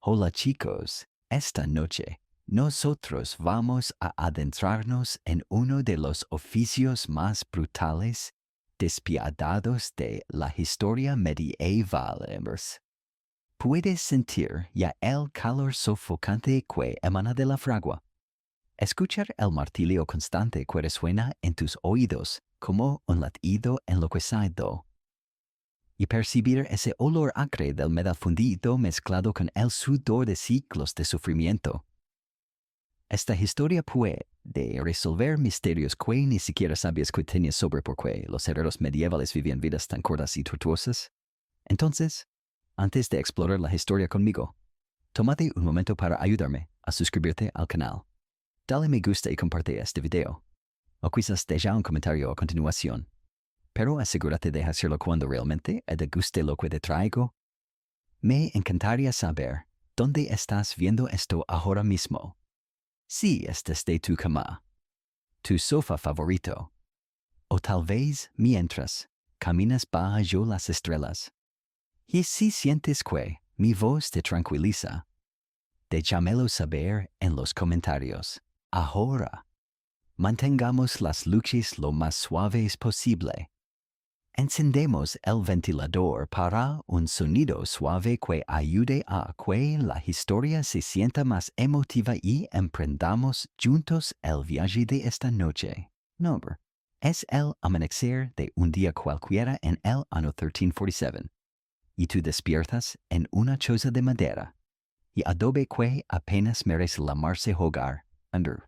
Hola chicos, esta noche nosotros vamos a adentrarnos en uno de los oficios más brutales, despiadados de la historia medieval. Puedes sentir ya el calor sofocante que emana de la fragua. Escuchar el martillo constante que resuena en tus oídos como un latido enloquecido. Y percibir ese olor acre del metal fundido mezclado con el sudor de siglos de sufrimiento. Esta historia puede resolver misterios que ni siquiera sabías que tenías sobre por qué los herreros medievales vivían vidas tan cortas y tortuosas. Entonces, antes de explorar la historia conmigo, tómate un momento para ayudarme a suscribirte al canal. Dale me gusta y comparte este video. O quizás deja un comentario a continuación. Pero asegúrate de hacerlo cuando realmente te guste lo que te traigo. Me encantaría saber dónde estás viendo esto ahora mismo. Si estás de tu cama, tu sofá favorito, o tal vez mientras caminas bajo las estrellas. Y si sientes que mi voz te tranquiliza, déjamelo saber en los comentarios. Ahora, mantengamos las luces lo más suaves posible. Encendemos el ventilador para un sonido suave que ayude a que la historia se sienta más emotiva y emprendamos juntos el viaje de esta noche. Number. Es el amanecer de un día cualquiera en el año 1347. Y tú despiertas en una choza de madera y adobe que apenas merece llamarse hogar. Under.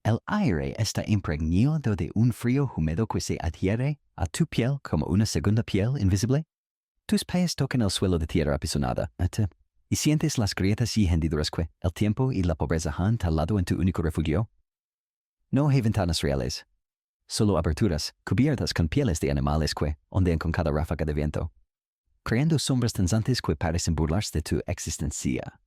El aire está impregnado de un frío húmedo que se adhiere a tu piel como una segunda piel invisible. Tus pies tocan el suelo de tierra apisonada y sientes las grietas y hendiduras que el tiempo y la pobreza han talado en tu único refugio. No hay ventanas reales, solo aberturas cubiertas con pieles de animales que ondean con cada ráfaga de viento, creando sombras danzantes que parecen burlarse de tu existencia.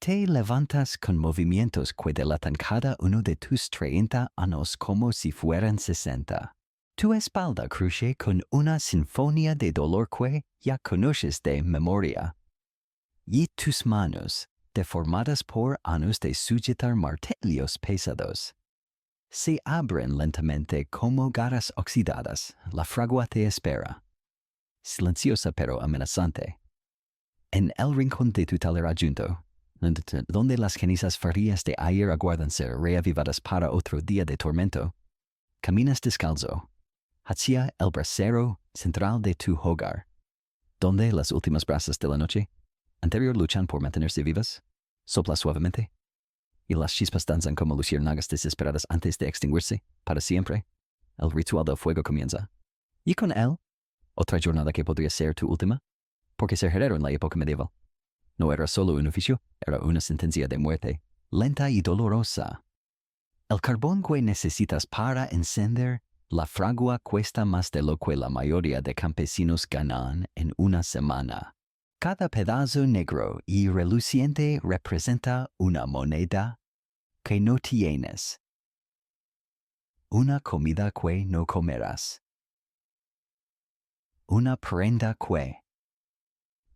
Te levantas con movimientos que delatan cada uno de tus 30 años como si fueran 60. Tu espalda cruje con una sinfonía de dolor que ya conoces de memoria. Y tus manos, deformadas por años de sujetar martillos pesados, se abren lentamente como garras oxidadas. La fragua te espera, silenciosa pero amenazante. En el rincón de tu taller adjunto, donde las cenizas frías de ayer aguardan ser reavivadas para otro día de tormento, caminas descalzo hacia el brasero central de tu hogar, donde las últimas brasas de la noche anterior luchan por mantenerse vivas. Sopla suavemente, y las chispas danzan como luciérnagas desesperadas antes de extinguirse para siempre. El ritual del fuego comienza. Y con él, otra jornada que podría ser tu última, porque ser herrero en la época medieval no era solo un oficio, era una sentencia de muerte, lenta y dolorosa. El carbón que necesitas para encender la fragua cuesta más de lo que la mayoría de campesinos ganan en una semana. Cada pedazo negro y reluciente representa una moneda que no tienes, una comida que no comerás, una prenda que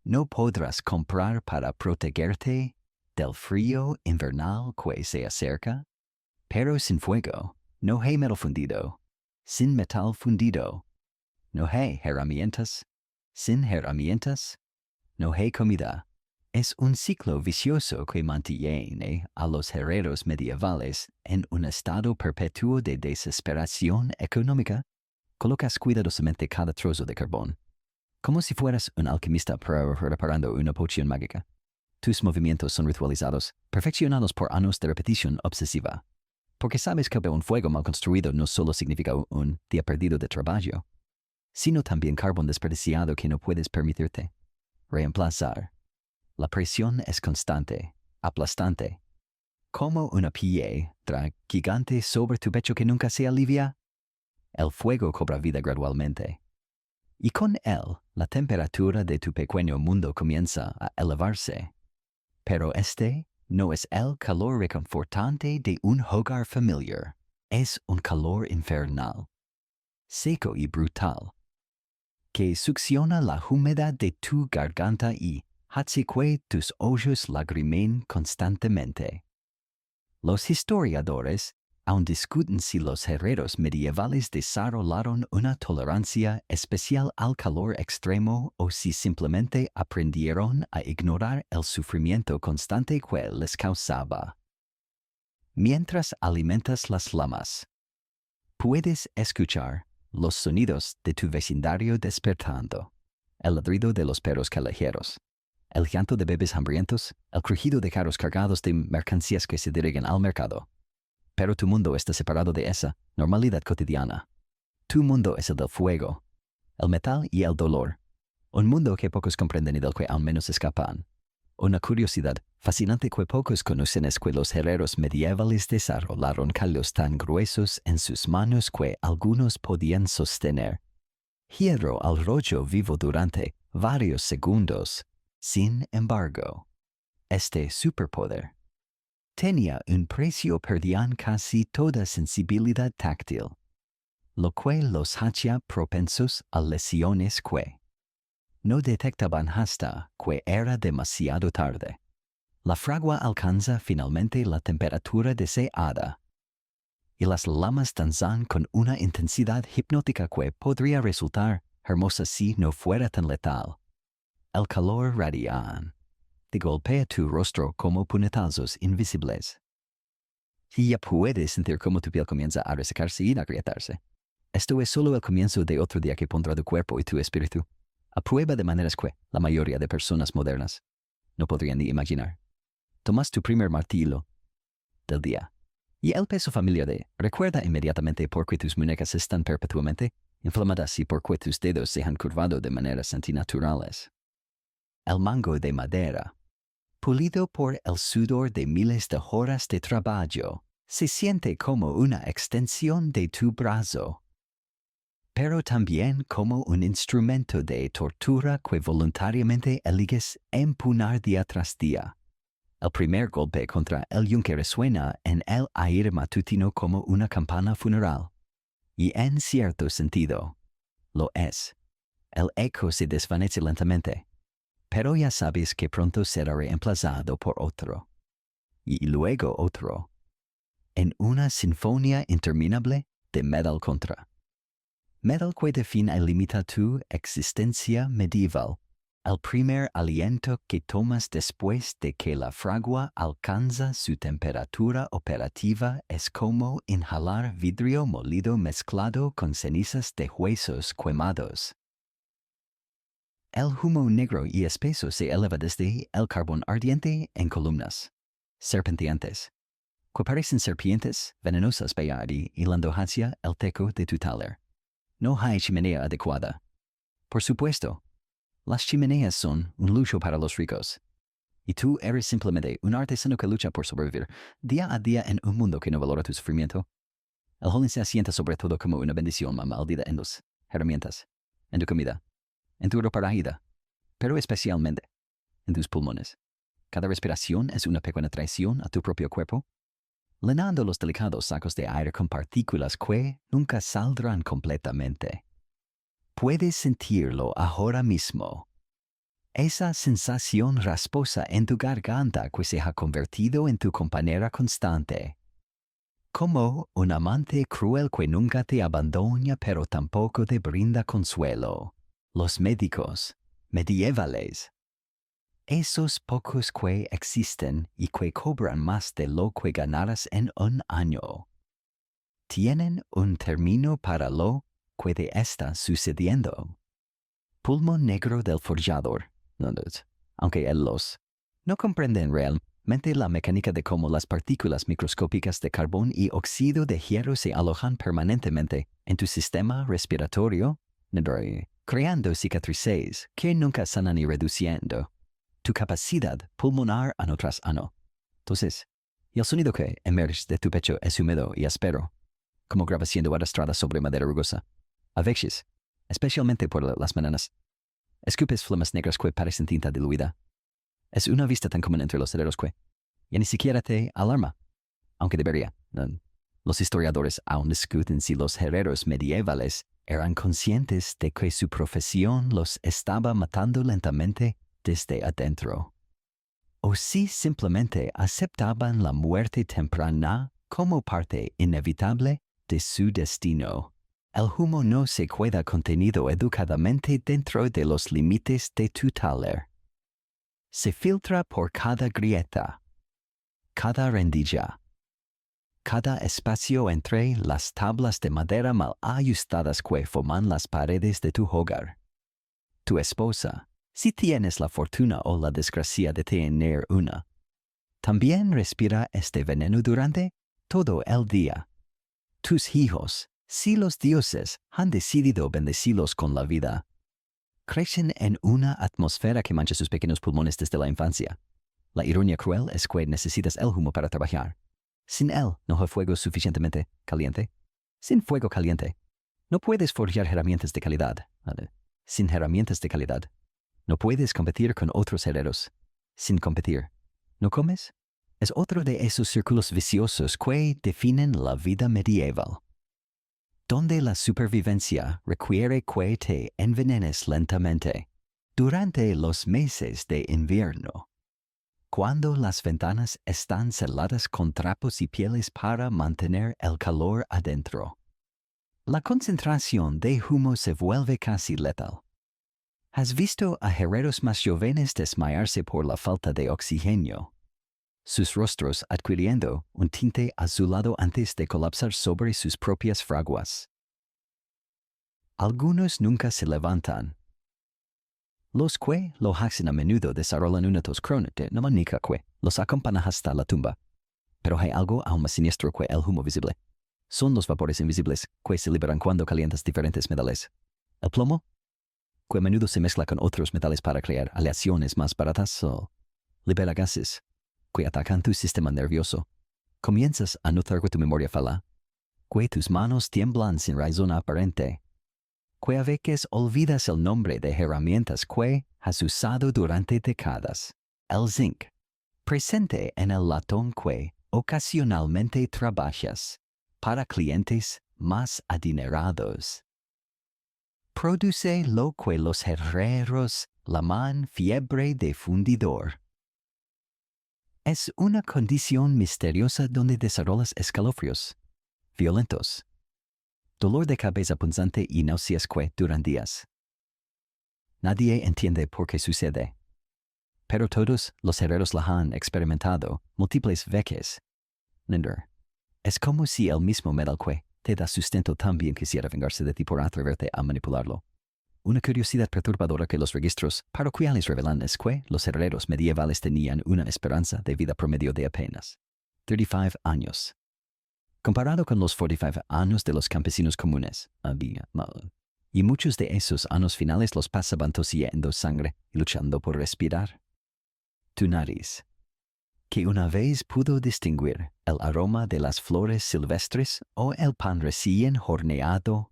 no podrás comprar para protegerte del frío invernal que se acerca. Pero sin fuego, no hay metal fundido. Sin metal fundido, no hay herramientas. Sin herramientas, no hay comida. Es un ciclo vicioso que mantiene a los herreros medievales en un estado perpetuo de desesperación económica. Colocas cuidadosamente cada trozo de carbón, como si fueras un alquimista preparando una poción mágica. Tus movimientos son ritualizados, perfeccionados por años de repetición obsesiva. Porque sabes que un fuego mal construido no solo significa un día perdido de trabajo, sino también carbón desperdiciado que no puedes permitirte reemplazar. La presión es constante, aplastante, como una piedra gigante sobre tu pecho que nunca se alivia. El fuego cobra vida gradualmente, y con él la temperatura de tu pequeño mundo comienza a elevarse. Pero este no es el calor reconfortante de un hogar familiar, es un calor infernal, seco y brutal, que succiona la humedad de tu garganta y que tus ojos lagrimen constantemente. Los historiadores aún discuten si los herreros medievales desarrollaron una tolerancia especial al calor extremo o si simplemente aprendieron a ignorar el sufrimiento constante que les causaba. Mientras alimentas las llamas, puedes escuchar los sonidos de tu vecindario despertando, el ladrido de los perros callejeros, el llanto de bebés hambrientos, el crujido de carros cargados de mercancías que se dirigen al mercado. Pero tu mundo está separado de esa normalidad cotidiana. Tu mundo es el del fuego, el metal y el dolor. Un mundo que pocos comprenden y del que aún menos escapan. Una curiosidad fascinante que pocos conocen es que los herreros medievales desarrollaron calos tan gruesos en sus manos que algunos podían sostener hierro al rollo vivo durante varios segundos. Sin embargo, este superpoder tenía un precio: perdían casi toda sensibilidad táctil, lo que los hacía propensos a lesiones que no detectaban hasta que era demasiado tarde. La fragua alcanza finalmente la temperatura deseada, y las llamas danzan con una intensidad hipnótica que podría resultar hermosa si no fuera tan letal. El calor radiante te golpea tu rostro como puñetazos invisibles. Y ya puedes sentir cómo tu piel comienza a resecarse y agrietarse. Esto es solo el comienzo de otro día que pondrá tu cuerpo y tu espíritu a prueba de maneras que la mayoría de personas modernas no podrían ni imaginar. Tomas tu primer martillo del día y el peso familiar de recuerda inmediatamente por qué tus muñecas están perpetuamente inflamadas y por qué tus dedos se han curvado de maneras antinaturales. El mango de madera, pulido por el sudor de miles de horas de trabajo, se siente como una extensión de tu brazo, pero también como un instrumento de tortura que voluntariamente eliges empuñar día tras día. El primer golpe contra el yunque resuena en el aire matutino como una campana funeral. Y en cierto sentido, lo es. El eco se desvanece lentamente, pero ya sabes que pronto será reemplazado por otro. Y luego otro. En una sinfonía interminable de metal contra metal que define y limita tu existencia medieval. El primer aliento que tomas después de que la fragua alcanza su temperatura operativa es como inhalar vidrio molido mezclado con cenizas de huesos quemados. El humo negro y espeso se eleva desde el carbón ardiente en columnas serpenteantes, que parecen serpientes venenosas hilando hacia el techo de tu taller. No hay chimenea adecuada. Por supuesto, las chimeneas son un lujo para los ricos. Y tú eres simplemente un artesano que lucha por sobrevivir día a día en un mundo que no valora tu sufrimiento. El joven se asienta sobre todo como una bendición maldita en las herramientas, en tu comida, en tu ropa raída, pero especialmente en tus pulmones. Cada respiración es una pequeña traición a tu propio cuerpo, llenando los delicados sacos de aire con partículas que nunca saldrán completamente. Puedes sentirlo ahora mismo. Esa sensación rasposa en tu garganta que se ha convertido en tu compañera constante. Como un amante cruel que nunca te abandona pero tampoco te brinda consuelo. Los médicos medievales. Esos pocos que existen y que cobran más de lo que ganarás en un año. Tienen un término para lo que te está sucediendo. Pulmón negro del forjador. Aunque él no comprenden realmente la mecánica de cómo las partículas microscópicas de carbón y óxido de hierro se alojan permanentemente en tu sistema respiratorio, creando cicatrices que nunca sanan y reduciendo tu capacidad pulmonar año tras año. Entonces, y el sonido que emerge de tu pecho es húmedo y áspero, como grava siendo arrastrada sobre madera rugosa. A veces, especialmente por las mañanas, escupes flamas negras que parecen tinta diluida. Es una vista tan común entre los herreros que ya ni siquiera te alarma, aunque debería. Los historiadores aún discuten si los herreros medievales eran conscientes de que su profesión los estaba matando lentamente desde adentro. O si simplemente aceptaban la muerte temprana como parte inevitable de su destino. El humo no se queda contenido educadamente dentro de los límites de tu taller. Se filtra por cada grieta, cada rendija, cada espacio entre las tablas de madera mal ajustadas que forman las paredes de tu hogar. Tu esposa, si tienes la fortuna o la desgracia de tener una, también respira este veneno durante todo el día. Tus hijos, si los dioses han decidido bendecirlos con la vida, crecen en una atmósfera que mancha sus pequeños pulmones desde la infancia. La ironía cruel es que necesitas el humo para trabajar. Sin él no hay fuego suficientemente caliente. Sin fuego caliente, no puedes forjar herramientas de calidad. Sin herramientas de calidad, no puedes competir con otros herreros. Sin competir, ¿no comes? Es otro de esos círculos viciosos que definen la vida medieval, donde la supervivencia requiere que te envenenes lentamente durante los meses de invierno, cuando las ventanas están cerradas con trapos y pieles para mantener el calor adentro. La concentración de humo se vuelve casi letal. ¿Has visto a herreros más jóvenes desmayarse por la falta de oxígeno, sus rostros adquiriendo un tinte azulado antes de colapsar sobre sus propias fraguas? Algunos nunca se levantan. Los que lo hacen a menudo desarrollan una tos crónica pneumática que los acompaña hasta la tumba. Pero hay algo aún más siniestro que el humo visible. Son los vapores invisibles que se liberan cuando calientas diferentes metales. El plomo, que a menudo se mezcla con otros metales para crear aleaciones más baratas, o libera gases que atacan tu sistema nervioso. Comienzas a notar que tu memoria falla, que tus manos tiemblan sin razón aparente, que a veces olvidas el nombre de herramientas que has usado durante décadas. El zinc, presente en el latón que ocasionalmente trabajas para clientes más adinerados, produce lo que los herreros llaman fiebre de fundidor. Es una condición misteriosa donde desarrollas escalofríos violentos, dolor de cabeza punzante y náuseas que duran días. Nadie entiende por qué sucede, pero todos los herreros la han experimentado múltiples veces. Linder, es como si el mismo metal que te da sustento también quisiera vengarse de ti por atreverte a manipularlo. Una curiosidad perturbadora que los registros parroquiales revelan es que los herreros medievales tenían una esperanza de vida promedio de apenas 35 años. Comparado con los 45 años de los campesinos comunes, y muchos de esos años finales los pasaban tosiendo sangre y luchando por respirar. Tu nariz, que una vez pudo distinguir el aroma de las flores silvestres o el pan recién horneado,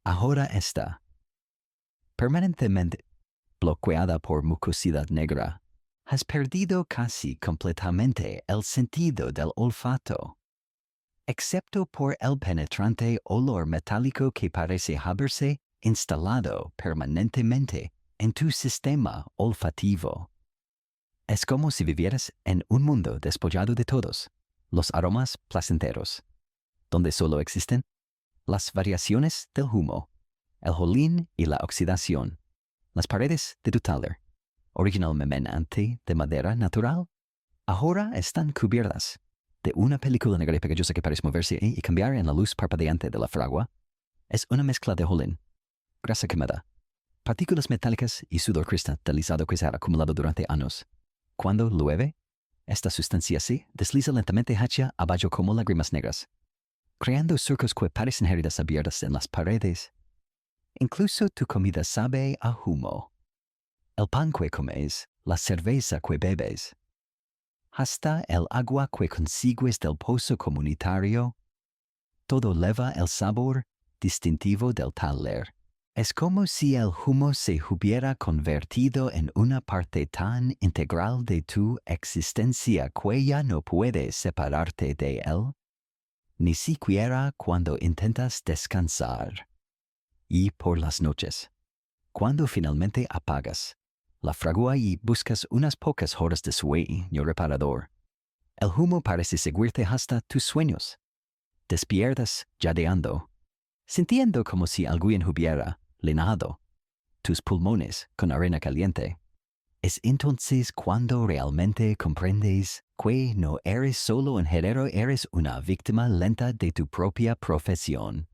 ahora está permanentemente bloqueada por mucosidad negra. Has perdido casi completamente el sentido del olfato, excepto por el penetrante olor metálico que parece haberse instalado permanentemente en tu sistema olfativo. Es como si vivieras en un mundo despojado de todos los aromas placenteros, donde solo existen las variaciones del humo, el jolín y la oxidación. Las paredes de tu taller, originalmente de madera natural, ahora están cubiertas de una película negra y pegajosa que parece moverse y cambiar en la luz parpadeante de la fragua. Es una mezcla de jolín, grasa quemada, partículas metálicas y sudor cristalizado que se ha acumulado durante años. Cuando llueve, esta sustancia se desliza lentamente hacia abajo como lágrimas negras, creando surcos que parecen heridas abiertas en las paredes. Incluso tu comida sabe a humo. El pan que comes, la cerveza que bebes, hasta el agua que consigues del pozo comunitario, todo lleva el sabor distintivo del taller. Es como si el humo se hubiera convertido en una parte tan integral de tu existencia que ya no puedes separarte de él, ni siquiera cuando intentas descansar. Y por las noches, cuando finalmente apagas la fragua y buscas unas pocas horas de sueño reparador. El humo parece seguirte hasta tus sueños. Despiertas jadeando, sintiendo como si alguien hubiera llenado tus pulmones con arena caliente. Es entonces cuando realmente comprendes que no eres solo un herrero, eres una víctima lenta de tu propia profesión.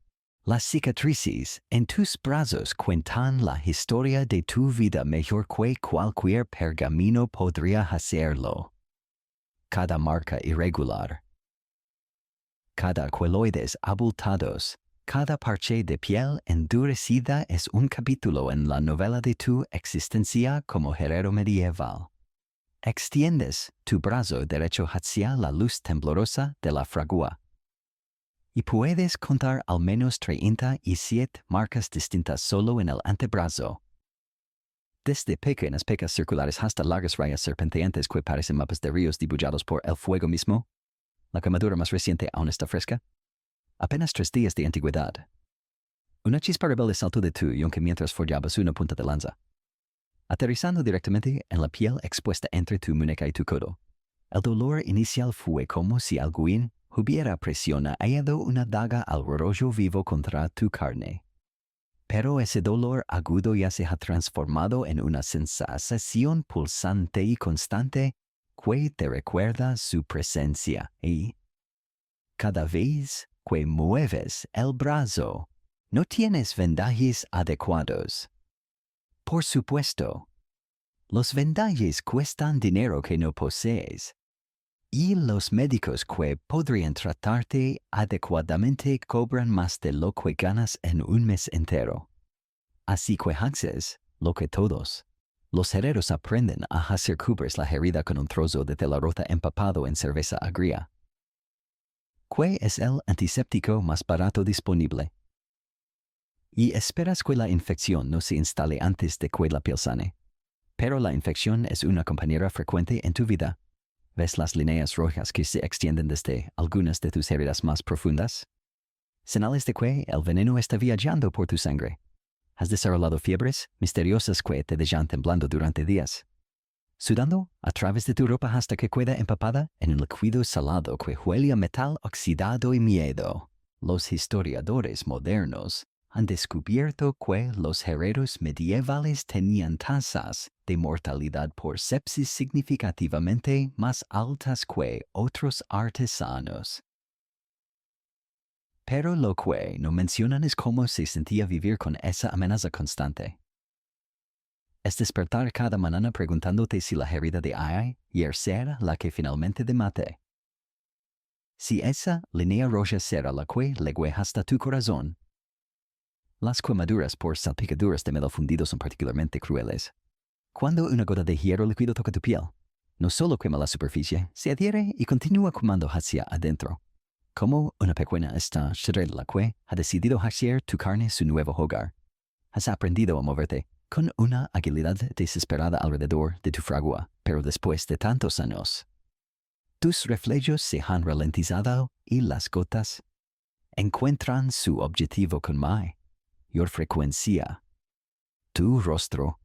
Las cicatrices en tus brazos cuentan la historia de tu vida mejor que cualquier pergamino podría hacerlo. Cada marca irregular, cada queloides abultados, cada parche de piel endurecida es un capítulo en la novela de tu existencia como herrero medieval. Extiendes tu brazo derecho hacia la luz temblorosa de la fragua y puedes contar al menos 37 marcas distintas solo en el antebrazo. Desde pequeñas pecas circulares hasta largas rayas serpenteantes que parecen mapas de ríos dibujados por el fuego mismo. La quemadura más reciente aún está fresca. Apenas 3 días de antigüedad. Una chispa rebelde saltó de tu yunque mientras forjabas una punta de lanza, aterrizando directamente en la piel expuesta entre tu muñeca y tu codo. El dolor inicial fue como si alguien hubiera presionado una daga al rollo vivo contra tu carne. Pero ese dolor agudo ya se ha transformado en una sensación pulsante y constante que te recuerda su presencia y cada vez que mueves el brazo, no tienes vendajes adecuados. Por supuesto, los vendajes cuestan dinero que no posees, y los médicos que podrían tratarte adecuadamente cobran más de lo que ganas en un mes entero. Así que haces lo que todos los herreros aprenden a hacer: cubres la herida con un trozo de tela rota empapado en cerveza agria, que es el antiséptico más barato disponible. Y esperas que la infección no se instale antes de que la piel sane. Pero la infección es una compañera frecuente en tu vida. ¿Ves las líneas rojas que se extienden desde algunas de tus heridas más profundas? Señales de que el veneno está viajando por tu sangre. Has desarrollado fiebres misteriosas que te dejan temblando durante días, sudando a través de tu ropa hasta que queda empapada en un líquido salado que huele a metal oxidado y miedo. Los historiadores modernos han descubierto que los herreros medievales tenían tasas de mortalidad por sepsis significativamente más altas que otros artesanos. Pero lo que no mencionan es cómo se sentía vivir con esa amenaza constante. Es despertar cada mañana preguntándote si la herida de ayer será la que finalmente te mate. Si esa línea roja será la que llegue hasta tu corazón. Las quemaduras por salpicaduras de metal fundido son particularmente crueles. Cuando una gota de hierro líquido toca tu piel, no solo quema la superficie, se adhiere y continúa quemando hacia adentro, como una pequeña estrella que ha decidido hacer tu carne su nuevo hogar. Has aprendido a moverte con una agilidad desesperada alrededor de tu fragua, pero después de tantos años, tus reflejos se han ralentizado y las gotas encuentran su objetivo con mayor frecuencia. Tu rostro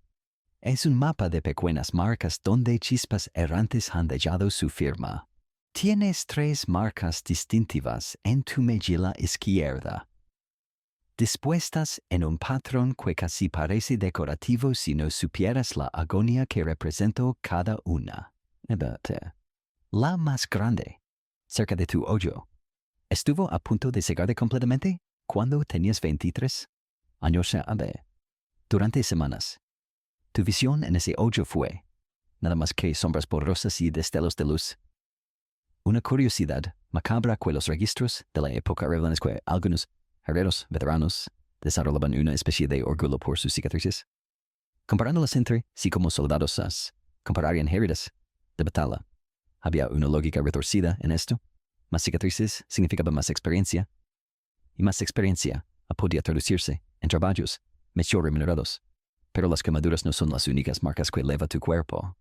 es un mapa de pequeñas marcas donde chispas errantes han dejado su firma. Tienes 3 marcas distintivas en tu mejilla izquierda, dispuestas en un patrón que casi parece decorativo si no supieras la agonía que representó cada una. La más grande, cerca de tu hoyo, estuvo a punto de cegarte completamente cuando tenías 23 años. Durante semanas, tu visión en ese hoyo fue nada más que sombras borrosas y destellos de luz. Una curiosidad macabra que los registros de la época revelan es que algunos herreros veteranos desarrollaban una especie de orgullo por sus cicatrices, comparándolas entre sí como soldados compararían heridas de batalla. Había una lógica retorcida en esto. Más cicatrices significaba más experiencia, y más experiencia podía traducirse en trabajos mejor remunerados. Pero las quemaduras no son las únicas marcas que eleva tu cuerpo.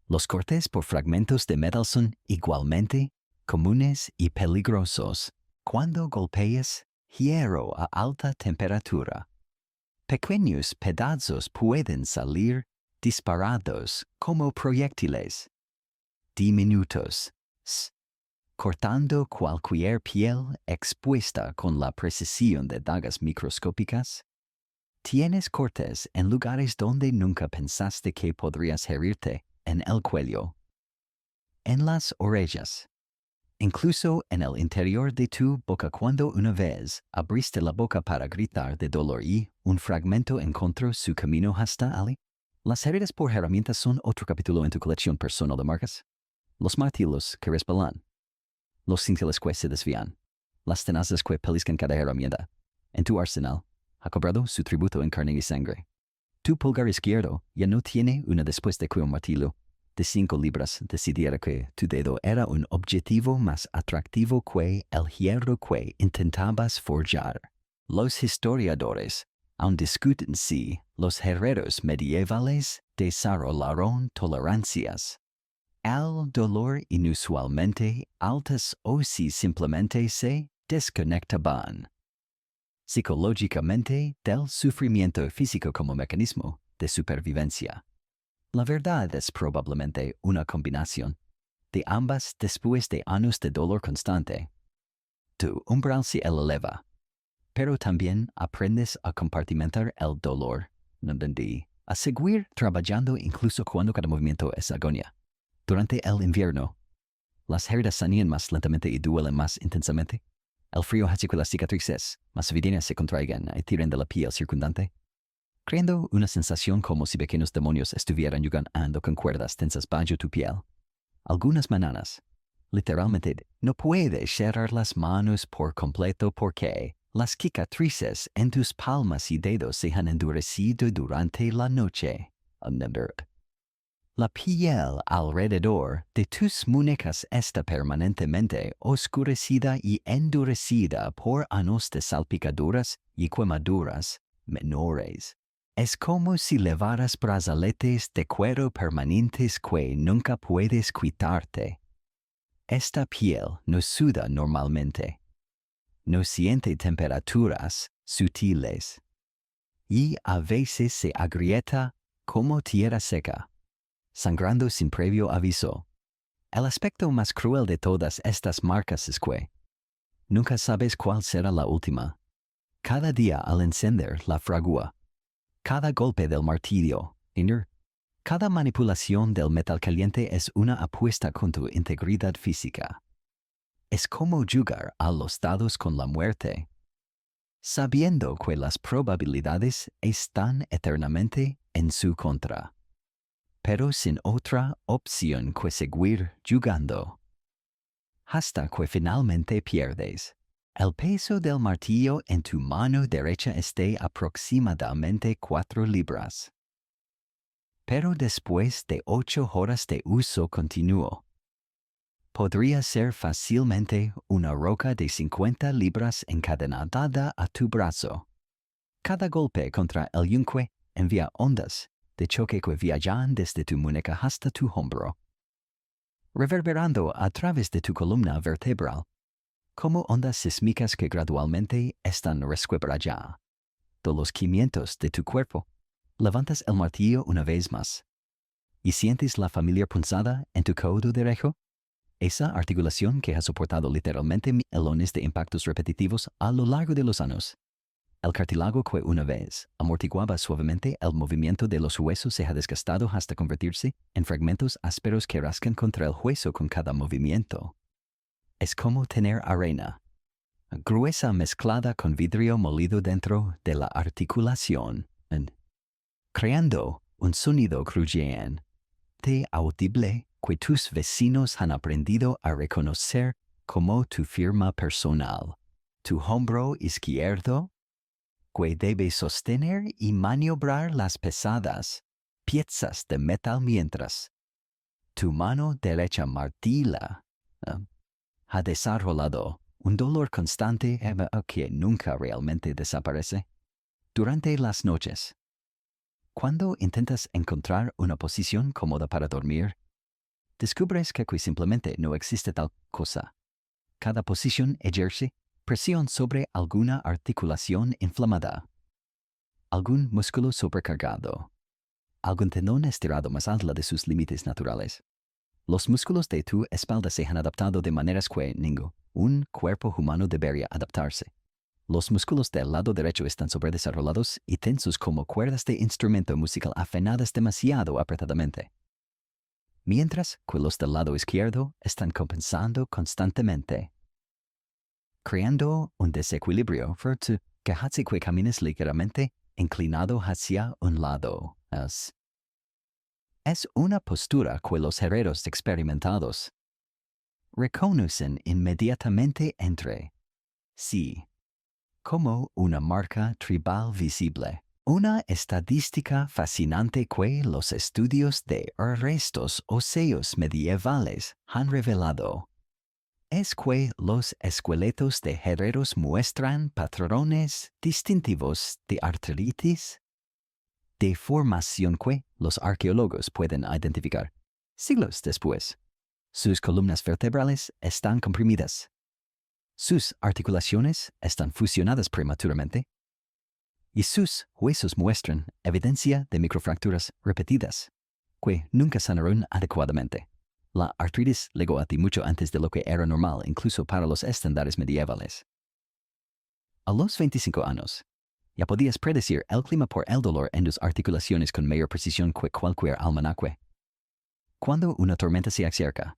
Los cortes por fragmentos de metal son igualmente comunes y peligrosos cuando golpeas hierro a alta temperatura. Pequeños pedazos pueden salir disparados como proyectiles, diminutos, cortando cualquier piel expuesta con la precisión de dagas microscópicas. Tienes cortes en lugares donde nunca pensaste que podrías herirte, en el cuello, en las orejas, incluso en el interior de tu boca cuando una vez abriste la boca para gritar de dolor y un fragmento encontró su camino hasta allí. Las heridas por herramientas son otro capítulo en tu colección personal de marcas. Los martillos que resbalan, los cinceles que se desvían, las tenazas que pellizcan cada herramienta. En tu arsenal ha cobrado su tributo en carne y sangre. Tu pulgar izquierdo ya no tiene una después de que un martillo de 5 libras decidiera que tu dedo era un objetivo más atractivo que el hierro que intentabas forjar. Los historiadores aún discuten si los herreros medievales desarrollaron tolerancias al dolor inusualmente altas o si simplemente se desconectaban psicológicamente del sufrimiento físico como mecanismo de supervivencia. La verdad es probablemente una combinación de ambas después de años de dolor constante. Tu umbral se eleva, pero también aprendes a compartimentar el dolor, a seguir trabajando incluso cuando cada movimiento es agonía. Durante el invierno, las heridas sanean más lentamente y duelen más intensamente. El frío hace que las cicatrices más evidentes se contraigan y tiren de la piel circundante, creando una sensación como si pequeños demonios estuvieran jugando con cuerdas tensas bajo tu piel. Algunas mañanas, literalmente, no puedes cerrar las manos por completo porque las cicatrices en tus palmas y dedos se han endurecido durante la noche. La piel alrededor de tus muñecas está permanentemente oscurecida y endurecida por años de salpicaduras y quemaduras menores. Es como si llevaras brazaletes de cuero permanentes que nunca puedes quitarte. Esta piel no suda normalmente, no siente temperaturas sutiles y a veces se agrieta como tierra seca, sangrando sin previo aviso. El aspecto más cruel de todas estas marcas es que nunca sabes cuál será la última. Cada día al encender la fragua, cada golpe del martillo, cada manipulación del metal caliente es una apuesta con tu integridad física. Es como jugar a los dados con la muerte, sabiendo que las probabilidades están eternamente en su contra, pero sin otra opción que seguir jugando, hasta que finalmente pierdes. El peso del martillo en tu mano derecha esté aproximadamente 4 libras. Pero después de 8 horas de uso continuo, podría ser fácilmente una roca de 50 libras encadenada a tu brazo. Cada golpe contra el yunque envía ondas de choque que viajan desde tu muñeca hasta tu hombro, reverberando a través de tu columna vertebral, como ondas sísmicas que gradualmente están resquebrajando los cimientos de tu cuerpo. Levantas el martillo una vez más y sientes la familiar punzada en tu codo derecho. Esa articulación que ha soportado literalmente milones de impactos repetitivos a lo largo de los años. El cartílago que una vez amortiguaba suavemente el movimiento de los huesos se ha desgastado hasta convertirse en fragmentos ásperos que rascan contra el hueso con cada movimiento. Es como tener arena gruesa mezclada con vidrio molido dentro de la articulación, creando un sonido crujiente, audible, que tus vecinos han aprendido a reconocer como tu firma personal. Tu hombro izquierdo, que debe sostener y maniobrar las pesadas piezas de metal mientras tu mano derecha martilla, ha desarrollado un dolor constante que nunca realmente desaparece. Durante las noches, cuando intentas encontrar una posición cómoda para dormir, descubres que simplemente no existe tal cosa. Cada posición ejerce presión sobre alguna articulación inflamada, algún músculo sobrecargado, algún tendón estirado más allá de sus límites naturales. Los músculos de tu espalda se han adaptado de maneras que ningún cuerpo humano debería adaptarse. Los músculos del lado derecho están sobredesarrollados y tensos como cuerdas de instrumento musical afinadas demasiado apretadamente, mientras que los del lado izquierdo están compensando constantemente, creando un desequilibrio fuerte que hace que camines ligeramente inclinado hacia un lado. Es una postura que los herreros experimentados reconocen inmediatamente entre sí como una marca tribal visible. Una estadística fascinante que los estudios de restos óseos medievales han revelado es que los esqueletos de herreros muestran patrones distintivos de artritis, deformación que los arqueólogos pueden identificar siglos después. Sus columnas vertebrales están comprimidas. Sus articulaciones están fusionadas prematuramente y sus huesos muestran evidencia de microfracturas repetidas que nunca sanaron adecuadamente. La artritis llegó a ti mucho antes de lo que era normal, incluso para los estándares medievales. A los 25 años, ya podías predecir el clima por el dolor en tus articulaciones con mayor precisión que cualquier almanaque. Cuando una tormenta se acerca,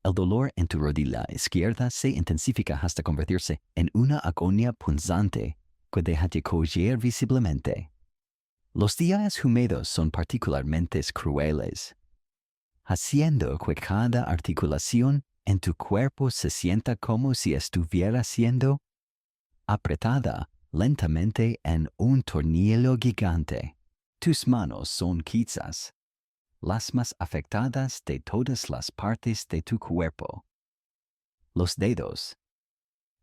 el dolor en tu rodilla izquierda se intensifica hasta convertirse en una agonía punzante que deja de coger visiblemente. Los días húmedos son particularmente crueles, haciendo que cada articulación en tu cuerpo se sienta como si estuviera siendo apretada lentamente en un tornillo gigante. Tus manos son quizás las más afectadas de todas las partes de tu cuerpo. Los dedos,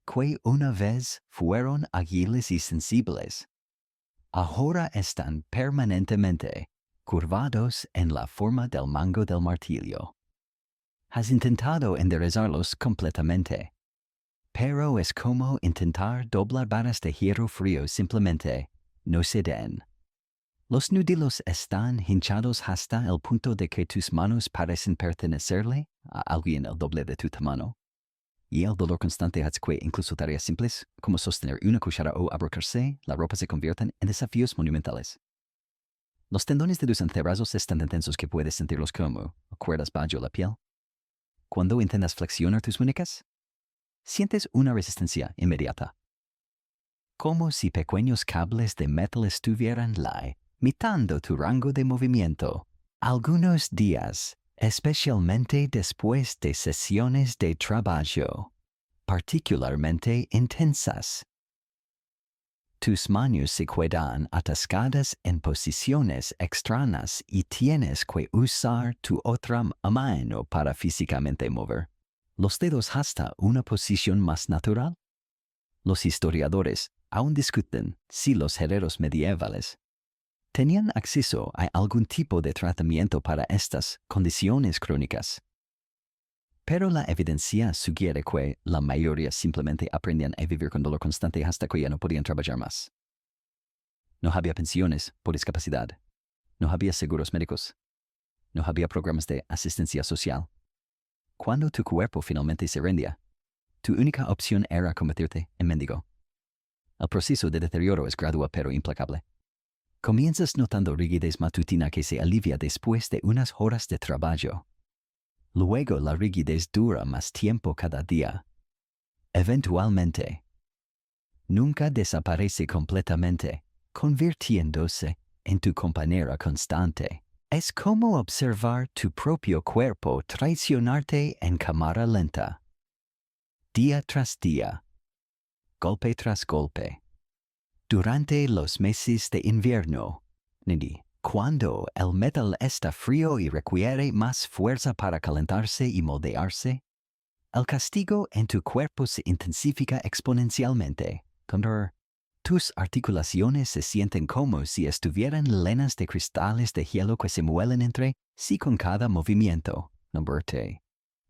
que una vez fueron ágiles y sensibles, ahora están permanentemente curvados en la forma del mango del martillo. Has intentado enderezarlos completamente, pero es como intentar doblar varas de hierro frío, simplemente no ceden. Los nudillos están hinchados hasta el punto de que tus manos parecen pertenecerle a alguien el doble de tu tamaño. Y el dolor constante hace que incluso tareas simples, como sostener una cuchara o abrocarse la ropa, se conviertan en desafíos monumentales. Los tendones de tus antebrazos están tan tensos que puedes sentirlos como cuerdas bajo la piel. Cuando intentas flexionar tus muñecas, sientes una resistencia inmediata, como si pequeños cables de metal estuvieran limitando tu rango de movimiento. Algunos días, especialmente después de sesiones de trabajo particularmente intensas, tus manos se quedan atascadas en posiciones extrañas y tienes que usar tu otra mano para físicamente mover los dedos hasta una posición más natural. Los historiadores aún discuten si los herreros medievales tenían acceso a algún tipo de tratamiento para estas condiciones crónicas. Pero la evidencia sugiere que la mayoría simplemente aprendían a vivir con dolor constante hasta que ya no podían trabajar más. No había pensiones por discapacidad. No había seguros médicos. No había programas de asistencia social. Cuando tu cuerpo finalmente se rendía, tu única opción era convertirte en mendigo. El proceso de deterioro es gradual pero implacable. Comienzas notando rigidez matutina que se alivia después de unas horas de trabajo. Luego la rigidez dura más tiempo cada día. Eventualmente, nunca desaparece completamente, convirtiéndose en tu compañera constante. Es como observar tu propio cuerpo traicionarte en cámara lenta, día tras día, golpe tras golpe. Durante los meses de invierno, cuando el metal está frío y requiere más fuerza para calentarse y moldearse, el castigo en tu cuerpo se intensifica exponencialmente. Tus articulaciones se sienten como si estuvieran llenas de cristales de hielo que se muelen entre sí con cada movimiento.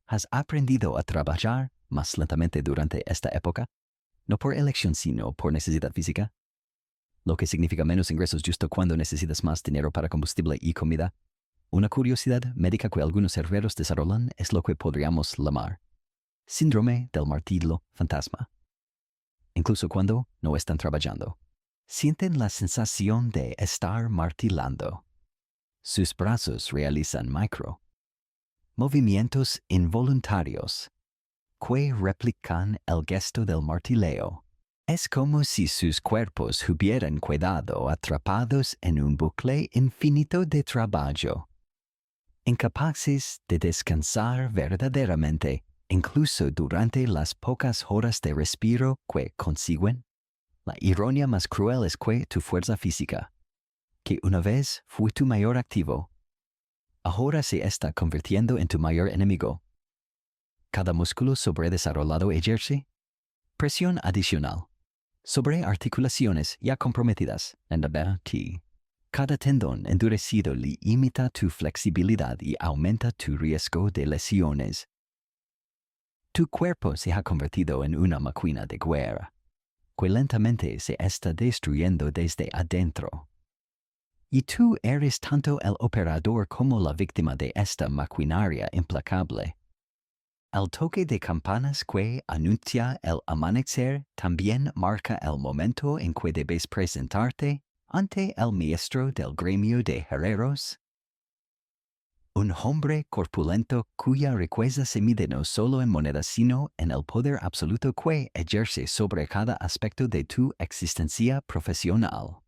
Has aprendido a trabajar más lentamente durante esta época, no por elección sino por necesidad física. lo que significa menos ingresos justo cuando necesitas más dinero para combustible y comida. Una curiosidad médica que algunos herreros desarrollan es lo que podríamos llamar síndrome del martillo fantasma. Incluso cuando no están trabajando, sienten la sensación de estar martilando. Sus brazos realizan movimientos involuntarios que replican el gesto del martileo. Es como si sus cuerpos hubieran quedado atrapados en un bucle infinito de trabajo, incapaces de descansar verdaderamente, incluso durante las pocas horas de respiro que consiguen. La ironía más cruel es que tu fuerza física, que una vez fue tu mayor activo, ahora se está convirtiendo en tu mayor enemigo. Cada músculo sobredesarrollado ejerce presión adicional sobre articulaciones ya comprometidas en ti. Cada tendón endurecido limita tu flexibilidad y aumenta tu riesgo de lesiones. Tu cuerpo se ha convertido en una máquina de guerra, que lentamente se está destruyendo desde adentro. Y tú eres tanto el operador como la víctima de esta maquinaria implacable. El toque de campanas que anuncia el amanecer también marca el momento en que debes presentarte ante el Maestro del Gremio de Herreros. Un hombre corpulento cuya riqueza se mide no solo en monedas sino en el poder absoluto que ejerce sobre cada aspecto de tu existencia profesional.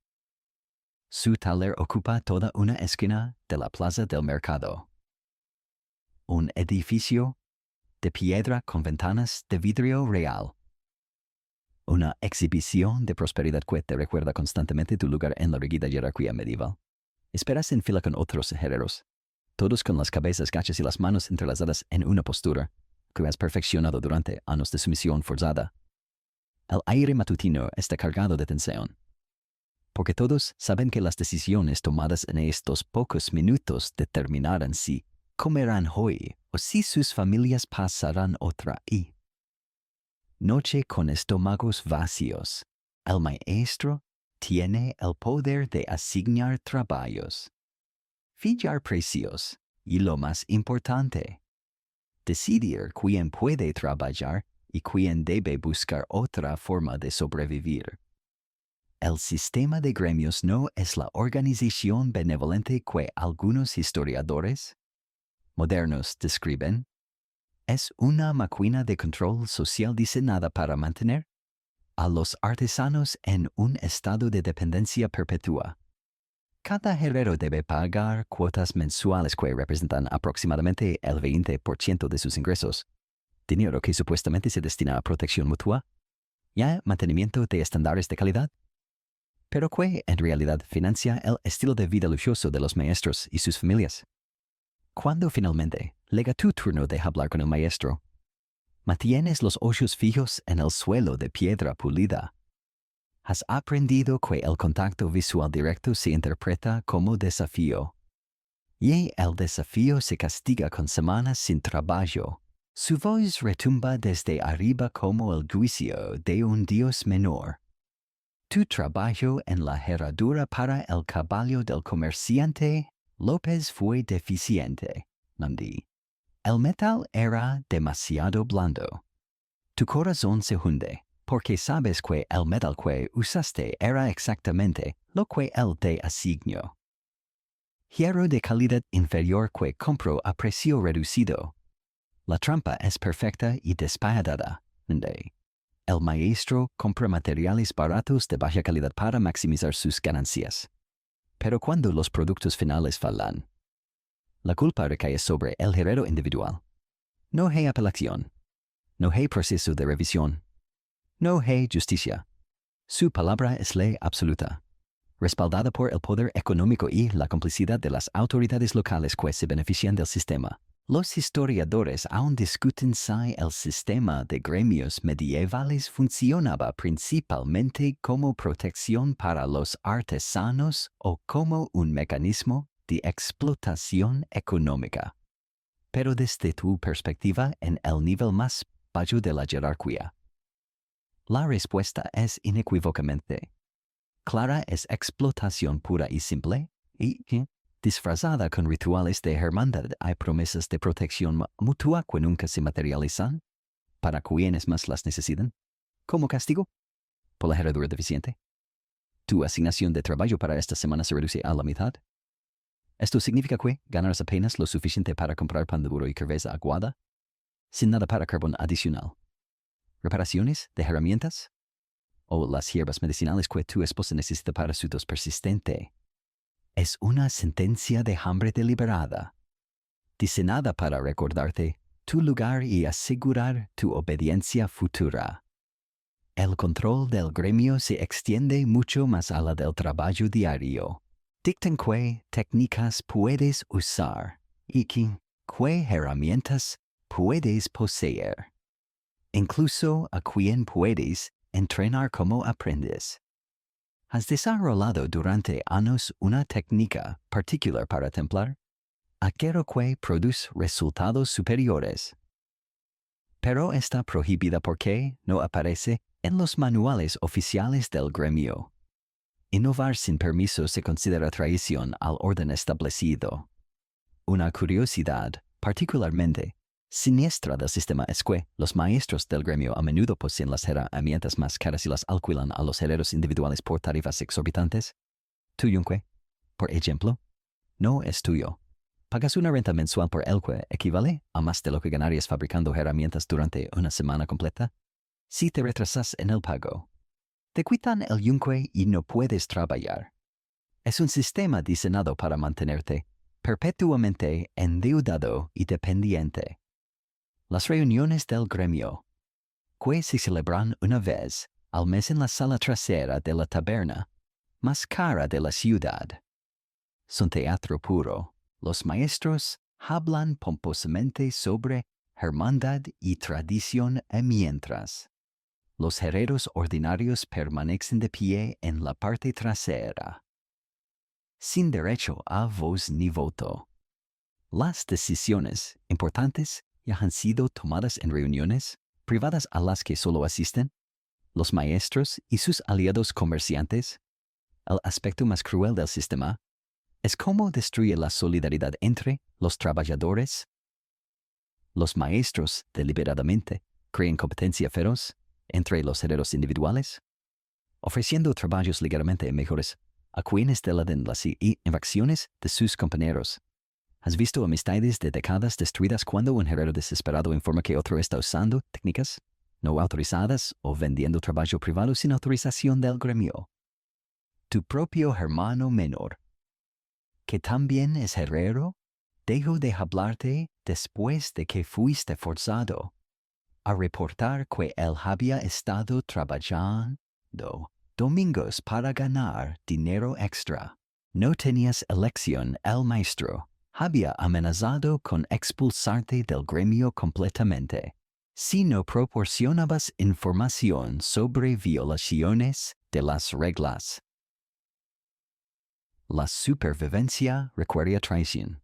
Su taller ocupa toda una esquina de la plaza del mercado. Un edificio de piedra con ventanas de vidrio real. Una exhibición de prosperidad que te recuerda constantemente tu lugar en la rígida jerarquía medieval. Esperas en fila con otros herreros, todos con las cabezas gachas y las manos entrelazadas en una postura que has perfeccionado durante años de sumisión forzada. El aire matutino está cargado de tensión, porque todos saben que las decisiones tomadas en estos pocos minutos determinarán si comerán hoy o si sus familias pasarán otra noche con estómagos vacíos. El maestro tiene el poder de asignar trabajos, fijar precios y lo más importante, decidir quién puede trabajar y quién debe buscar otra forma de sobrevivir. El sistema de gremios no es la organización benevolente que algunos historiadores modernos describen. Es una máquina de control social diseñada para mantener a los artesanos en un estado de dependencia perpetua. Cada herrero debe pagar cuotas mensuales que representan aproximadamente el 20% de sus ingresos, dinero que supuestamente se destina a protección mutua y a mantenimiento de estándares de calidad, pero que en realidad financia el estilo de vida lujoso de los maestros y sus familias. Cuando finalmente llega tu turno de hablar con el maestro, mantienes los ojos fijos en el suelo de piedra pulida. Has aprendido que el contacto visual directo se interpreta como desafío. Y el desafío se castiga con semanas sin trabajo. Su voz retumba desde arriba como el juicio de un dios menor. Tu trabajo en la herradura para el caballo del comerciante López fue deficiente, Nandi. El metal era demasiado blando. Tu corazón se hunde, porque sabes que el metal que usaste era exactamente lo que él te asignó. Hierro de calidad inferior que compro a precio reducido. La trampa es perfecta y despiadada, Nandi. El maestro compra materiales baratos de baja calidad para maximizar sus ganancias. Pero cuando los productos finales fallan, la culpa recae sobre el herrero individual. No hay apelación. No hay proceso de revisión. No hay justicia. Su palabra es ley absoluta, respaldada por el poder económico y la complicidad de las autoridades locales que se benefician del sistema. Los historiadores aún discuten si el sistema de gremios medievales funcionaba principalmente como protección para los artesanos o como un mecanismo de explotación económica. Pero desde tu perspectiva en el nivel más bajo de la jerarquía, la respuesta es inequívocamente clara es explotación pura y simple, y disfrazada con rituales de hermandad hay promesas de protección mutua que nunca se materializan para quienes más las necesitan. Como castigo por la herradura deficiente, tu asignación de trabajo para esta semana se reduce a la mitad. Esto significa que ganarás apenas lo suficiente para comprar pan duro y cerveza aguada, sin nada para carbón adicional. Reparaciones de herramientas o las hierbas medicinales que tu esposa necesita para su tos persistente. Es una sentencia de hambre deliberada, diseñada para recordarte tu lugar y asegurar tu obediencia futura. El control del gremio se extiende mucho más allá del trabajo diario. Dictan qué técnicas puedes usar y qué herramientas puedes poseer. Incluso a quién puedes entrenar como aprendiz. ¿Has desarrollado durante años una técnica particular para templar? Aquello que produce resultados superiores. Pero está prohibida porque no aparece en los manuales oficiales del gremio. Innovar sin permiso se considera traición al orden establecido. Una curiosidad, particularmente siniestra del sistema es que los maestros del gremio a menudo poseen las herramientas más caras y las alquilan a los herreros individuales por tarifas exorbitantes. Tu yunque, por ejemplo, no es tuyo. Pagas una renta mensual por el que equivale a más de lo que ganarías fabricando herramientas durante una semana completa. Si te retrasas en el pago, te quitan el yunque y no puedes trabajar. Es un sistema diseñado para mantenerte perpetuamente endeudado y dependiente. Las reuniones del gremio, que se celebran una vez al mes en la sala trasera de la taberna más cara de la ciudad, son teatro puro. Los maestros hablan pomposamente sobre hermandad y tradición mientras los herreros ordinarios permanecen de pie en la parte trasera, sin derecho a voz ni voto. Las decisiones importantes ya han sido tomadas en reuniones privadas a las que solo asisten los maestros y sus aliados comerciantes. El aspecto más cruel del sistema es cómo destruye la solidaridad entre los trabajadores. Los maestros deliberadamente crean competencia feroz entre los herreros individuales, ofreciendo trabajos ligeramente mejores a quienes delaten las infracciones de sus compañeros. ¿Has visto amistades de décadas destruidas cuando un herrero desesperado informa que otro está usando técnicas no autorizadas o vendiendo trabajo privado sin autorización del gremio? Tu propio hermano menor, que también es herrero, dejó de hablarte después de que fuiste forzado a reportar que él había estado trabajando domingos para ganar dinero extra. No tenías elección, el maestro había amenazado con expulsarte del gremio completamente si no proporcionabas información sobre violaciones de las reglas. La supervivencia requería traición,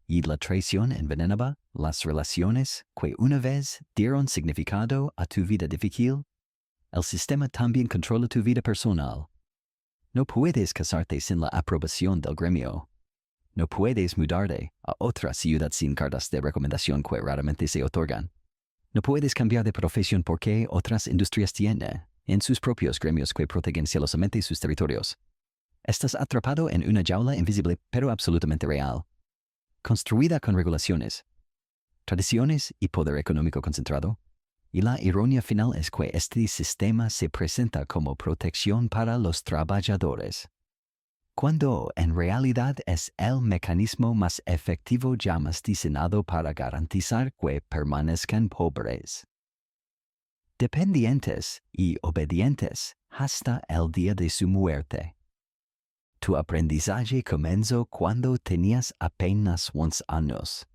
y la traición envenenaba las relaciones que una vez dieron significado a tu vida difícil. El sistema también controla tu vida personal. No puedes casarte sin la aprobación del gremio. No puedes mudarte a otra ciudad sin cartas de recomendación que raramente se otorgan. No puedes cambiar de profesión porque otras industrias tienen en sus propios gremios que protegen celosamente sus territorios. Estás atrapado en una jaula invisible pero absolutamente real, construida con regulaciones, tradiciones y poder económico concentrado. Y la ironía final es que este sistema se presenta como protección para los trabajadores, cuando en realidad es el mecanismo más efectivo jamás diseñado para garantizar que permanezcan pobres, dependientes y obedientes hasta el día de su muerte. Tu aprendizaje comenzó cuando tenías apenas 11 años,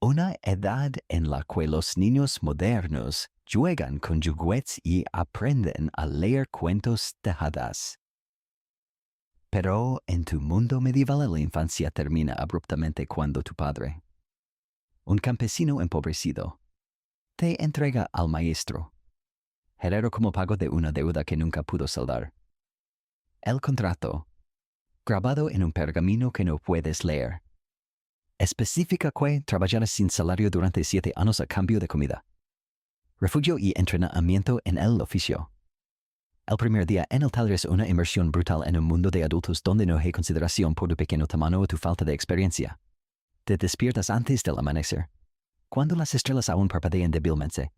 una edad en la que los niños modernos juegan con juguetes y aprenden a leer cuentos de hadas. Pero en tu mundo medieval la infancia termina abruptamente cuando tu padre, un campesino empobrecido, te entrega al maestro, herrero como pago de una deuda que nunca pudo saldar. El contrato, grabado en un pergamino que no puedes leer, especifica que trabajarás sin salario durante 7 años a cambio de comida, refugio y entrenamiento en el oficio. El primer día en el taller es una inmersión brutal en un mundo de adultos donde no hay consideración por tu pequeño tamaño o tu falta de experiencia. Te despiertas antes del amanecer, cuando las estrellas aún parpadean débilmente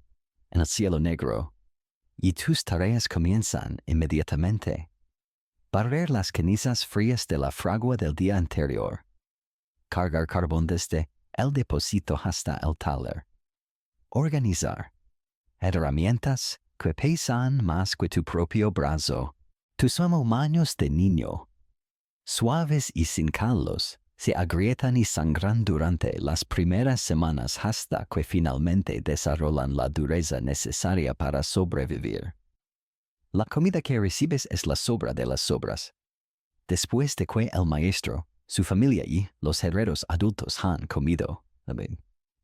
en el cielo negro, y tus tareas comienzan inmediatamente. Barrer las cenizas frías de la fragua del día anterior, cargar carbón desde el depósito hasta el taller, organizar herramientas que pesan más que tu propio brazo. Tus manos de niño, suaves y sin calos, se agrietan y sangran durante las primeras semanas hasta que finalmente desarrollan la dureza necesaria para sobrevivir. La comida que recibes es la sobra de las sobras. Después de que el maestro, su familia y los herreros adultos han comido,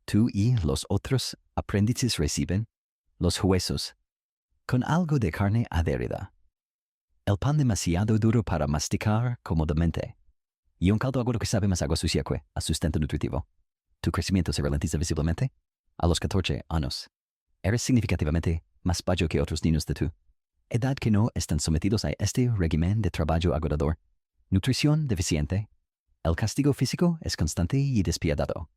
tú y los otros aprendices reciben los huesos con algo de carne adherida, el pan demasiado duro para masticar cómodamente, y un caldo agudo que sabe más agua sucia que a sustento nutritivo. Tu crecimiento se ralentiza visiblemente. A los 14 años, eres significativamente más bajo que otros niños de tu edad que no están sometidos a este régimen de trabajo agotador. Nutrición deficiente. El castigo físico es constante y despiadado.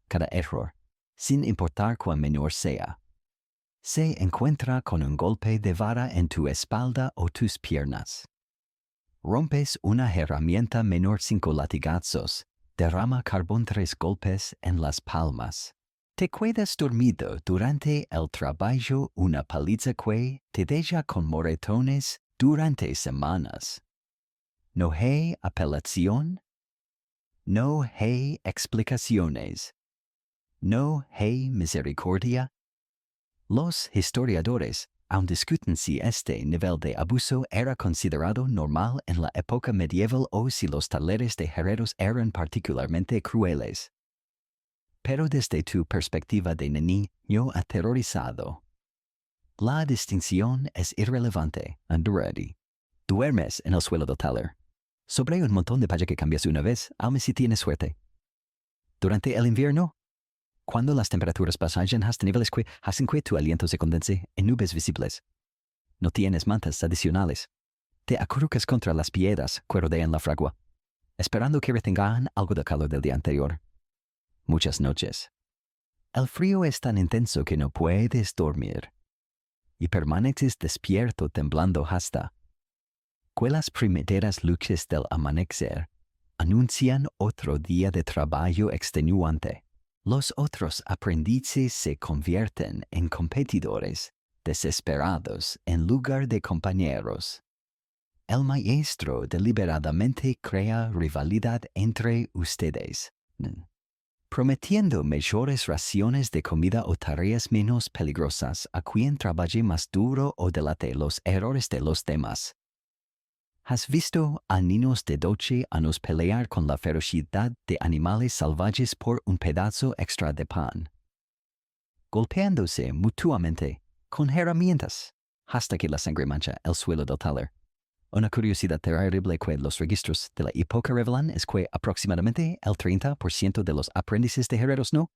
Cada error, sin importar cuán menor sea, se encuentra con un golpe de vara en tu espalda o tus piernas. Rompes una herramienta menor 5 latigazos, derrama carbón 3 golpes en las palmas. Te quedas dormido durante el trabajo, una paliza que te deja con moretones durante semanas. No hay apelación, no hay explicaciones, no hay misericordia. Los historiadores aún discuten si este nivel de abuso era considerado normal en la época medieval o si los talleres de herreros eran particularmente crueles. Pero desde tu perspectiva de niño aterrorizado, la distinción es irrelevante, Andretti. Duermes en el suelo del taller, sobre un montón de paja que cambias una vez, aun si tienes suerte. Durante el invierno, cuando las temperaturas bajan hasta niveles que hacen que tu aliento se condense en nubes visibles, no tienes mantas adicionales. Te acurrucas contra las piedras que rodean la fragua, esperando que retengan algo del calor del día anterior. Muchas noches, el frío es tan intenso que no puedes dormir, y permaneces despierto temblando hasta que las primeras luces del amanecer anuncian otro día de trabajo extenuante. Los otros aprendices se convierten en competidores, desesperados en lugar de compañeros. El maestro deliberadamente crea rivalidad entre ustedes, prometiendo mejores raciones de comida o tareas menos peligrosas a quien trabaje más duro o delate los errores de los demás. ¿Has visto a niños de 12 años pelear con la ferocidad de animales salvajes por un pedazo extra de pan, golpeándose mutuamente con herramientas hasta que la sangre mancha el suelo del taller? Una curiosidad terrible que los registros de la época revelan es que aproximadamente el 30% de los aprendices de herreros no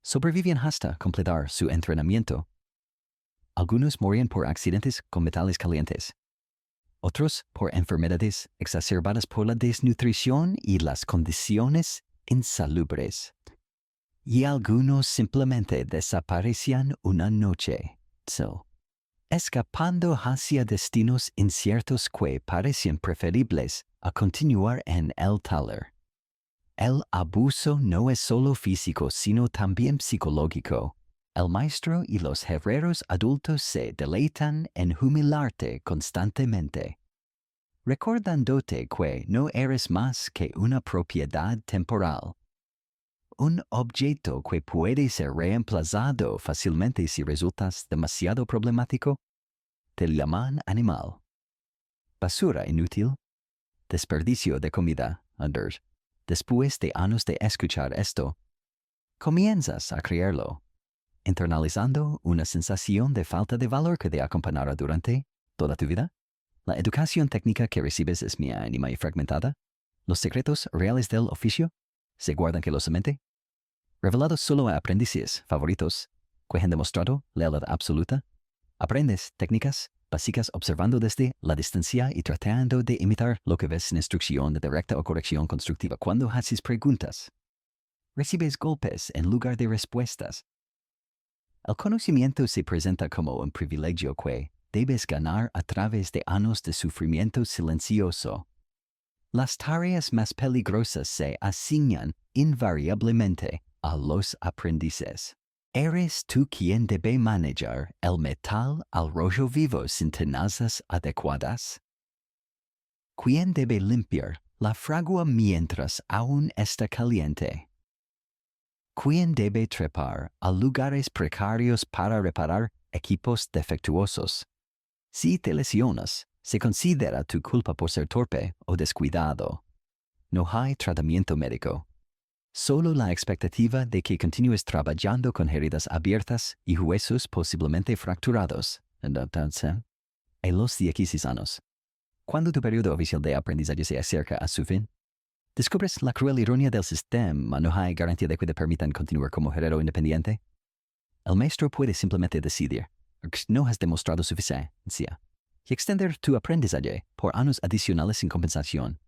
sobrevivían hasta completar su entrenamiento. Algunos morían por accidentes con metales calientes, otros por enfermedades exacerbadas por la desnutrición y las condiciones insalubres, y algunos simplemente desaparecían una noche, escapando hacia destinos inciertos que parecían preferibles a continuar en el taller. El abuso no es solo físico, sino también psicológico. El maestro y los herreros adultos se deleitan en humillarte constantemente, recordándote que no eres más que una propiedad temporal, un objeto que puede ser reemplazado fácilmente si resultas demasiado problemático. Te llaman animal, basura inútil, desperdicio de comida. Después de años de escuchar esto, comienzas a creerlo, internalizando una sensación de falta de valor que te acompañará durante toda tu vida. ¿La educación técnica que recibes es mínima y fragmentada? ¿Los secretos reales del oficio se guardan celosamente, revelados solo a aprendices favoritos que han demostrado lealtad absoluta? Aprendes técnicas básicas observando desde la distancia y tratando de imitar lo que ves sin instrucción de directa o corrección constructiva. Cuando haces preguntas, recibes golpes en lugar de respuestas. El conocimiento se presenta como un privilegio que debes ganar a través de años de sufrimiento silencioso. Las tareas más peligrosas se asignan invariablemente a los aprendices. ¿Eres tú quien debe manejar el metal al rojo vivo sin tenazas adecuadas? ¿Quién debe limpiar la fragua mientras aún está caliente? ¿Quién debe trepar a lugares precarios para reparar equipos defectuosos? Si te lesionas, se considera tu culpa por ser torpe o descuidado. No hay tratamiento médico. Solo la expectativa de que continúes trabajando con heridas abiertas y huesos posiblemente fracturados. A los 16 años, cuando tu periodo oficial de aprendizaje se acerca a su fin, descubres la cruel ironía del sistema. No hay garantía de que te permitan continuar como herrero independiente. El maestro puede simplemente decidir que no has demostrado suficiencia y extender tu aprendizaje por años adicionales sin compensación.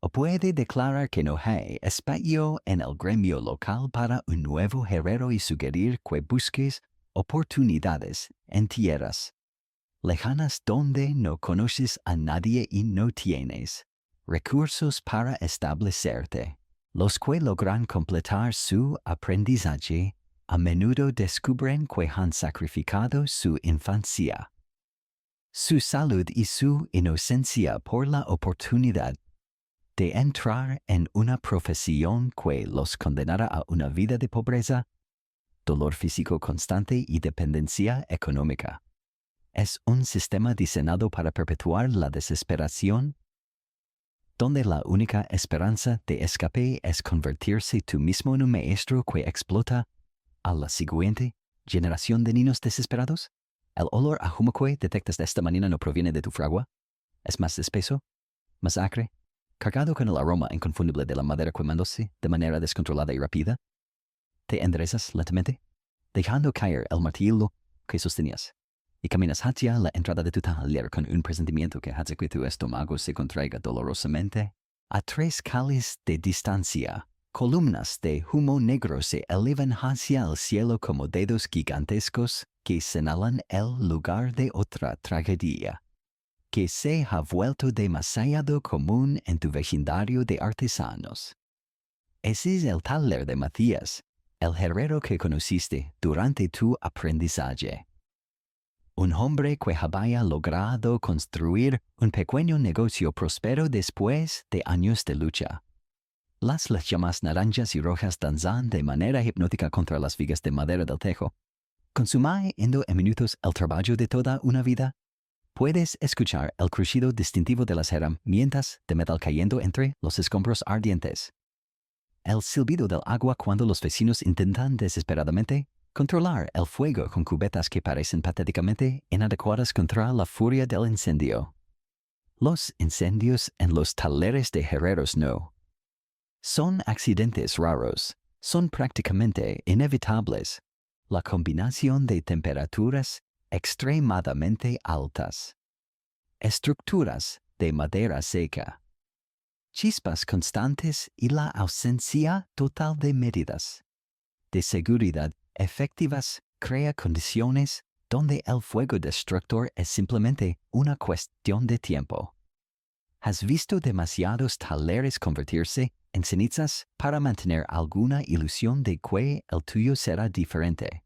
O puede declarar que no hay espacio en el gremio local para un nuevo herrero y sugerir que busques oportunidades en tierras lejanas donde no conoces a nadie y no tienes recursos para establecerte. Los que logran completar su aprendizaje a menudo descubren que han sacrificado su infancia, su salud y su inocencia por la oportunidad de entrar en una profesión que los condenará a una vida de pobreza, dolor físico constante y dependencia económica. Es un sistema diseñado para perpetuar la desesperación, donde la única esperanza de escape es convertirse tú mismo en un maestro que explota a la siguiente generación de niños desesperados. El olor a humo que detectas de esta mañana no proviene de tu fragua. Es más espeso, más acre, cargado con el aroma inconfundible de la madera quemándose de manera descontrolada y rápida. Te enderezas lentamente, dejando caer el martillo que sostenías, y caminas hacia la entrada de tu taller con un presentimiento que hace que tu estómago se contraiga dolorosamente. A 3 calles de distancia, columnas de humo negro se elevan hacia el cielo como dedos gigantescos que señalan el lugar de otra tragedia que se ha vuelto demasiado común en tu vecindario de artesanos. Ese es el taller de Matías, el herrero que conociste durante tu aprendizaje. Un hombre que había logrado construir un pequeño negocio próspero después de años de lucha. Las llamas naranjas y rojas danzan de manera hipnótica contra las vigas de madera del tejo, consumiendo en minutos el trabajo de toda una vida. Puedes escuchar el crujido distintivo de las herramientas de metal cayendo entre los escombros ardientes. El silbido del agua cuando los vecinos intentan desesperadamente controlar el fuego con cubetas que parecen patéticamente inadecuadas contra la furia del incendio. Los incendios en los talleres de herreros no son accidentes raros, son prácticamente inevitables. La combinación de temperaturas extremadamente altas, estructuras de madera seca, chispas constantes y la ausencia total de medidas de seguridad efectivas crea condiciones donde el fuego destructor es simplemente una cuestión de tiempo. ¿Has visto demasiados talleres convertirse en cenizas para mantener alguna ilusión de que el tuyo será diferente?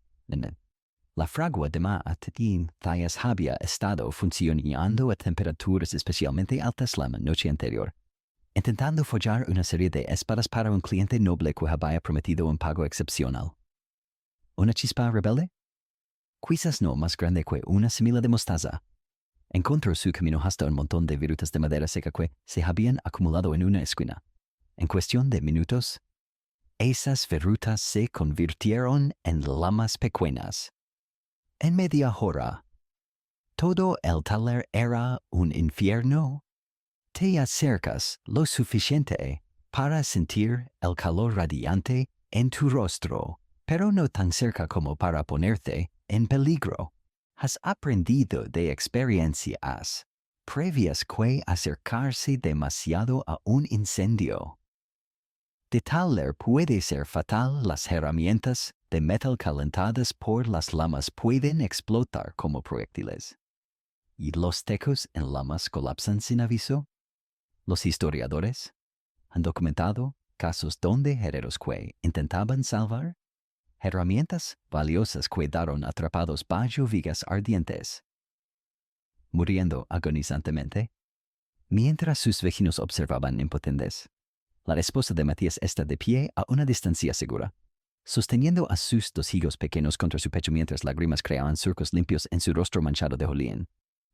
La fragua de Matías había estado funcionando a temperaturas especialmente altas la noche anterior, intentando forjar una serie de espadas para un cliente noble que había prometido un pago excepcional. ¿Una chispa rebelde? Quizás no más grande que una semilla de mostaza. Encontró su camino hasta un montón de virutas de madera seca que se habían acumulado en una esquina. En cuestión de minutos, esas virutas se convirtieron en lamas pequeñas. En media hora, todo el taller era un infierno. Te acercas lo suficiente para sentir el calor radiante en tu rostro, pero no tan cerca como para ponerte en peligro. Has aprendido de experiencias previas que acercarse demasiado a un incendio. De taller puede ser fatal. Las herramientas de metal calentadas por las llamas pueden explotar como proyectiles. ¿Y los tecos en llamas colapsan sin aviso? Los historiadores han documentado casos donde herreros que intentaban salvar herramientas valiosas quedaron atrapados bajo vigas ardientes, muriendo agonizantemente, mientras sus vecinos observaban impotentes. La esposa de Matías está de pie a una distancia segura, sosteniendo a sus dos hijos pequeños contra su pecho mientras lágrimas creaban surcos limpios en su rostro manchado de holín.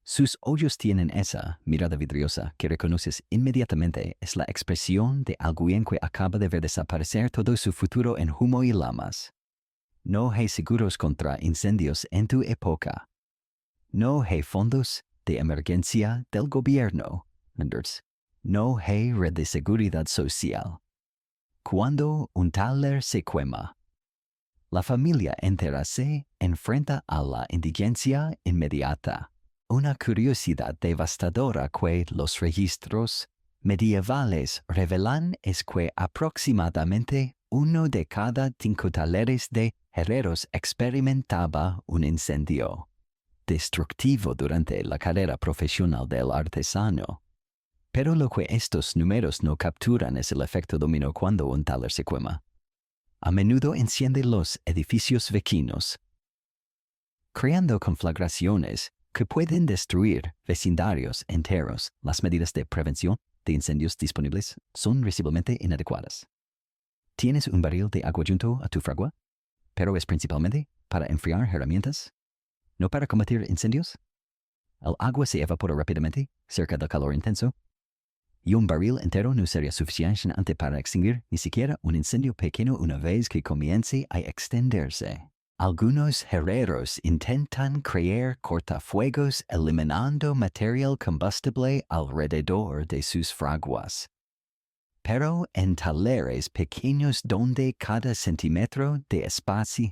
Sus ojos tienen esa mirada vidriosa que reconoces inmediatamente es la expresión de alguien que acaba de ver desaparecer todo su futuro en humo y llamas. No hay seguros contra incendios en tu época. No hay fondos de emergencia del gobierno. No hay red de seguridad social. Cuando un taller se quema, la familia entera se enfrenta a la indigencia inmediata. Una curiosidad devastadora que los registros medievales revelan es que aproximadamente 1 de cada 5 talleres de herreros experimentaba un incendio destructivo durante la carrera profesional del artesano. Pero lo que estos números no capturan es el efecto dominó cuando un taller se quema. A menudo enciende los edificios vecinos, creando conflagraciones que pueden destruir vecindarios enteros. Las medidas de prevención de incendios disponibles son visiblemente inadecuadas. ¿Tienes un barril de agua junto a tu fragua? Pero es principalmente para enfriar herramientas, no para combatir incendios. El agua se evapora rápidamente cerca del calor intenso, y un barril entero no sería suficiente para extinguir ni siquiera un incendio pequeño una vez que comience a extenderse. Algunos herreros intentan crear cortafuegos eliminando material combustible alrededor de sus fraguas. Pero en talleres pequeños donde cada centímetro de espacio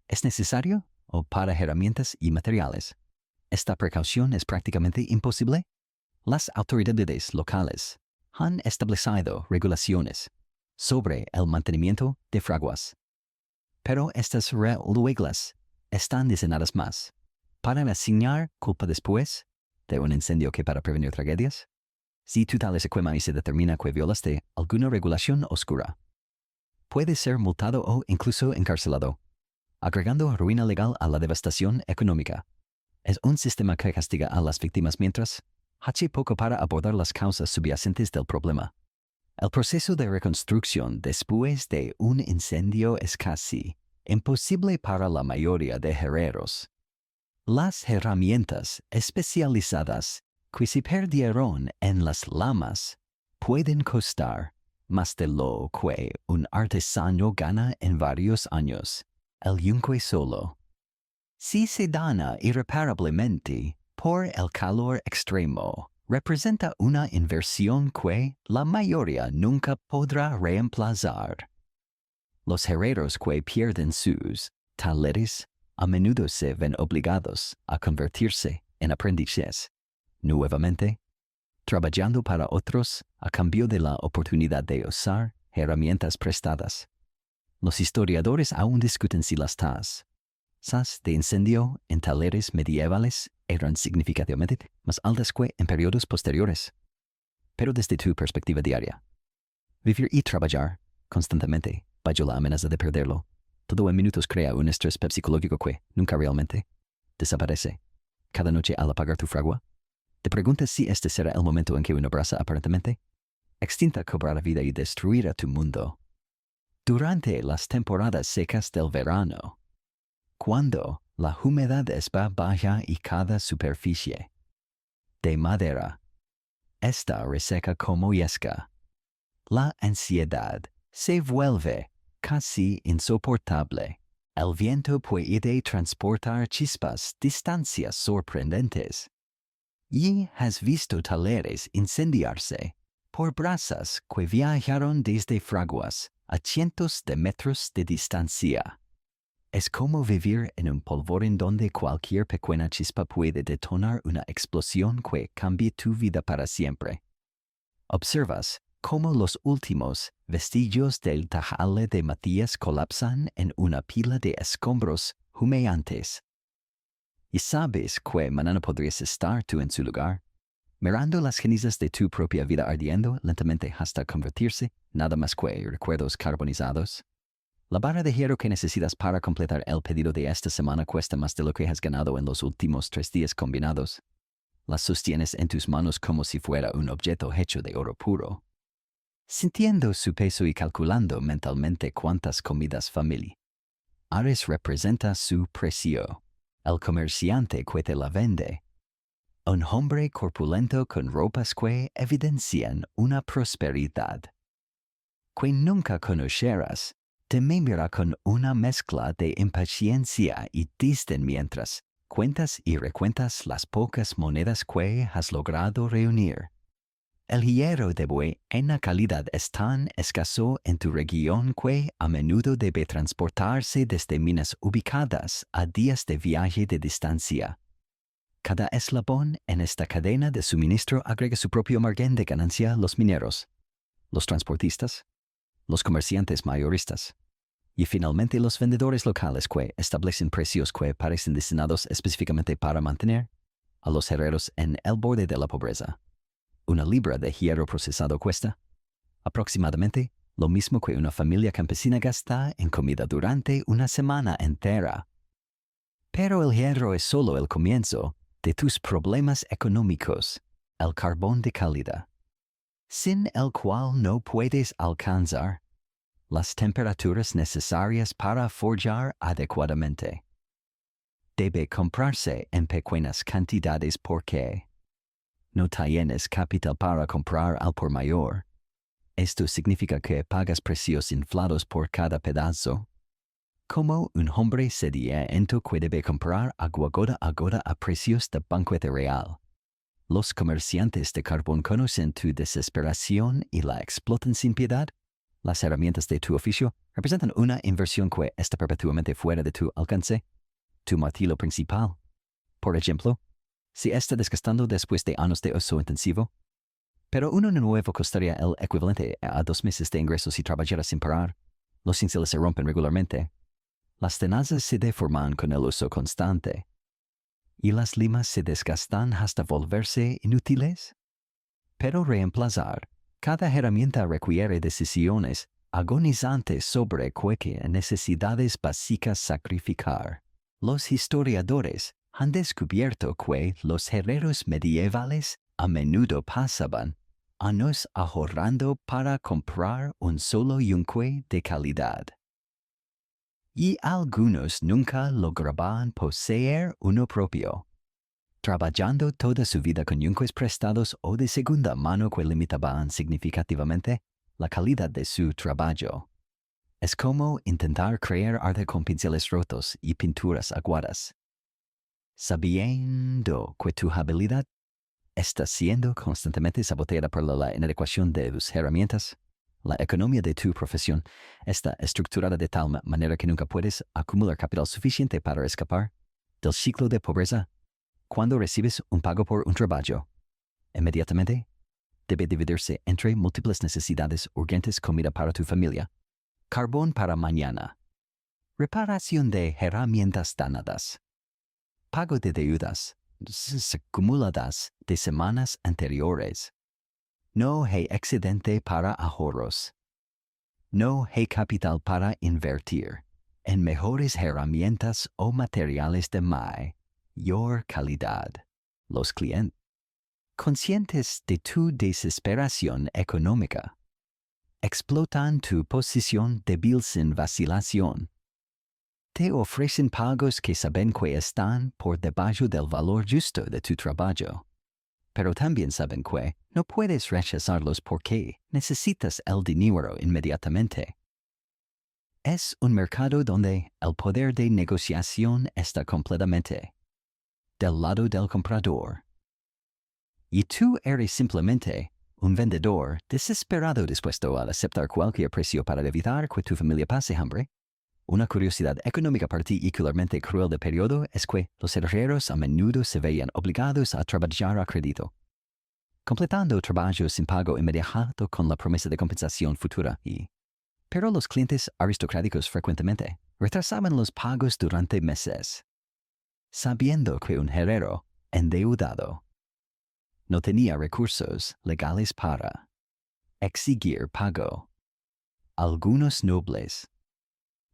es necesario o para herramientas y materiales, esta precaución es prácticamente imposible. Las autoridades locales han establecido regulaciones sobre el mantenimiento de fraguas, pero estas reglas están diseñadas más para asignar culpa después de un incendio que para prevenir tragedias. Si tu taller se quema y se determina que violaste alguna regulación oscura, puedes ser multado o incluso encarcelado, agregando ruina legal a la devastación económica. Es un sistema que castiga a las víctimas mientras hace poco para abordar las causas subyacentes del problema. El proceso de reconstrucción después de un incendio es casi imposible para la mayoría de herreros. Las herramientas especializadas que se perdieron en las llamas pueden costar más de lo que un artesano gana en varios años. El yunque solo, si se daña irreparablemente por el calor extremo, representa una inversión que la mayoría nunca podrá reemplazar. Los herreros que pierden sus talleres a menudo se ven obligados a convertirse en aprendices, nuevamente, trabajando para otros a cambio de la oportunidad de usar herramientas prestadas. Los historiadores aún discuten si las tasas de incendio en talleres medievales eran significativamente más altas que en periodos posteriores. Pero desde tu perspectiva diaria, vivir y trabajar constantemente bajo la amenaza de perderlo, todo en minutos crea un estrés psicológico que nunca realmente desaparece. Cada noche al apagar tu fragua, te preguntas si este será el momento en que una brasa aparentemente extinta cobrará vida y destruirá tu mundo. Durante las temporadas secas del verano, cuando la humedad está baja y cada superficie de madera está reseca como yesca, la ansiedad se vuelve casi insoportable. El viento puede transportar chispas distancias sorprendentes. Y has visto talleres incendiarse por brasas que viajaron desde fraguas a cientos de metros de distancia. Es como vivir en un polvorín donde cualquier pequeña chispa puede detonar una explosión que cambie tu vida para siempre. Observas cómo los últimos vestigios del tajale de Matías colapsan en una pila de escombros humeantes. Y sabes que mañana podrías estar tú en su lugar, mirando las cenizas de tu propia vida ardiendo lentamente hasta convertirse nada más que recuerdos carbonizados. La barra de hierro que necesitas para completar el pedido de esta semana cuesta más de lo que has ganado en los últimos 3 días combinados. Las sostienes en tus manos como si fuera un objeto hecho de oro puro, sintiendo su peso y calculando mentalmente cuántas comidas familiares representa su precio. El comerciante que te la vende. Un hombre corpulento con ropas que evidencian una prosperidad que nunca conocerás. Te mira con una mezcla de impaciencia y desdén mientras cuentas y recuentas las pocas monedas que has logrado reunir. El hierro de buena calidad es tan escaso en tu región que a menudo debe transportarse desde minas ubicadas a días de viaje de distancia. Cada eslabón en esta cadena de suministro agrega su propio margen de ganancia a los mineros, los transportistas, los comerciantes mayoristas y finalmente los vendedores locales que establecen precios que parecen destinados específicamente para mantener a los herreros en el borde de la pobreza. Una libra de hierro procesado cuesta aproximadamente lo mismo que una familia campesina gasta en comida durante una semana entera. Pero el hierro es solo el comienzo de tus problemas económicos, el carbón de calidad, sin el cual no puedes alcanzar las temperaturas necesarias para forjar adecuadamente. Debe comprarse en pequeñas cantidades porque no tienes capital para comprar al por mayor. Esto significa que pagas precios inflados por cada pedazo. Como un hombre sediento que debe comprar agua gota a gota a precios de banquete real. Los comerciantes de carbón conocen tu desesperación y la explotan sin piedad. Las herramientas de tu oficio representan una inversión que está perpetuamente fuera de tu alcance. Tu martillo principal, por ejemplo, si está desgastando después de años de uso intensivo, pero uno nuevo costaría el equivalente a 2 meses de ingresos si trabajara sin parar. Los cinceles se rompen regularmente. Las tenazas se deforman con el uso constante. Y las limas se desgastan hasta volverse inútiles. Pero reemplazar cada herramienta requiere decisiones agonizantes sobre qué necesidades básicas sacrificar. Los historiadores han descubierto que los herreros medievales a menudo pasaban años ahorrando para comprar un solo yunque de calidad. Y algunos nunca lograban poseer uno propio, trabajando toda su vida con yunques prestados o de segunda mano que limitaban significativamente la calidad de su trabajo. Es como intentar crear arte con pinceles rotos y pinturas aguadas, sabiendo que tu habilidad está siendo constantemente saboteada por la inadecuación de tus herramientas. La economía de tu profesión está estructurada de tal manera que nunca puedes acumular capital suficiente para escapar del ciclo de pobreza. Cuando recibes un pago por un trabajo, inmediatamente debe dividirse entre múltiples necesidades urgentes: comida para tu familia, carbón para mañana, reparación de herramientas dañadas, pago de deudas acumuladas de semanas anteriores. No hay excedente para ahorros. No hay capital para invertir en mejores herramientas o materiales de mayor calidad. Los clientes, conscientes de tu desesperación económica, explotan tu posición débil sin vacilación. Te ofrecen pagos que saben que están por debajo del valor justo de tu trabajo, pero también saben que no puedes rechazarlos porque necesitas el dinero inmediatamente. Es un mercado donde el poder de negociación está completamente del lado del comprador. Y tú eres simplemente un vendedor desesperado dispuesto a aceptar cualquier precio para evitar que tu familia pase hambre. Una curiosidad económica particularmente cruel del periodo es que los herreros a menudo se veían obligados a trabajar a crédito, completando trabajos sin pago inmediato con la promesa de compensación futura. Pero los clientes aristocráticos frecuentemente retrasaban los pagos durante meses, sabiendo que un herrero endeudado no tenía recursos legales para exigir pago. Algunos nobles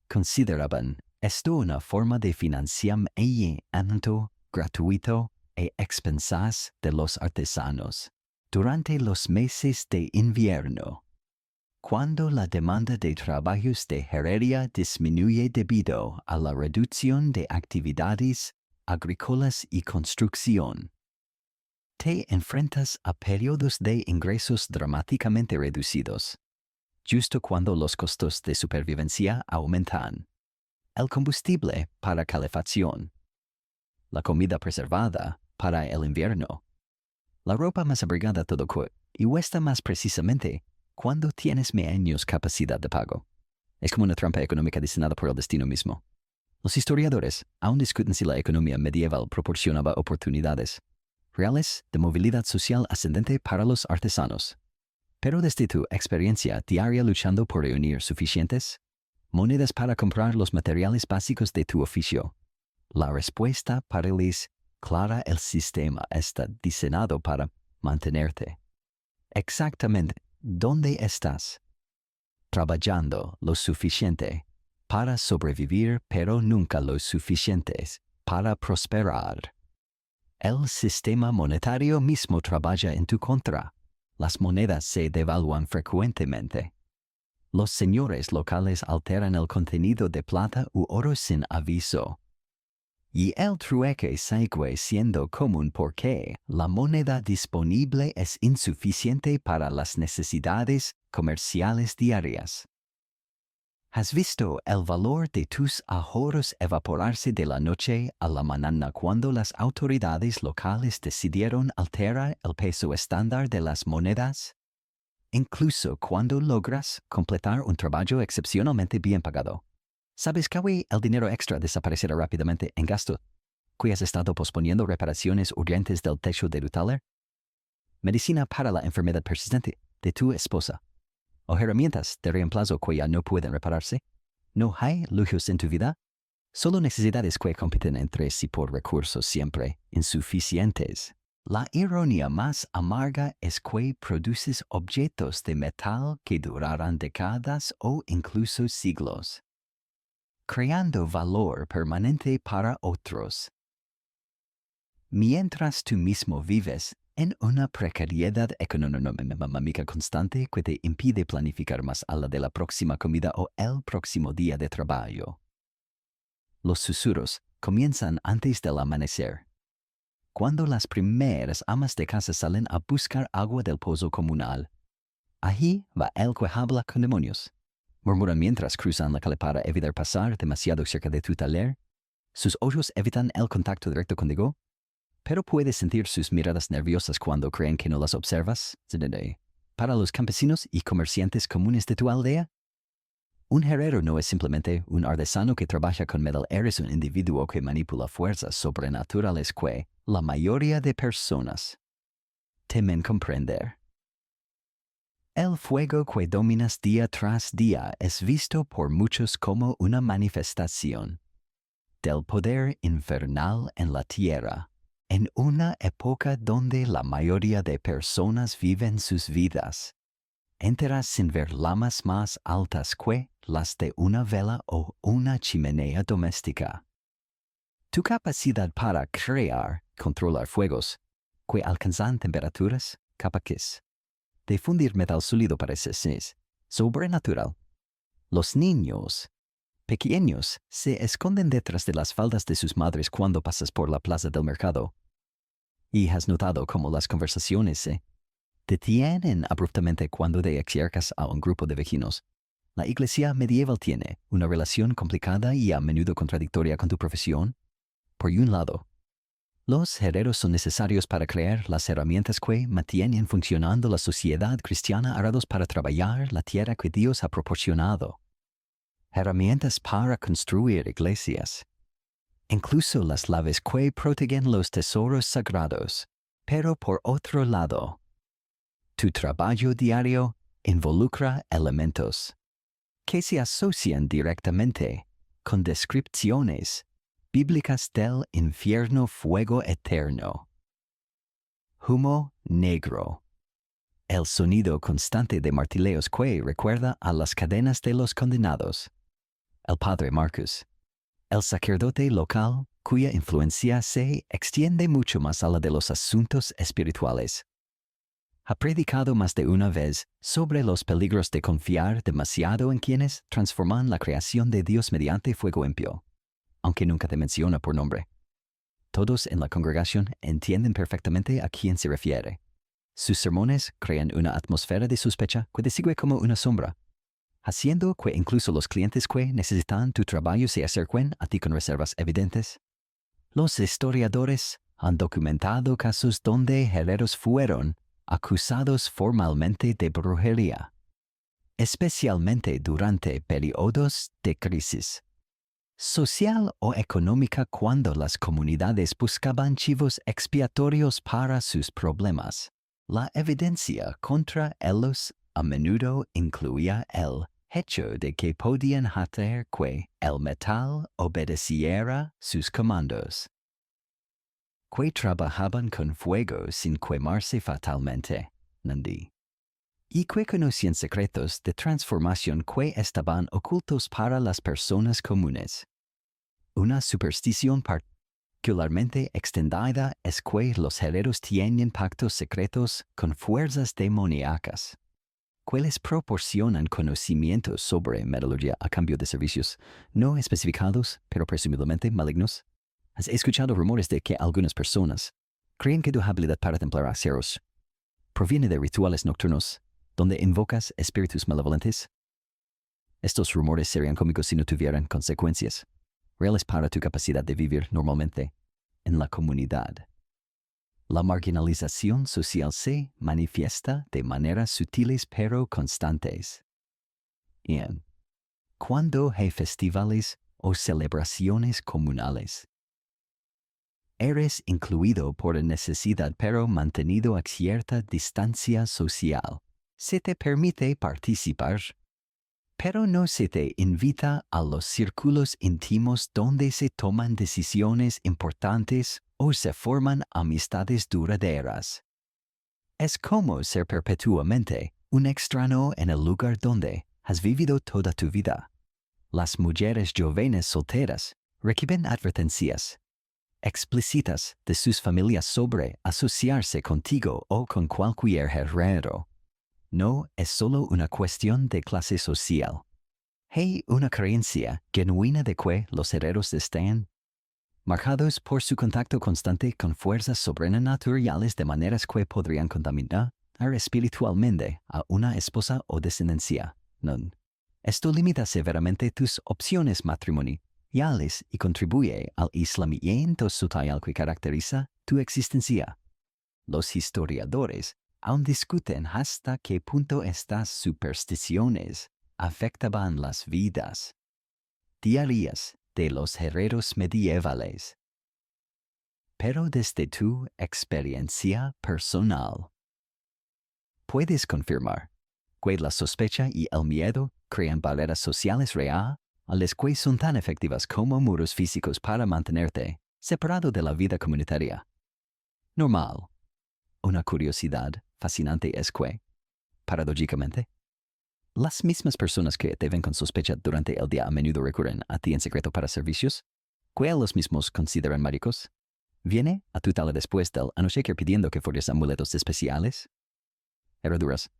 consideraban esto una forma de financiamiento gratuito e expensas de los artesanos. Durante los meses de invierno, cuando la demanda de trabajos de herrería disminuye debido a la reducción de actividades agrícolas y construcción, te enfrentas a periodos de ingresos dramáticamente reducidos, justo cuando los costos de supervivencia aumentan. El combustible para calefacción, la comida preservada para el invierno, la ropa más abrigada todo y cuesta más precisamente cuando tienes menos capacidad de pago. Es como una trampa económica diseñada por el destino mismo. Los historiadores aún discuten si la economía medieval proporcionaba oportunidades reales de movilidad social ascendente para los artesanos. Pero desde tu experiencia diaria luchando por reunir suficientes monedas para comprar los materiales básicos de tu oficio, la respuesta parece clara: el sistema está diseñado para mantenerte exactamente donde estás, trabajando lo suficiente para sobrevivir, pero nunca lo suficientes para prosperar. El sistema monetario mismo trabaja en tu contra. Las monedas se devalúan frecuentemente. Los señores locales alteran el contenido de plata u oro sin aviso. Y el trueque sigue siendo común porque la moneda disponible es insuficiente para las necesidades comerciales diarias. ¿Has visto el valor de tus ahorros evaporarse de la noche a la mañana cuando las autoridades locales decidieron alterar el peso estándar de las monedas? Incluso cuando logras completar un trabajo excepcionalmente bien pagado, ¿sabes que el dinero extra desaparecerá rápidamente en gasto que has estado posponiendo reparaciones urgentes del techo de tu taller, medicina para la enfermedad persistente de tu esposa, o herramientas de reemplazo que ya no pueden repararse? No hay lujos en tu vida, solo necesidades que compiten entre sí por recursos siempre insuficientes. La ironía más amarga es que produces objetos de metal que durarán décadas o incluso siglos, creando valor permanente para otros, mientras tú mismo vives en una precariedad económica constante que te impide planificar más allá de la próxima comida o el próximo día de trabajo. Los susurros comienzan antes del amanecer, cuando las primeras amas de casa salen a buscar agua del pozo comunal. Allí va el que habla con demonios. Murmuran mientras cruzan la calle para evitar pasar demasiado cerca de tu taller. Sus ojos evitan el contacto directo contigo, pero puedes sentir sus miradas nerviosas cuando creen que no las observas. Para los campesinos y comerciantes comunes de tu aldea, un herrero no es simplemente un artesano que trabaja con metal, eres un individuo que manipula fuerzas sobrenaturales que la mayoría de personas temen comprender. El fuego que dominas día tras día es visto por muchos como una manifestación del poder infernal en la tierra, en una época donde la mayoría de personas viven sus vidas enteras sin ver llamas más altas que las de una vela o una chimenea doméstica. Tu capacidad para crear, controlar fuegos que alcanzan temperaturas capaces de fundir metal sólido parece ser sobrenatural. Los niños pequeños se esconden detrás de las faldas de sus madres cuando pasas por la plaza del mercado. Y has notado cómo las conversaciones se detienen abruptamente cuando te acercas a un grupo de vecinos La iglesia medieval tiene una relación complicada y a menudo contradictoria con tu profesión. Por un lado, los herreros son necesarios para crear las herramientas que mantienen funcionando la sociedad cristiana arados para trabajar la tierra que Dios ha proporcionado. Herramientas para construir iglesias. Incluso las llaves que protegen los tesoros sagrados. Pero por otro lado, tu trabajo diario involucra elementos que se asocian directamente con descripciones bíblicas del infierno, fuego eterno, humo negro, el sonido constante de martilleos que recuerda a las cadenas de los condenados, el padre Marcus, el sacerdote local cuya influencia se extiende mucho más allá de los asuntos espirituales. Ha predicado más de una vez sobre los peligros de confiar demasiado en quienes transforman la creación de Dios mediante fuego impío, aunque nunca te menciona por nombre. Todos en la congregación entienden perfectamente a quién se refiere. Sus sermones crean una atmósfera de sospecha que te sigue como una sombra, haciendo que incluso los clientes que necesitan tu trabajo se acerquen a ti con reservas evidentes. Los historiadores han documentado casos donde herreros fueron acusados formalmente de brujería, especialmente durante periodos de crisis social o económica cuando las comunidades buscaban chivos expiatorios para sus problemas. La evidencia contra ellos a menudo incluía el hecho de que podían hacer que el metal obedeciera sus comandos, que trabajaban con fuego sin quemarse fatalmente, Nandi, y que conocían secretos de transformación que estaban ocultos para las personas comunes. Una superstición particularmente extendida es que los herreros tienen pactos secretos con fuerzas demoníacas, que les proporcionan conocimientos sobre metalurgia a cambio de servicios no especificados, pero presumiblemente malignos. ¿Has escuchado rumores de que algunas personas creen que tu habilidad para templar aceros proviene de rituales nocturnos donde invocas espíritus malevolentes? Estos rumores serían cómicos si no tuvieran consecuencias reales para tu capacidad de vivir normalmente en la comunidad. La marginalización social se manifiesta de maneras sutiles pero constantes. Cuando hay festivales o celebraciones comunales, eres incluido por necesidad pero mantenido a cierta distancia social. Se te permite participar, pero no se te invita a los círculos íntimos donde se toman decisiones importantes o se forman amistades duraderas. Es como ser perpetuamente un extraño en el lugar donde has vivido toda tu vida. Las mujeres jóvenes solteras reciben advertencias explícitas de sus familias sobre asociarse contigo o con cualquier herrero. No es solo una cuestión de clase social. Hay una creencia genuina de que los herreros están marcados por su contacto constante con fuerzas sobrenaturales de maneras que podrían contaminar espiritualmente a una esposa o descendencia. Esto limita severamente tus opciones matrimoniales y contribuye al aislamiento social que caracteriza tu existencia. Los historiadores aún discuten hasta qué punto estas supersticiones afectaban las vidas diarias de los herreros medievales. Pero desde tu experiencia personal, puedes confirmar que la sospecha y el miedo crean barreras sociales reales que son tan efectivas como muros físicos para mantenerte separado de la vida comunitaria normal. Una curiosidad fascinante es que, paradójicamente, las mismas personas que te ven con sospecha durante el día a menudo recurren a ti en secreto para servicios, que los mismos consideran mágicos. Viene a tu tala después del anochecer pidiendo que forjes amuletos especiales, herraduras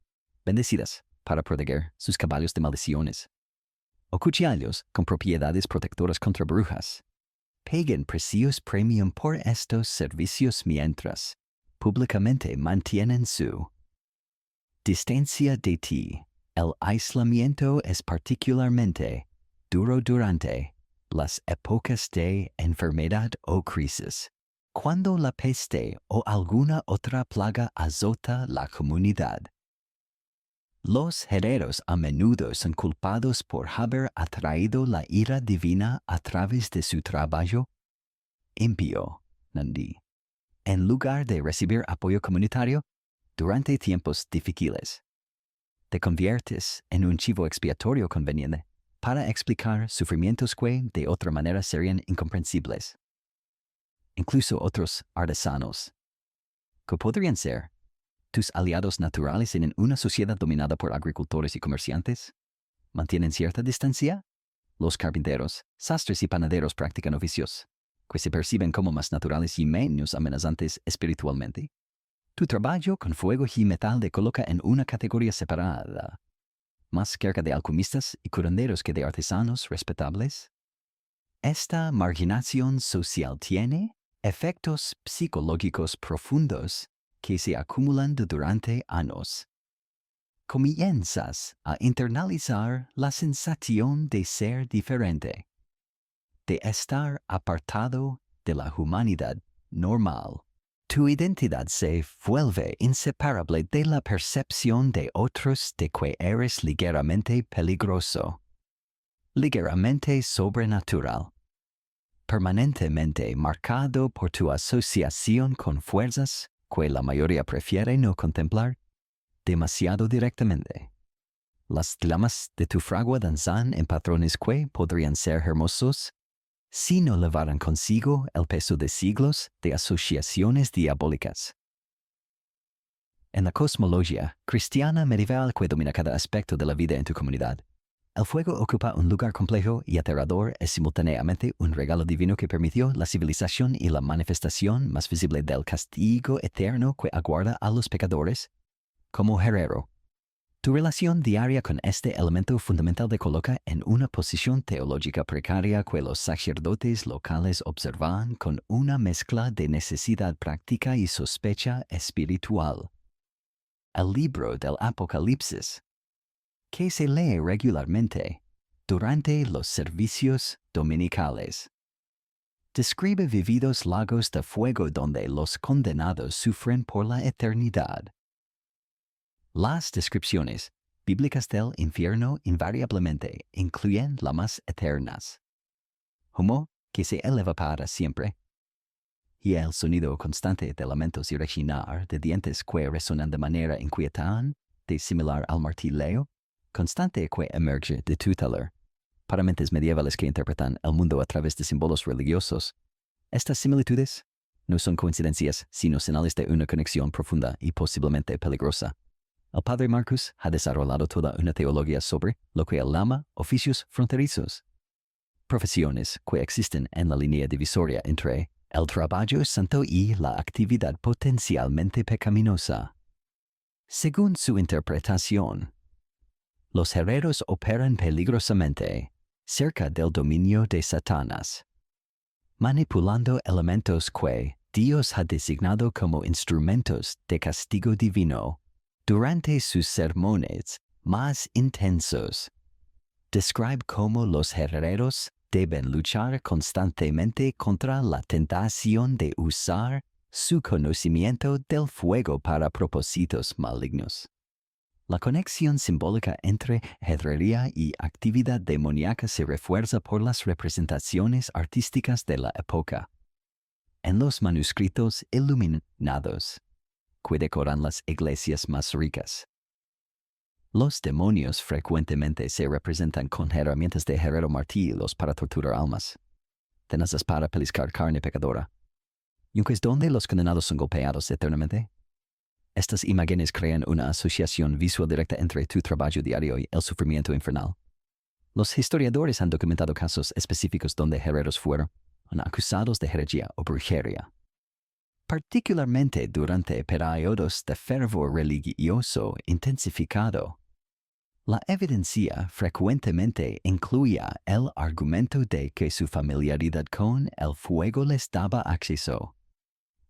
bendecidas para proteger sus caballos de maldiciones, o cuchillos con propiedades protectoras contra brujas. Pagan precios premium por estos servicios mientras públicamente mantienen su distancia de ti. El aislamiento es particularmente duro durante las épocas de enfermedad o crisis, cuando la peste o alguna otra plaga azota la comunidad. Los herreros a menudo son culpados por haber atraído la ira divina a través de su trabajo impío, Nandi, en lugar de recibir apoyo comunitario durante tiempos difíciles. Te conviertes en un chivo expiatorio conveniente para explicar sufrimientos que de otra manera serían incomprensibles. Incluso otros artesanos, que podrían ser tus aliados naturales en una sociedad dominada por agricultores y comerciantes, mantienen cierta distancia. Los carpinteros, sastres y panaderos practican oficios que se perciben como más naturales y menos amenazantes espiritualmente. Tu trabajo con fuego y metal te coloca en una categoría separada, más cerca de alquimistas y curanderos que de artesanos respetables. Esta marginación social tiene efectos psicológicos profundos que se acumulan durante años. Comienzas a internalizar la sensación de ser diferente, de estar apartado de la humanidad normal. Tu identidad se vuelve inseparable de la percepción de otros de que eres ligeramente peligroso, ligeramente sobrenatural, permanentemente marcado por tu asociación con fuerzas que la mayoría prefiere no contemplar demasiado directamente. Las llamas de tu fragua danzan en patrones que podrían ser hermosos si no llevaran consigo el peso de siglos de asociaciones diabólicas. En la cosmología cristiana medieval que domina cada aspecto de la vida en tu comunidad, el fuego ocupa un lugar complejo y aterrador, es simultáneamente un regalo divino que permitió la civilización y la manifestación más visible del castigo eterno que aguarda a los pecadores. Como herrero, tu relación diaria con este elemento fundamental te coloca en una posición teológica precaria que los sacerdotes locales observan con una mezcla de necesidad práctica y sospecha espiritual. El libro del Apocalipsis, que se lee regularmente durante los servicios dominicales, describe vividos lagos de fuego donde los condenados sufren por la eternidad. Las descripciones bíblicas del infierno invariablemente incluyen las más eternas: humo que se eleva para siempre, y el sonido constante de lamentos y rechinar de dientes que resonan de manera inquietante, similar al martillo constante que emerge de tu taller. Para mentes medievales que interpretan el mundo a través de símbolos religiosos, estas similitudes no son coincidencias, sino señales de una conexión profunda y posiblemente peligrosa. El padre Marcus ha desarrollado toda una teología sobre lo que él llama oficios fronterizos, profesiones que existen en la línea divisoria entre el trabajo santo y la actividad potencialmente pecaminosa. Según su interpretación, los herreros operan peligrosamente cerca del dominio de Satanás, manipulando elementos que Dios ha designado como instrumentos de castigo divino. Durante sus sermones más intensos, describe cómo los herreros deben luchar constantemente contra la tentación de usar su conocimiento del fuego para propósitos malignos. La conexión simbólica entre herrería y actividad demoníaca se refuerza por las representaciones artísticas de la época. En los manuscritos iluminados que decoran las iglesias más ricas, los demonios frecuentemente se representan con herramientas de herrero martillos para torturar almas, tenazas para pellizcar carne pecadora, yunques donde los condenados son golpeados eternamente. Estas imágenes crean una asociación visual directa entre tu trabajo diario y el sufrimiento infernal. Los historiadores han documentado casos específicos donde herreros fueron acusados de herejía o brujería, particularmente durante periodos de fervor religioso intensificado. La evidencia frecuentemente incluía el argumento de que su familiaridad con el fuego les daba acceso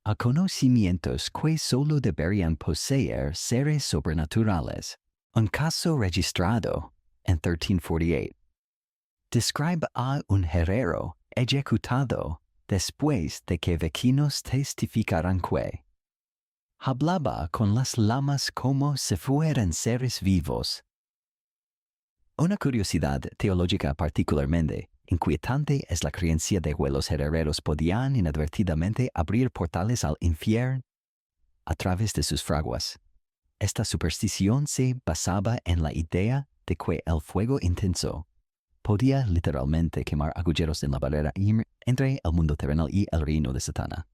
a conocimientos que solo deberían poseer seres sobrenaturales. Un caso registrado en 1348 describe a un herrero ejecutado después de que vecinos testificaran que hablaba con las llamas como si fueran seres vivos. Una curiosidad teológica particularmente inquietante es la creencia de que los herreros podían inadvertidamente abrir portales al infierno a través de sus fraguas. Esta superstición se basaba en la idea de que el fuego intenso podía literalmente quemar agujeros en la barrera entre el mundo terrenal y el reino de Satana,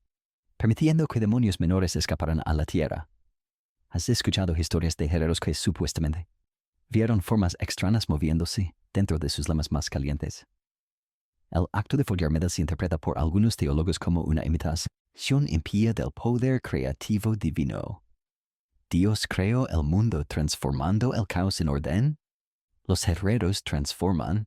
permitiendo que demonios menores escaparan a la tierra. ¿Has escuchado historias de herreros que supuestamente vieron formas extrañas moviéndose dentro de sus llamas más calientes? El acto de follar metal se interpreta por algunos teólogos como una imitación impía del poder creativo divino. Dios creó el mundo transformando el caos en orden. Los herreros transforman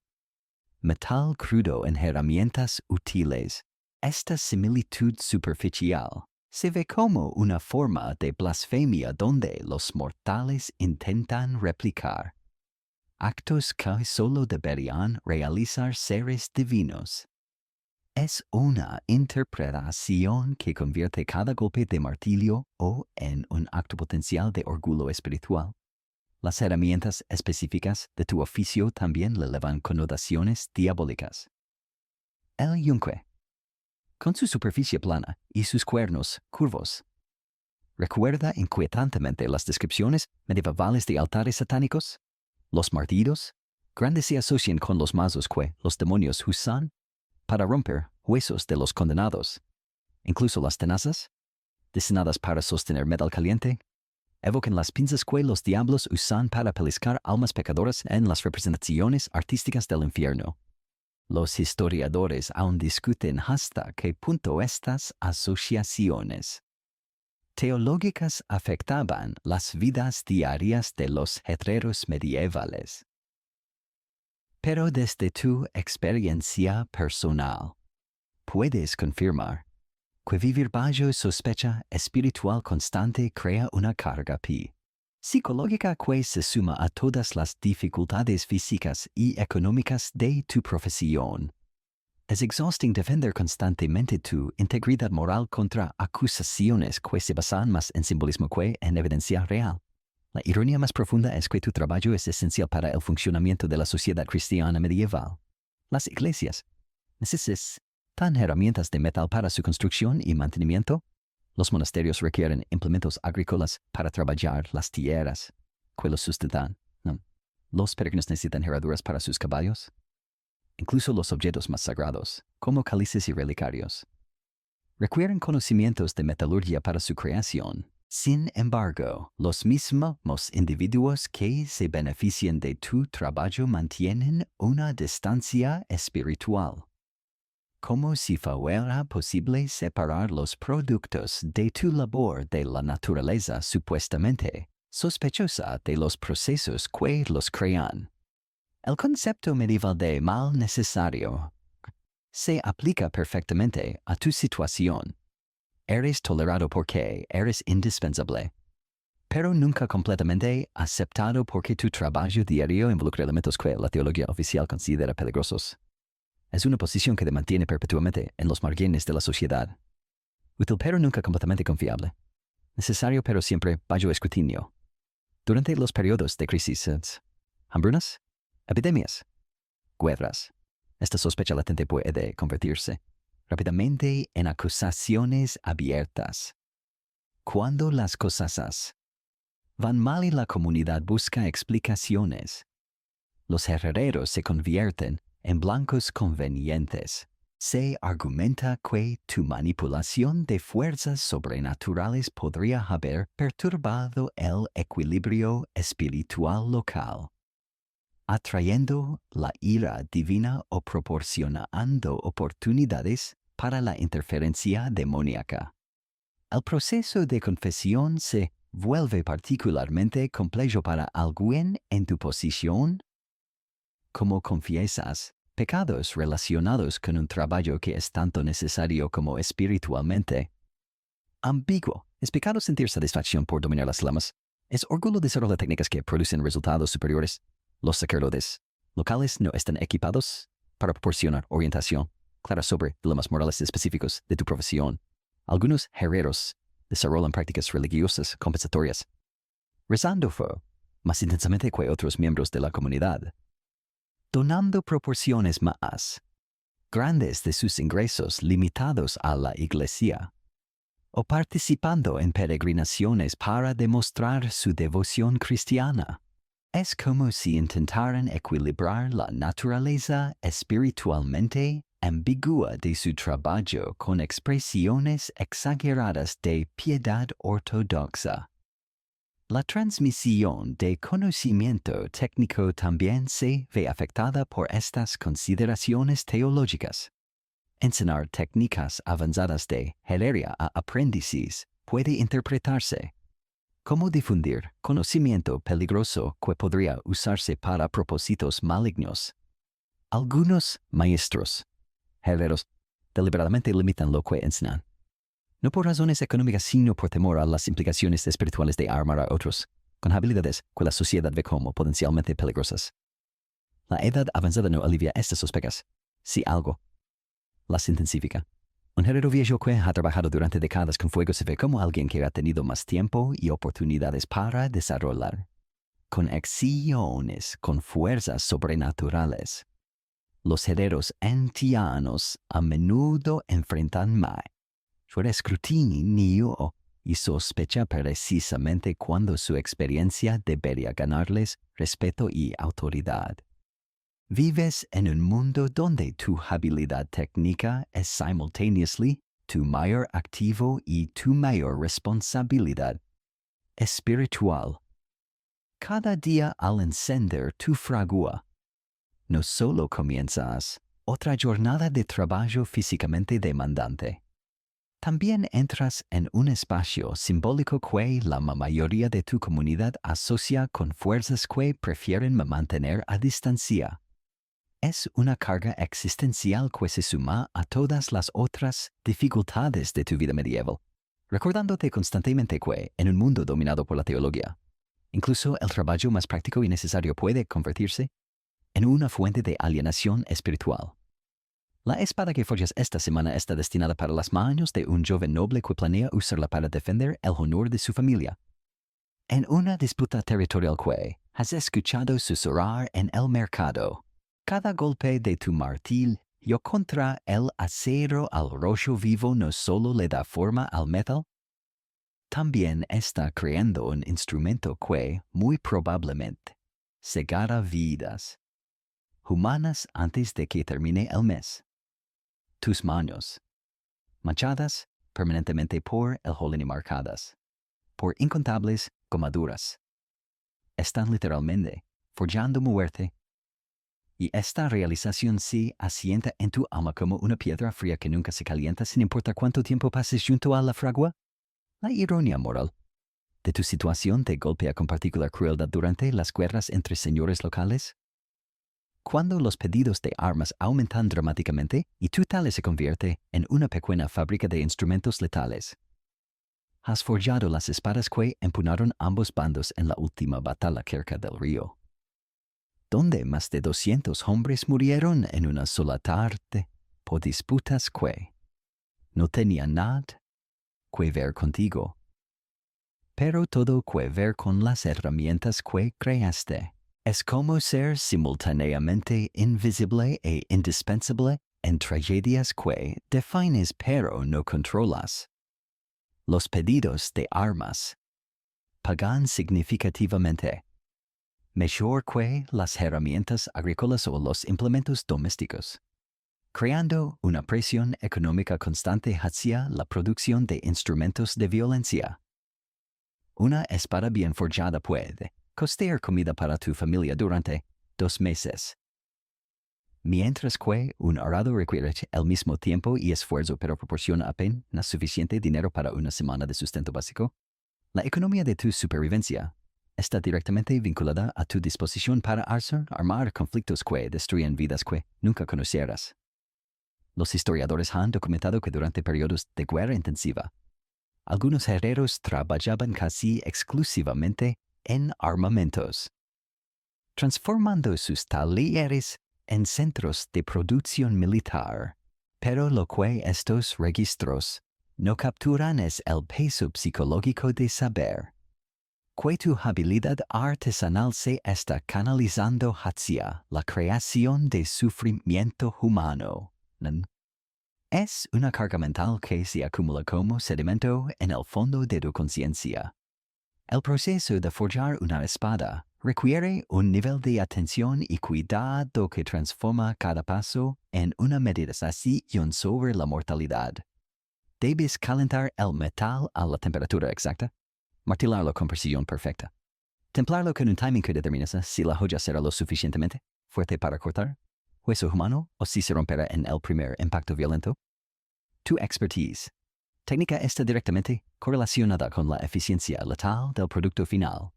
metal crudo en herramientas útiles. Esta similitud superficial se ve como una forma de blasfemia donde los mortales intentan replicar actos que solo deberían realizar seres divinos. Es una interpretación que convierte cada golpe de martillo o en un acto potencial de orgullo espiritual. Las herramientas específicas de tu oficio también le elevan connotaciones diabólicas. El yunque, con su superficie plana y sus cuernos curvos, recuerda inquietantemente las descripciones medievales de altares satánicos. Los martillos grandes se asocian con los mazos que los demonios usan para romper huesos de los condenados. Incluso las tenazas, destinadas para sostener metal caliente, evocan las pinzas que los diablos usan para pellizcar almas pecadoras en las representaciones artísticas del infierno. Los historiadores aún discuten hasta qué punto estas asociaciones teológicas afectaban las vidas diarias de los herreros medievales. Pero desde tu experiencia personal, puedes confirmar que vivir bajo sospecha espiritual constante crea una carga psicológica que se suma a todas las dificultades físicas y económicas de tu profesión. Es exhausting defender constantemente tu integridad moral contra acusaciones que se basan más en simbolismo que en evidencia real. La ironía más profunda es que tu trabajo es esencial para el funcionamiento de la sociedad cristiana medieval. Las iglesias necesitan herramientas de metal para su construcción y mantenimiento. Los monasterios requieren implementos agrícolas para trabajar las tierras que los sustentan. Los peregrinos necesitan herraduras para sus caballos. Incluso los objetos más sagrados, como cálices y relicarios, requieren conocimientos de metalurgia para su creación. Sin embargo, los mismos individuos que se benefician de tu trabajo mantienen una distancia espiritual. Como si fuera posible separar los productos de tu labor de la naturaleza supuestamente sospechosa de los procesos que los crean. El concepto medieval de mal necesario se aplica perfectamente a tu situación. Eres tolerado porque eres indispensable, pero nunca completamente aceptado porque tu trabajo diario involucra elementos que la teología oficial considera peligrosos. Es una posición que te mantiene perpetuamente en los márgenes de la sociedad. Útil pero nunca completamente confiable. Necesario pero siempre bajo escrutinio. Durante los periodos de crisis, hambrunas, epidemias, guerras, esta sospecha latente puede convertirse rápidamente en acusaciones abiertas. Cuando las cosas van mal y la comunidad busca explicaciones, los herreros se convierten en blancos convenientes. Se argumenta que tu manipulación de fuerzas sobrenaturales podría haber perturbado el equilibrio espiritual local, atrayendo la ira divina o proporcionando oportunidades para la interferencia demoníaca. El proceso de confesión se vuelve particularmente complejo para alguien en tu posición. Como confiesas pecados relacionados con un trabajo que es tanto necesario como espiritualmente ambiguo. Es pecado sentir satisfacción por dominar las llamas Es orgullo desarrolla técnicas que producen resultados superiores. Los sacerdotes locales no están equipados para proporcionar orientación clara sobre dilemas morales específicos de tu profesión. Algunos herreros desarrollan prácticas religiosas compensatorias, rezando fuego más intensamente que otros miembros de la comunidad, donando proporciones más grandes de sus ingresos limitados a la iglesia, o participando en peregrinaciones para demostrar su devoción cristiana. Es como si intentaran equilibrar la naturaleza espiritualmente ambigua de su trabajo con expresiones exageradas de piedad ortodoxa. La transmisión de conocimiento técnico también se ve afectada por estas consideraciones teológicas. Enseñar técnicas avanzadas de herrería a aprendices puede interpretarse como difundir conocimiento peligroso que podría usarse para propósitos malignos. Algunos maestros herreros deliberadamente limitan lo que enseñan, no por razones económicas sino por temor a las implicaciones espirituales de armar a otros con habilidades que la sociedad ve como potencialmente peligrosas. La edad avanzada no alivia estas sospechas, si algo las intensifica. Un herrero viejo que ha trabajado durante décadas con fuego se ve como alguien que ha tenido más tiempo y oportunidades para desarrollar conexiones con fuerzas sobrenaturales. Los herreros ancianos a menudo enfrentan mayor escrutinio y sospecha precisamente cuando su experiencia debería ganarles respeto y autoridad. Vives en un mundo donde tu habilidad técnica es simultáneamente tu mayor activo y tu mayor responsabilidad espiritual. Cada día al encender tu fragua, no solo comienzas otra jornada de trabajo físicamente demandante, también entras en un espacio simbólico que la mayoría de tu comunidad asocia con fuerzas que prefieren mantener a distancia. Es una carga existencial que se suma a todas las otras dificultades de tu vida medieval, recordándote constantemente que, en un mundo dominado por la teología, incluso el trabajo más práctico y necesario puede convertirse en una fuente de alienación espiritual. La espada que forjas esta semana está destinada para las manos de un joven noble que planea usarla para defender el honor de su familia. En una disputa territorial que has escuchado susurrar en el mercado, cada golpe de tu martillo contra el acero al rojo vivo no solo le da forma al metal, también está creando un instrumento que, muy probablemente, cegará vidas humanas antes de que termine el mes. Tus manos, manchadas permanentemente por el hollín y marcadas por incontables gomaduras, están literalmente forjando muerte. Y esta realización se asienta en tu alma como una piedra fría que nunca se calienta sin importar cuánto tiempo pases junto a la fragua. La ironía moral de tu situación te golpea con particular crueldad durante las guerras entre señores locales. Cuando los pedidos de armas aumentan dramáticamente y tu tale se convierte en una pequeña fábrica de instrumentos letales. Has forjado las espadas que empuñaron ambos bandos en la última batalla cerca del río, donde más de 200 hombres murieron en una sola tarde por disputas que no tenían nada que ver contigo, pero todo que ver con las herramientas que creaste. Es como ser simultáneamente invisible e indispensable en tragedias que defines pero no controlas. Los pedidos de armas pagan significativamente mejor que las herramientas agrícolas o los implementos domésticos, creando una presión económica constante hacia la producción de instrumentos de violencia. Una espada bien forjada puede costear comida para tu familia durante 2 meses, mientras que un arado requiere el mismo tiempo y esfuerzo pero proporciona apenas suficiente dinero para una semana de sustento básico. La economía de tu supervivencia está directamente vinculada a tu disposición para armar conflictos que destruyen vidas que nunca conocerás. Los historiadores han documentado que durante periodos de guerra intensiva, Algunos herreros trabajaban casi exclusivamente en armamentos, transformando sus talleres en centros de producción militar. Pero lo que estos registros no capturan es el peso psicológico de saber que tu habilidad artesanal se está canalizando hacia la creación de sufrimiento humano. Es una carga mental que se acumula como sedimento en el fondo de tu conciencia. El proceso de forjar una espada requiere un nivel de atención y cuidado que transforma cada paso en una meditación sobre la mortalidad. Debes calentar el metal a la temperatura exacta, martillarlo con precisión perfecta, templarlo con un timing que determina si la joya será lo suficientemente fuerte para cortar, hueso humano o si se romperá en el primer impacto violento. Tu expertise. Técnica está directamente correlacionada con la eficiencia letal del producto final.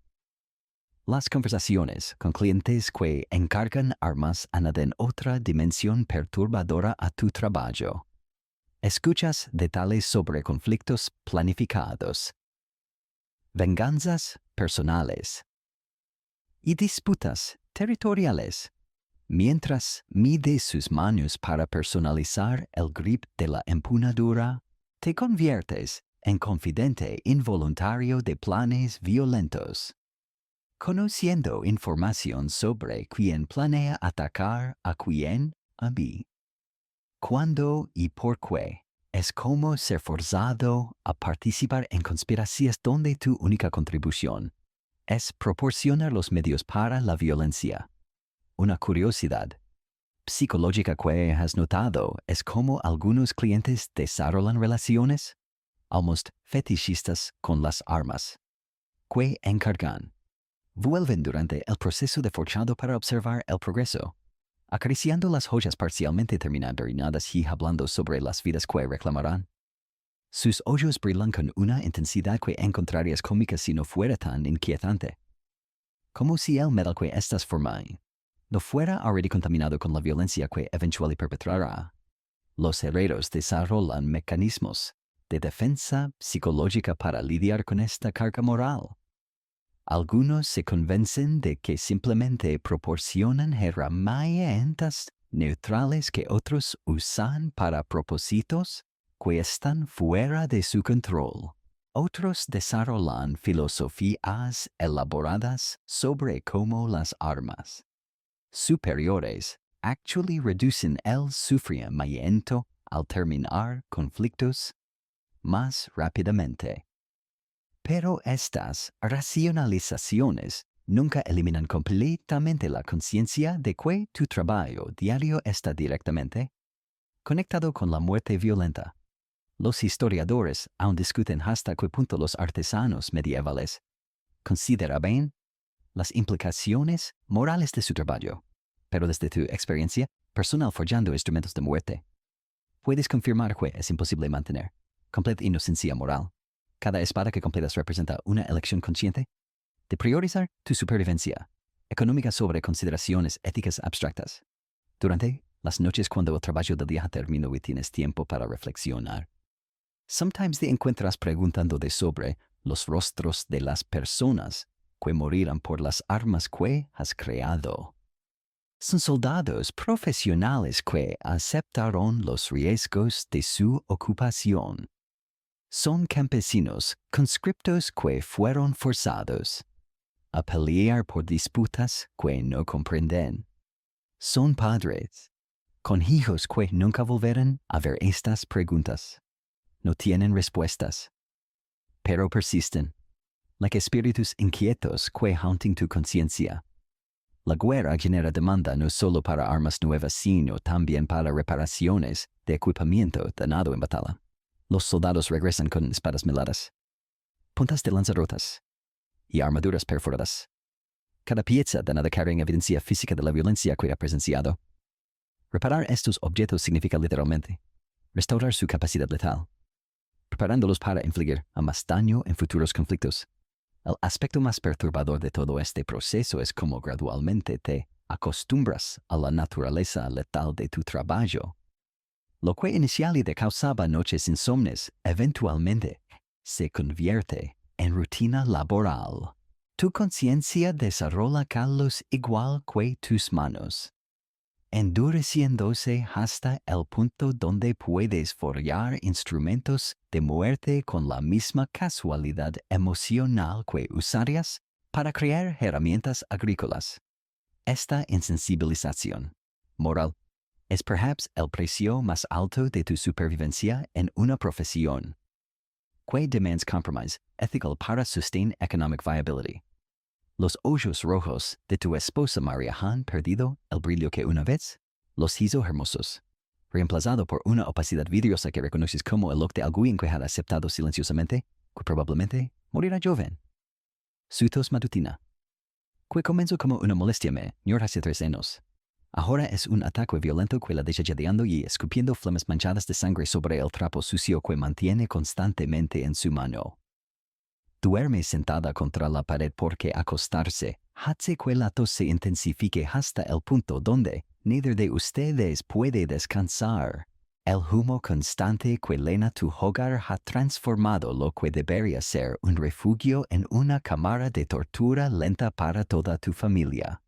Las conversaciones con clientes que encargan armas añaden otra dimensión perturbadora a tu trabajo. Escuchas detalles sobre conflictos planificados, venganzas personales y disputas territoriales, mientras mide sus manos para personalizar el grip de la empuñadura. Te conviertes en confidente involuntario de planes violentos, conociendo información sobre quién planea atacar a quién, a mí, cuándo y por qué. Es como ser forzado a participar en conspiraciones donde tu única contribución es proporcionar los medios para la violencia. Una curiosidad psicológica que has notado es cómo algunos clientes desarrollan relaciones almost fetichistas con las armas que encargan. Vuelven durante el proceso de forjado para observar el progreso, acariciando las joyas parcialmente terminadas y hablando sobre las vidas que reclamarán. Sus ojos brillan con una intensidad que encontrarías cómica si no fuera tan inquietante. Como si el metal que estás formando no fuera already contaminado con la violencia que eventualmente perpetrará. Los herreros desarrollan mecanismos de defensa psicológica para lidiar con esta carga moral. Algunos se convencen de que simplemente proporcionan herramientas neutrales que otros usan para propósitos que están fuera de su control. Otros desarrollan filosofías elaboradas sobre cómo las armas superiores actually reducen el sufrimiento al terminar conflictos más rápidamente. Pero estas racionalizaciones nunca eliminan completamente la conciencia de que tu trabajo diario está directamente conectado con la muerte violenta. Los historiadores aún discuten hasta qué punto los artesanos medievales consideraban las implicaciones morales de su trabajo, pero desde tu experiencia personal forjando instrumentos de muerte, puedes confirmar que es imposible mantener completa inocencia moral. Cada espada que completas representa una elección consciente de priorizar tu supervivencia económica sobre consideraciones éticas abstractas. Durante las noches cuando el trabajo del día termina y tienes tiempo para reflexionar, sometimes te encuentras preguntando sobre los rostros de las personas que morirán por las armas que has creado. Son soldados profesionales que aceptaron los riesgos de su ocupación. Son campesinos conscriptos que fueron forzados a pelear por disputas que no comprenden. Son padres con hijos que nunca volverán a ver estas preguntas. No tienen respuestas, pero persisten, like espíritus inquietos que haunting tu conciencia. La guerra genera demanda no solo para armas nuevas, sino también para reparaciones de equipamiento dañado en batalla. Los soldados regresan con espadas meladas, puntas de lanza rotas y armaduras perforadas. Cada pieza dañada carga en evidencia física de la violencia que ha presenciado. Reparar estos objetos significa literalmente restaurar su capacidad letal, preparándolos para infligir a más daño en futuros conflictos. El aspecto más perturbador de todo este proceso es cómo gradualmente te acostumbras a la naturaleza letal de tu trabajo. Lo que inicialmente causaba noches insomnes, eventualmente se convierte en rutina laboral. Tu conciencia desarrolla callos igual que tus manos, endureciéndose hasta el punto donde puedes forjar instrumentos de muerte con la misma casualidad emocional que usarías para crear herramientas agrícolas. Esta insensibilización moral es perhaps el precio más alto de tu supervivencia en una profesión que demands compromise ethical para sustain economic viability. Los ojos rojos de tu esposa María han perdido el brillo que una vez los hizo hermosos, reemplazado por una opacidad vidriosa que reconoces como el look de alguien que ha aceptado silenciosamente que probablemente morirá joven. Su tos matutina, que comenzó como una molestia menor hace 3 años. Ahora es un ataque violento que la deja jadeando y escupiendo flemas manchadas de sangre sobre el trapo sucio que mantiene constantemente en su mano. Duerme sentada contra la pared porque acostarse hace que la tos se intensifique hasta el punto donde neither de ustedes puede descansar. El humo constante que llena tu hogar ha transformado lo que debería ser un refugio en una cámara de tortura lenta para toda tu familia.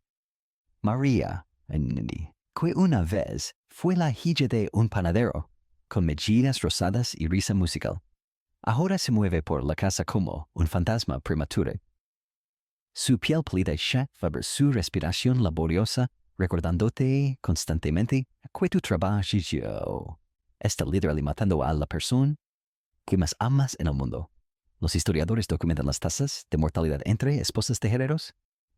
María, que una vez fue la hija de un panadero, con mejillas rosadas y risa musical, ahora se mueve por la casa como un fantasma prematuro. Su piel pálida sobre su respiración laboriosa, recordándote constantemente que tu trabajo está literalmente matando a la persona que más amas en el mundo. Los historiadores documentan las tasas de mortalidad entre esposas de herreros,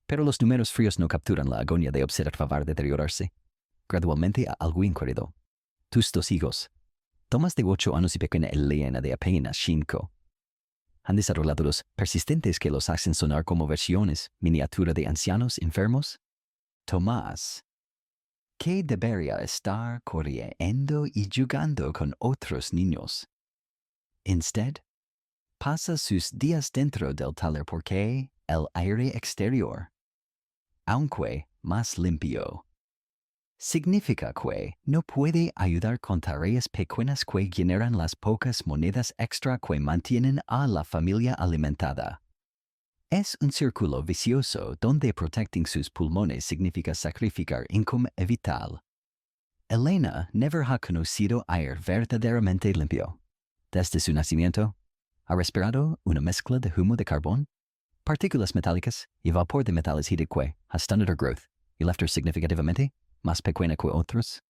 pero los números fríos no capturan la agonía de observar deteriorarse gradualmente a algo incrédulo. Tus 2 hijos, Tomás de 8 años y pequeña Elena de apenas 5, han desarrollado los persistentes que los hacen sonar como versiones miniatura de ancianos enfermos. Tomás, que debería estar corriendo y jugando con otros niños. Instead, pasa sus días dentro del taller porque el aire exterior, aunque más limpio, significa que no puede ayudar con tareas pequeñas que generan las pocas monedas extra que mantienen a la familia alimentada. Es un círculo vicioso donde protecting sus pulmones significa sacrificar income vital. Elena never ha conocido aire verdaderamente limpio. Desde su nacimiento, ha respirado una mezcla de humo de carbón, partículas metálicas y vapor de metales heated que ha stunted her growth y left her significativamente más pequeña que otros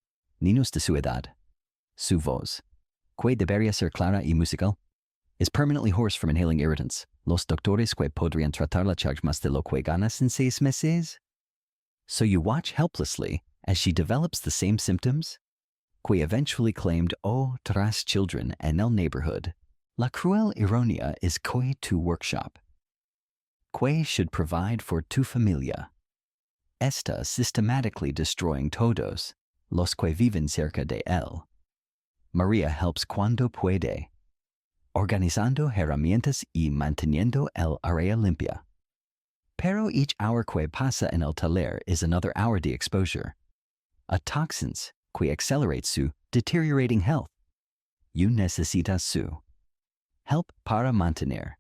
niños de su edad. Su voz, que debería ser clara y musical, is permanently hoarse from inhaling irritants. Los doctores que podrían tratarla charge más de lo que ganas en 6 meses. So you watch helplessly as she develops the same symptoms, que eventually claimed otras children en el neighborhood. La cruel ironía es que tu workshop, que should provide for tu familia, está systematically destroying todos los que viven cerca de él. María helps cuando puede, organizando herramientas y manteniendo el área limpia. Pero each hour que pasa en el taller is another hour de exposure, a toxins que accelerate su deteriorating health. You necesitas su help para mantener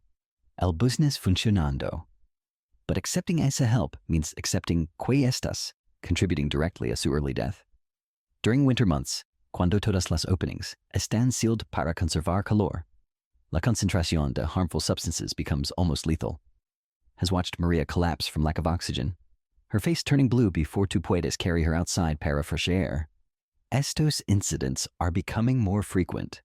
el business funcionando. But accepting esa help means accepting que estás contributing directly a su early death. During winter months, cuando todas las openings están sealed para conservar calor, la concentración de harmful substances becomes almost lethal. Has watched Maria collapse from lack of oxygen, her face turning blue before tu puedes carry her outside para fresh air. Estos incidents are becoming more frequent.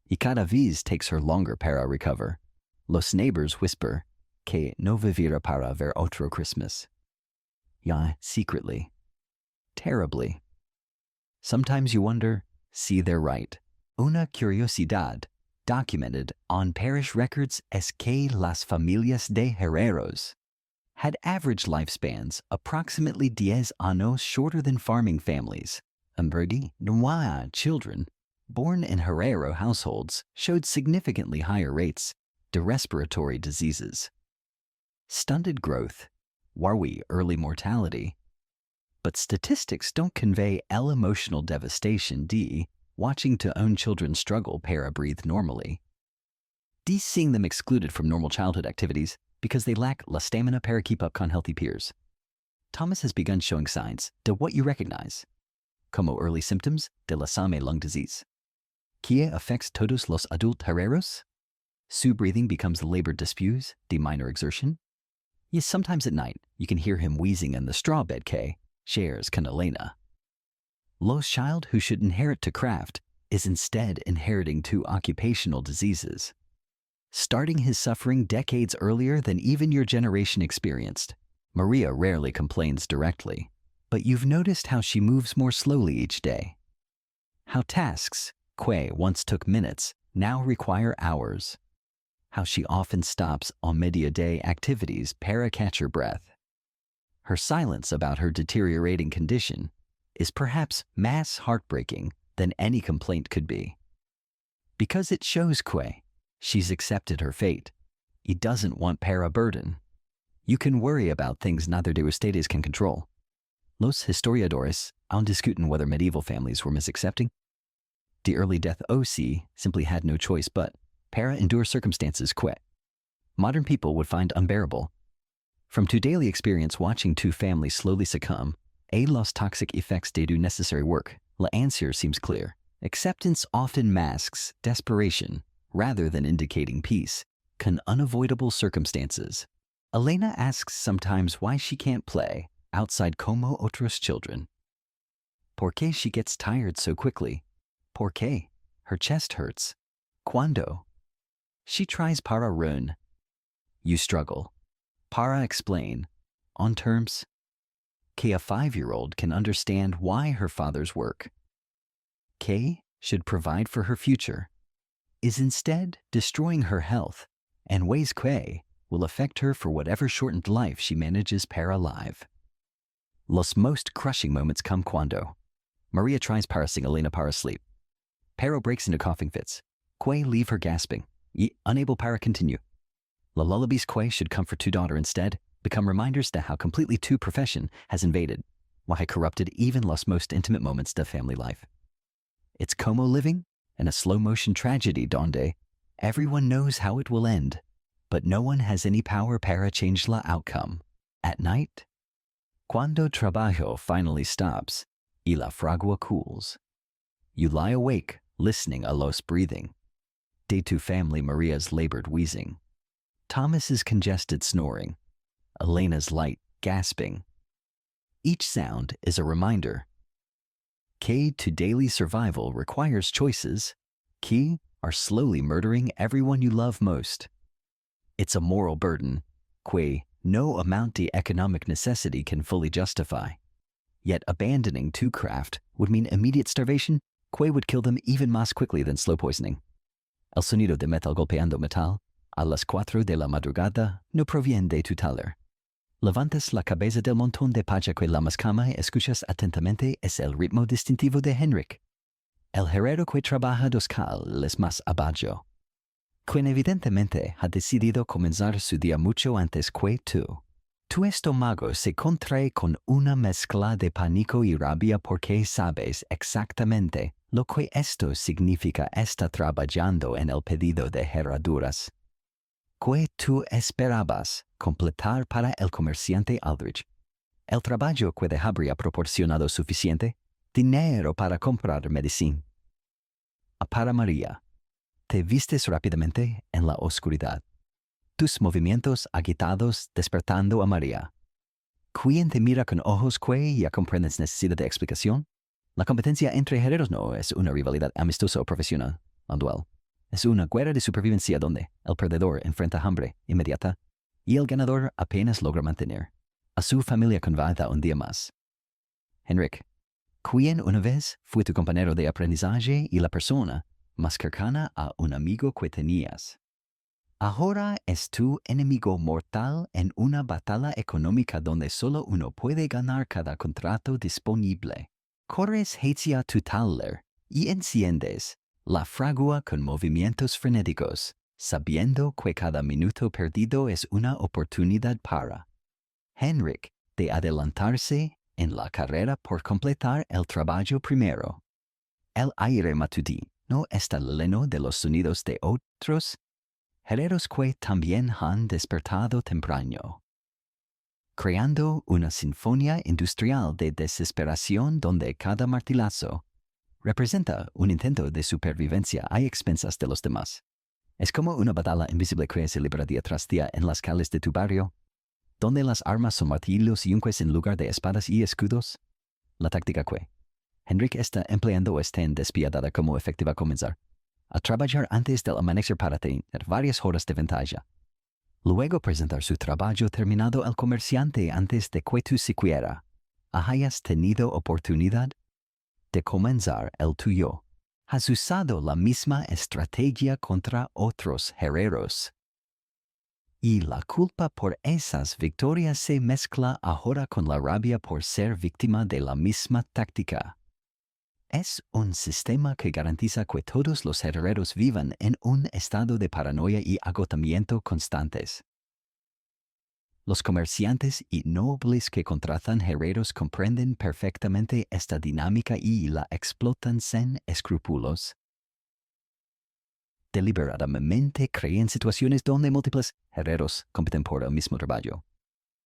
Y cada vez takes her longer para recover. Los neighbors whisper que no vivirá para ver otro Christmas. Yeah, secretly. Terribly. Sometimes you wonder, see they're right. Una curiosidad documented on parish records es que las familias de herreros had average lifespans approximately 10 años shorter than farming families. Noa children born in herrero households showed significantly higher rates de respiratory diseases, stunted growth, warwi early mortality. But statistics don't convey el emotional devastation de watching to own children struggle para breathe normally. seeing them excluded from normal childhood activities because they lack la stamina para keep up con healthy peers. Thomas has begun showing signs de what you recognize, como early symptoms de la same lung disease. ¿Qué affects todos los adult herreros? Su breathing becomes labored disputes, de minor exertion. Yes, sometimes at night you can hear him wheezing in the straw bed que shares con Elena. Los child who should inherit to craft is instead inheriting two occupational diseases, starting his suffering decades earlier than even your generation experienced. Maria rarely complains directly, but you've noticed how she moves more slowly each day. How tasks, que once took minutes, now require hours. How she often stops on media-day activities para catch her breath. Her silence about her deteriorating condition is perhaps mass heartbreaking than any complaint could be. Because it shows que she's accepted her fate. He doesn't want para burden. You can worry about things neither de ustedes can control. Los historiadores aún discuten whether medieval families were misaccepting. The early death OC simply had no choice but para endure circumstances que modern people would find unbearable. From to daily experience watching two families slowly succumb, los toxic effects de do necessary work, la answer seems clear. Acceptance often masks desperation rather than indicating peace, con unavoidable circumstances. Elena asks sometimes why she can't play outside como otros children. ¿Por qué she gets tired so quickly? ¿Por qué her chest hurts? ¿Cuándo? She tries para run. You struggle. Para explain, on terms que a 5-year-old can understand why her father's work, que should provide for her future, is instead destroying her health and ways que will affect her for whatever shortened life she manages para live. Los most crushing moments come cuando Maria tries para sing Elena para sleep. Pero breaks into coughing fits. Que leave her gasping, unable para continue. La lullabies que should comfort to daughter instead become reminders to how completely two profession has invaded, why corrupted even los most intimate moments of family life. It's como living in a slow-motion tragedy donde everyone knows how it will end, but no one has any power para change la outcome. At night, cuando trabajo finally stops y la fragua cools, you lie awake listening a los breathing. De tu family Maria's labored wheezing. Thomas's congested snoring. Elena's light gasping. Each sound is a reminder que to daily survival requires choices que are slowly murdering everyone you love most. It's a moral burden que no amount de economic necessity can fully justify. Yet abandoning to craft would mean immediate starvation que would kill them even más quickly than slow poisoning. El sonido de metal golpeando metal a las 4 de la madrugada no proviene de tu taller. Levantas la cabeza del montón de paja que lamas cama y escuchas atentamente es el ritmo distintivo de Henrik. El herrero que trabaja dos calles más abajo. Quien evidentemente ha decidido comenzar su día mucho antes que tú. Tu estómago se contrae con una mezcla de pánico y rabia porque sabes exactamente lo que esto significa. Está trabajando en el pedido de herraduras que tú esperabas completar para el comerciante Aldrich. El trabajo que te habría proporcionado suficiente dinero para comprar medicina. Para María, te vistes rápidamente en la oscuridad. Tus movimientos agitados despertando a María. ¿Quién te mira con ojos que ya comprendes necesidad de explicación? La competencia entre herreros no es una rivalidad amistosa o profesional, un duelo. Es una guerra de supervivencia donde el perdedor enfrenta hambre inmediata y el ganador apenas logra mantener a su familia con vida un día más. Henrik, quien una vez fue tu compañero de aprendizaje y la persona más cercana a un amigo que tenías, ahora es tu enemigo mortal en una batalla económica donde solo uno puede ganar cada contrato disponible. Corres hacia tu taller y enciendes la fragua con movimientos frenéticos, sabiendo que cada minuto perdido es una oportunidad para Henrik de adelantarse en la carrera por completar el trabajo primero. El aire matutino está lleno de los sonidos de otros herreros que también han despertado temprano, creando una sinfonía industrial de desesperación donde cada martillazo representa un intento de supervivencia a expensas de los demás. Es como una batalla invisible que se libra día tras día en las calles de tu barrio, donde las armas son martillos y yunques en lugar de espadas y escudos. La táctica que Henrik está empleando es tan despiadada como efectiva comenzar a trabajar antes del amanecer para tener varias horas de ventaja. Luego presentar su trabajo terminado al comerciante antes de que tú siquiera hayas tenido oportunidad de comenzar el tuyo. Has usado la misma estrategia contra otros herreros. Y la culpa por esas victorias se mezcla ahora con la rabia por ser víctima de la misma táctica. Es un sistema que garantiza que todos los herreros vivan en un estado de paranoia y agotamiento constantes. Los comerciantes y nobles que contratan herreros comprenden perfectamente esta dinámica y la explotan sin escrúpulos. Deliberadamente crean situaciones donde múltiples herreros compiten por el mismo trabajo.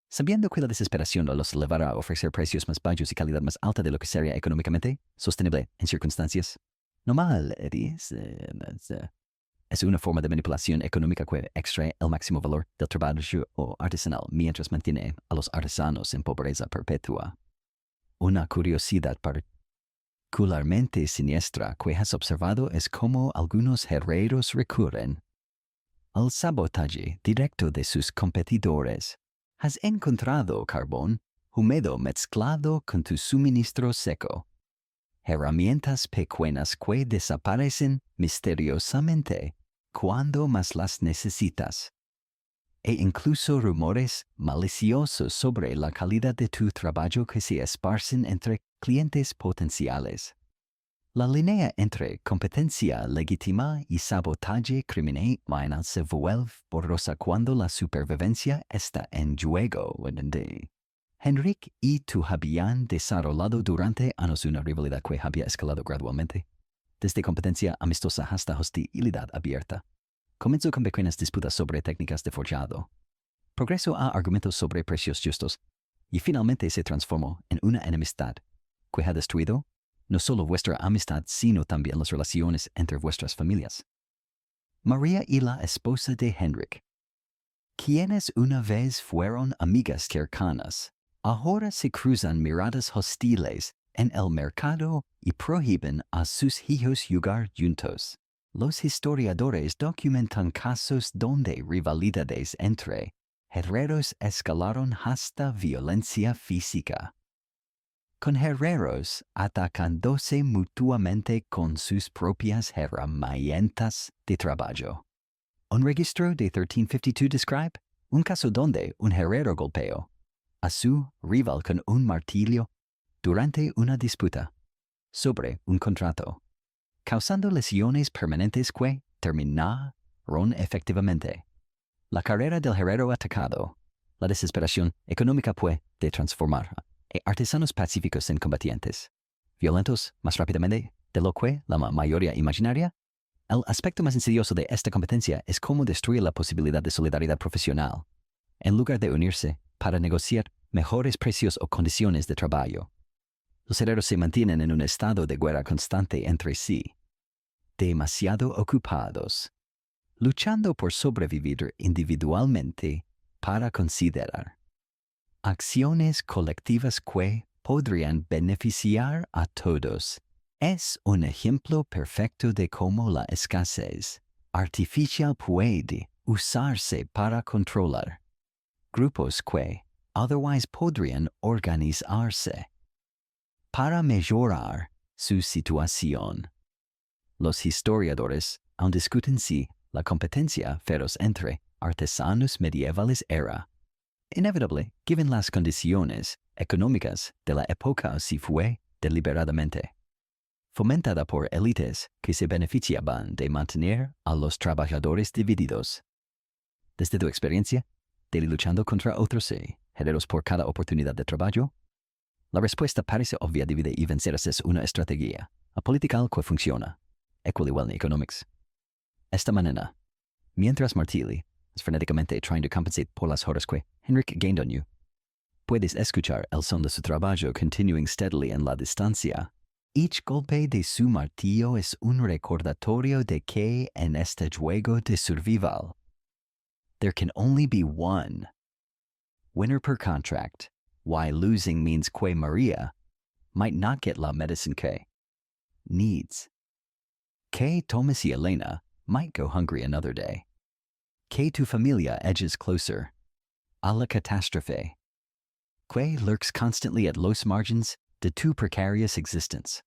Sabiendo que la desesperación los llevará a ofrecer precios más bajos y calidad más alta de lo que sería económicamente sostenible en circunstancias normales, es una forma de manipulación económica que extrae el máximo valor del trabajo artesanal mientras mantiene a los artesanos en pobreza perpetua. Una curiosidad particularmente siniestra que has observado es cómo algunos herreros recurren al sabotaje directo de sus competidores. Has encontrado carbón húmedo mezclado con tu suministro seco. Herramientas pequeñas que desaparecen misteriosamente cuando más las necesitas. E incluso rumores maliciosos sobre la calidad de tu trabajo que se esparcen entre clientes potenciales. La línea entre competencia legítima y sabotaje criminal se vuelve borrosa cuando la supervivencia está en juego. Henrik y tú habían desarrollado durante años una rivalidad que había escalado gradualmente, desde competencia amistosa hasta hostilidad abierta. Comenzó con pequeñas disputas sobre técnicas de forjado, progresó a argumentos sobre precios justos y finalmente se transformó en una enemistad que ha destruido no solo vuestra amistad, sino también las relaciones entre vuestras familias. María y la esposa de Henrik, quienes una vez fueron amigas cercanas, ahora se cruzan miradas hostiles en el mercado y prohíben a sus hijos jugar juntos. Los historiadores documentan casos donde rivalidades entre herreros escalaron hasta violencia física, con herreros atacándose mutuamente con sus propias herramientas de trabajo. Un registro de 1352 describe un caso donde un herrero golpeó a su rival con un martillo durante una disputa sobre un contrato, causando lesiones permanentes que terminaron efectivamente. La carrera del herrero atacado, la desesperación económica puede transformar a artesanos pacíficos en combatientes, violentos más rápidamente de lo que la mayoría imaginaria. El aspecto más insidioso de esta competencia es cómo destruye la posibilidad de solidaridad profesional, en lugar de unirse para negociar mejores precios o condiciones de trabajo. Los herreros se mantienen en un estado de guerra constante entre sí, demasiado ocupados, luchando por sobrevivir individualmente para considerar acciones colectivas que podrían beneficiar a todos. Es un ejemplo perfecto de cómo la escasez artificial puede usarse para controlar grupos que otherwise podrían organizarse para mejorar su situación. Los historiadores aún discuten si la competencia feroz entre artesanos medievales era inevitable, given las condiciones económicas de la época, o si fue deliberadamente fomentada por élites que se beneficiaban de mantener a los trabajadores divididos. Desde tu experiencia de luchando contra otros herreros por cada oportunidad de trabajo, la respuesta parece obvia. Divide y vencer es una estrategia, a political que funciona, equal igual en economics. Esta mañana, Mientras Martilli is frenéticamente trying to compensate por las horas que Henrik gained on you, puedes escuchar el son de su trabajo continuing steadily en la distancia. Each golpe de su martillo es un recordatorio de que en este juego de survival, there can only be one winner per contract, why losing means que Maria might not get la medicine que needs. Que Thomas y Elena might go hungry another day. Que tu familia edges closer a la catástrofe. Que lurks constantly at los margins de tu precarious existence.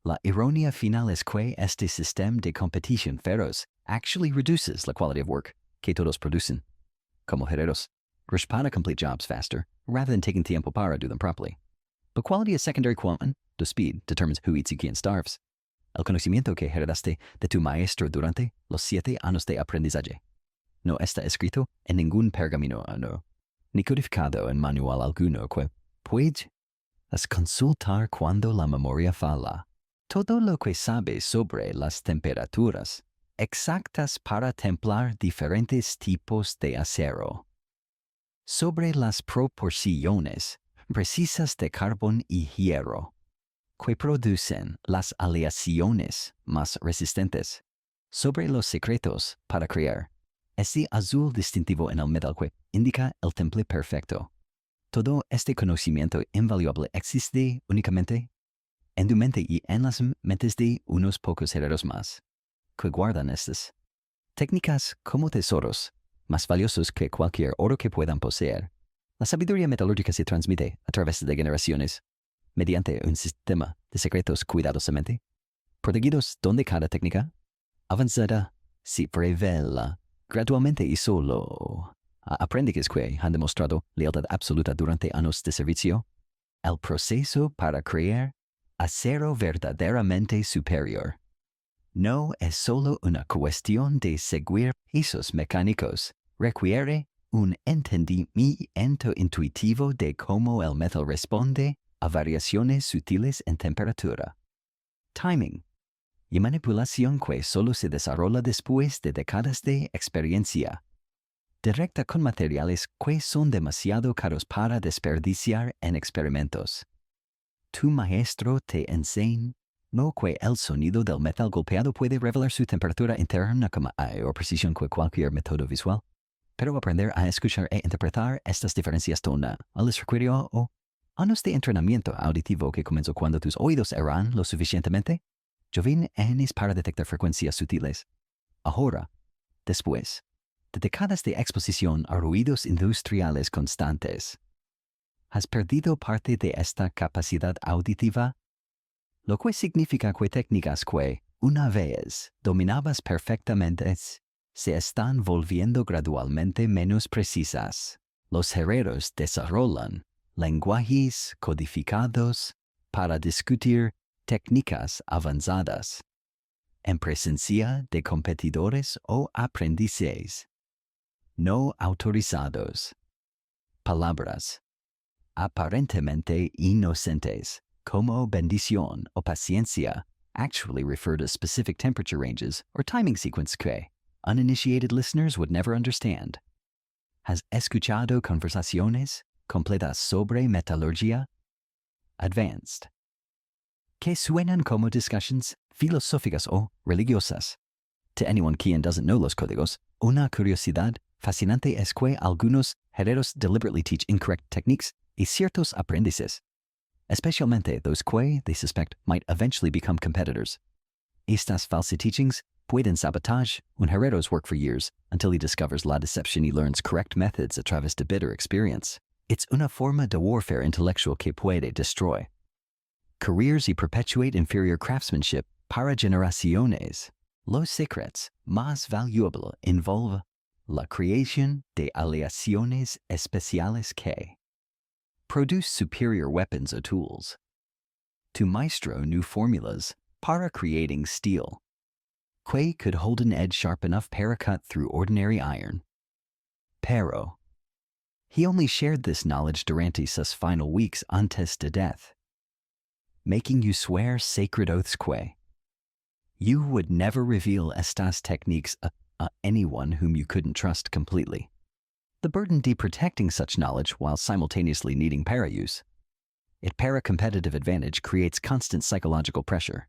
La ironía final es que este sistema de competition feroz actually reduces la quality of work que todos producen. Como herreros, rush para complete jobs faster rather than taking tiempo para do them properly. But quality is secondary quantum, the speed determines who eats y quién starves. El conocimiento que heredaste de tu maestro durante los 7 años de aprendizaje no está escrito en ningún pergamino, ni codificado en manual alguno que puedes consultar cuando la memoria falla. Todo lo que sabes sobre las temperaturas exactas para templar diferentes tipos de acero, sobre las proporciones precisas de carbón y hierro, que producen las aleaciones más resistentes, sobre los secretos para crear ese azul distintivo en el metal que indica el temple perfecto. Todo este conocimiento invaluable existe únicamente en tu mente y en las mentes de unos pocos herreros más, que guardan estas técnicas como tesoros, más valiosos que cualquier oro que puedan poseer. La sabiduría metalúrgica se transmite a través de generaciones, mediante un sistema de secretos cuidadosamente protegidos donde cada técnica avanzada se revela gradualmente y solo a aprendices que han demostrado lealtad absoluta durante años de servicio. El proceso para crear acero verdaderamente superior no es solo una cuestión de seguir esos mecánicos, requiere un entendimiento intuitivo de cómo el metal responde a variaciones sutiles en temperatura, timing y manipulación que solo se desarrolla después de décadas de experiencia directa con materiales que son demasiado caros para desperdiciar en experimentos. Tu maestro te enseñó que el sonido del metal golpeado puede revelar su temperatura interna con mayor precisión que cualquier método visual. Pero aprender a escuchar e interpretar estas diferencias tonales requirió años de entrenamiento auditivo que comenzó cuando tus oídos eran lo suficientemente jóvenes para detectar frecuencias sutiles. Ahora, después de décadas de exposición a ruidos industriales constantes, has perdido parte de esta capacidad auditiva, lo que significa que técnicas que una vez dominabas perfectamente se están volviendo gradualmente menos precisas. Los herreros desarrollan lenguajes codificados para discutir técnicas avanzadas en presencia de competidores o aprendices no autorizados. Palabras aparentemente inocentes como bendición o paciencia actually refer to specific temperature ranges or timing sequence que uninitiated listeners would never understand. ¿Has escuchado conversaciones completas sobre metalurgia advanced que suenan como discussions filosóficas o religiosas? To anyone quien doesn't know los códigos, una curiosidad fascinante es que algunos herreros deliberately teach incorrect techniques a ciertos aprendices, especialmente those que they suspect might eventually become competitors. Estas false teachings pueden sabotage un herrero's work for years until he discovers la deception y learns correct methods a través de bitter experience. It's una forma de warfare intellectual que puede destroy careers y perpetuate inferior craftsmanship para generaciones. Los secrets más valuables involve la creación de aleaciones especiales que produce superior weapons or tools. Tu maestro knew formulas para creating steel que could hold an edge sharp enough para cut through ordinary iron. Pero he only shared this knowledge durante sus final weeks antes de death, making you swear sacred oaths que you would never reveal estas techniques anyone whom you couldn't trust completely. The burden protecting such knowledge while simultaneously needing para use. Its para-competitive advantage creates constant psychological pressure.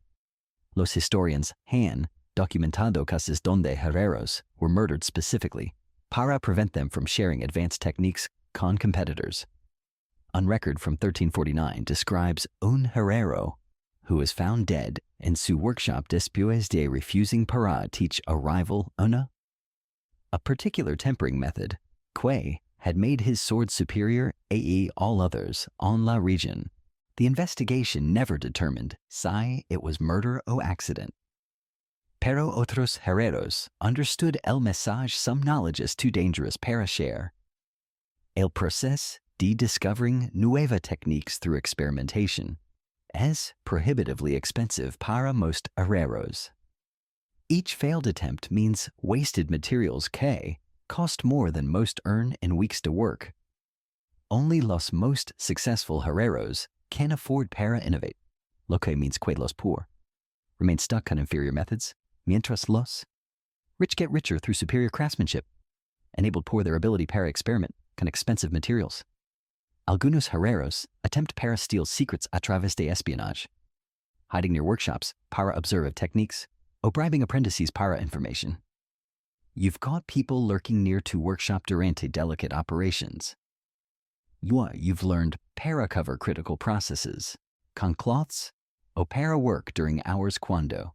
Los historians han documentado casos donde herreros were murdered specifically para prevent them from sharing advanced techniques con competitors. On record from 1349 describes un herrero who was found dead in su workshop después de refusing para teach a rival una. A particular tempering method, que, had made his sword superior a all others en la region. The investigation never determined si it was murder or accident. Pero otros herreros understood el mensaje some knowledge is too dangerous para share. El proceso de discovering nueva techniques through experimentation es prohibitively expensive para most herreros. Each failed attempt means wasted materials que cost more than most earn in weeks to work. Only los most successful herreros can afford para innovate. Lo que means que los poor remain stuck on inferior methods, mientras los rich get richer through superior craftsmanship, enabled poor their ability para experiment con expensive materials. Algunos herreros attempt para steal secrets a través de espionage, hiding near workshops para observe techniques, or bribing apprentices para information. You've got people lurking near to workshop durante delicate operations. You've learned para cover critical processes, con cloths, o para work during hours cuando.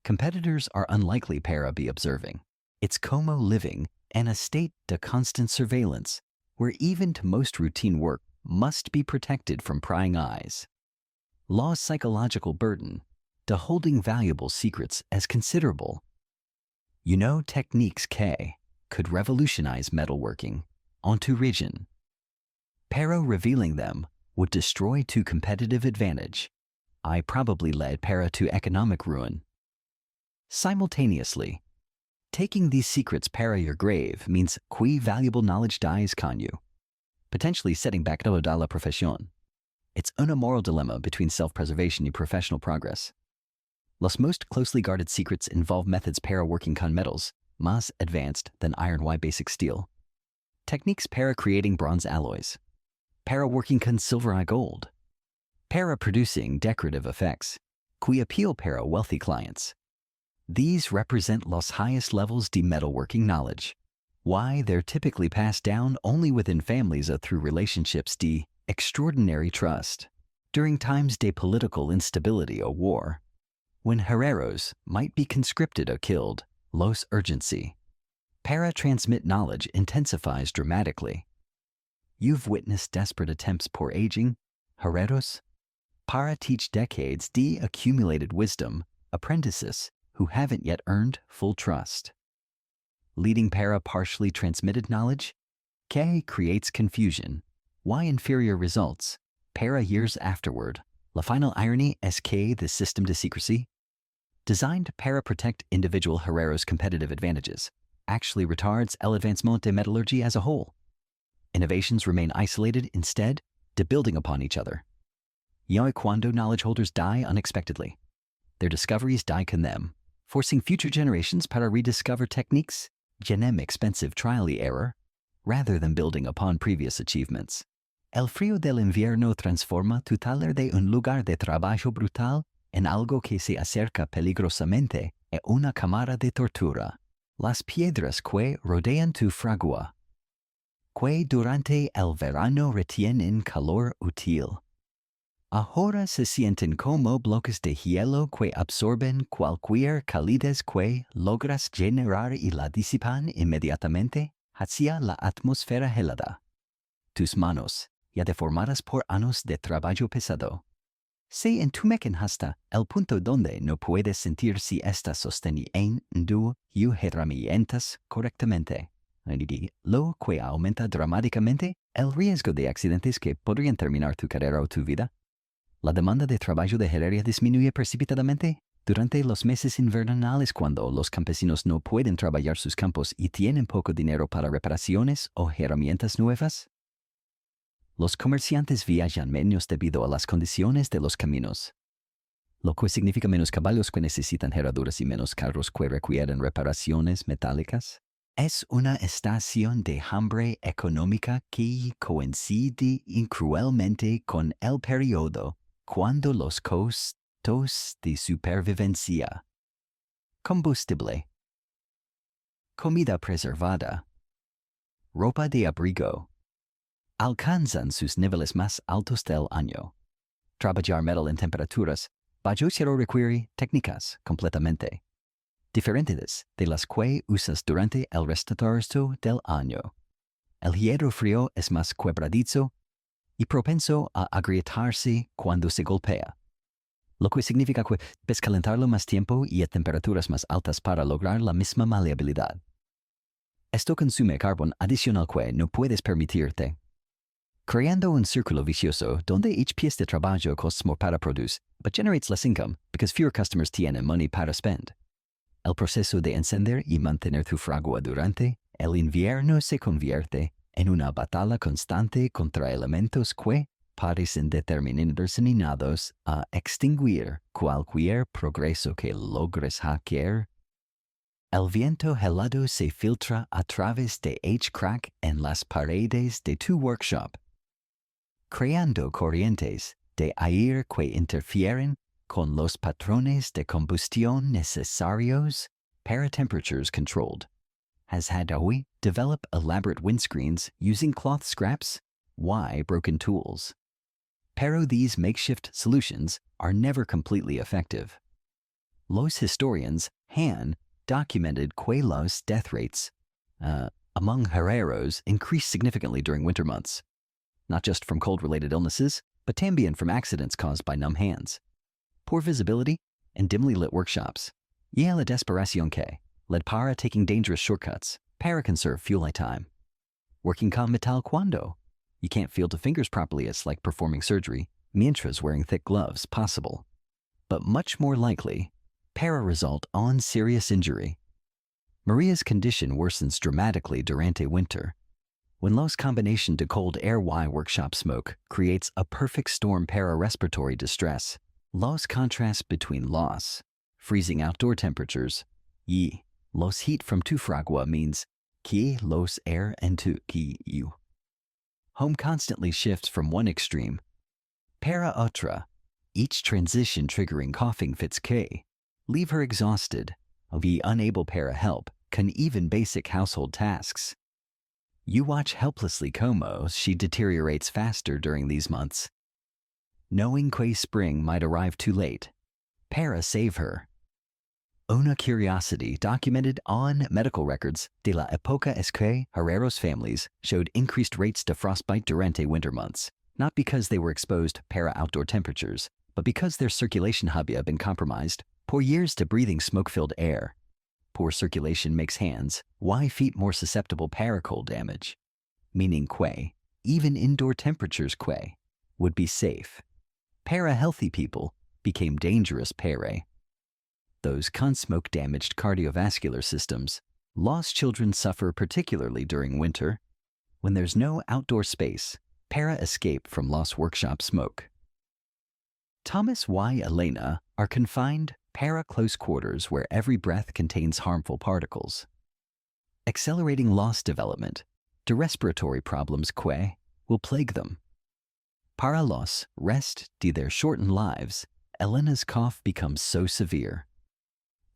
Competitors are unlikely para be observing. It's como living in a state de constant surveillance, where even to most routine work must be protected from prying eyes. Law's psychological burden to holding valuable secrets as considerable. You know techniques que could revolutionize metalworking onto region. Para revealing them would destroy to competitive advantage. I probably led para to economic ruin. Simultaneously, taking these secrets para your grave means que valuable knowledge dies con you, potentially setting back toda la profesión. It's un moral dilemma between self-preservation and professional progress. Los most closely guarded secrets involve methods para working con metals, más advanced than iron y basic steel. Techniques para creating bronze alloys. Para working con silver y gold. Para producing decorative effects, que appeal para wealthy clients. These represent los highest levels de metalworking knowledge. Why they're typically passed down only within families or through relationships de extraordinary trust. During times de political instability or war, when herreros might be conscripted or killed, los urgency. Para transmit knowledge intensifies dramatically. You've witnessed desperate attempts por aging, herreros, para teach decades de accumulated wisdom, apprentices who haven't yet earned full trust. Leading para partially transmitted knowledge, que creates confusion. Why inferior results? Para years afterward. La final irony es que the system de secrecy, designed para protect individual herreros' competitive advantages, actually retards el advancement de metallurgy as a whole. Innovations remain isolated instead, de building upon each other. Y cuando knowledge holders die unexpectedly, their discoveries die con them, forcing future generations para rediscover techniques, genem expensive trial y error, rather than building upon previous achievements. El frío del invierno transforma tu taller de un lugar de trabajo brutal en algo que se acerca peligrosamente a una cámara de tortura. Las piedras que rodean tu fragua, que durante el verano retienen calor útil, ahora se sienten como bloques de hielo que absorben cualquier calidez que logras generar y la disipan inmediatamente hacia la atmósfera helada. Tus manos, ya deformadas por años de trabajo pesado, se entumecen hasta el punto donde no puedes sentir si estás sosteniendo tus herramientas correctamente. Lo que aumenta dramáticamente el riesgo de accidentes que podrían terminar tu carrera o tu vida. La demanda de trabajo de herrería disminuye precipitadamente durante los meses invernales cuando los campesinos no pueden trabajar sus campos y tienen poco dinero para reparaciones o herramientas nuevas. Los comerciantes viajan menos debido a las condiciones de los caminos. lo que significa menos caballos que necesitan herraduras y menos carros que requieren reparaciones metálicas. Es una estación de hambre económica que coincide cruelmente con el periodo cuando los costos de supervivencia, combustible, comida preservada, ropa de abrigo, alcanzan sus niveles más altos del año. Trabajar metal en temperaturas bajo cero requiere técnicas completamente diferentes de las que usas durante el resto del año. El hierro frío es más quebradizo y propenso a agrietarse cuando se golpea, lo que significa que debes calentarlo más tiempo y a temperaturas más altas para lograr la misma maleabilidad. Esto consume carbón adicional que no puedes permitirte, creando un círculo vicioso donde each piece de trabajo costs more para produce, but generates less income because fewer customers tienen money para spend. El proceso de encender y mantener tu fragua durante el invierno se convierte en una batalla constante contra elementos que parecen determinados a extinguir cualquier progreso que logres hackear. El viento helado se filtra a través de H-crack en las paredes de tu workshop, creando corrientes de aire que interfieren con los patrones de combustión necesarios para temperatures controlled. Has had we develop elaborate windscreens using cloth scraps? Why broken tools? Pero these makeshift solutions are never completely effective. Los historians han documented que los death rates among herreros increase significantly during winter months, not just from cold-related illnesses, but también from accidents caused by numb hands, poor visibility, and dimly lit workshops. Y la desesperación que led para taking dangerous shortcuts para conserve fuel time. Working con metal cuando you can't feel the fingers properly, it's like performing surgery, mientras wearing thick gloves possible. But much more likely, para result on serious injury. Maria's condition worsens dramatically durante winter, when los combination de cold air y workshop smoke creates a perfect storm para respiratory distress. Los contrast between los freezing outdoor temperatures y los heat from tu fragua means que los air en tu que you home constantly shifts from one extreme para otra, each transition triggering coughing fits que leave her exhausted, be unable para help can even basic household tasks. You watch helplessly como she deteriorates faster during these months, knowing que spring might arrive too late. Para save her. Una curiosity documented on medical records de la época es que herreros families showed increased rates de frostbite durante winter months, not because they were exposed para outdoor temperatures, but because their circulation había been compromised por years to breathing smoke-filled air. Poor circulation makes hands, feet more susceptible para cold damage, meaning que, even indoor temperatures que, would be safe. Para healthy people became dangerous para those con smoke-damaged cardiovascular systems. Lost children suffer particularly during winter, when there's no outdoor space, para escape from lost workshop smoke. Thomas y Elena are confined para close quarters where every breath contains harmful particles, accelerating loss development to respiratory problems que will plague them. Para los rest de their shortened lives, Elena's cough becomes so severe.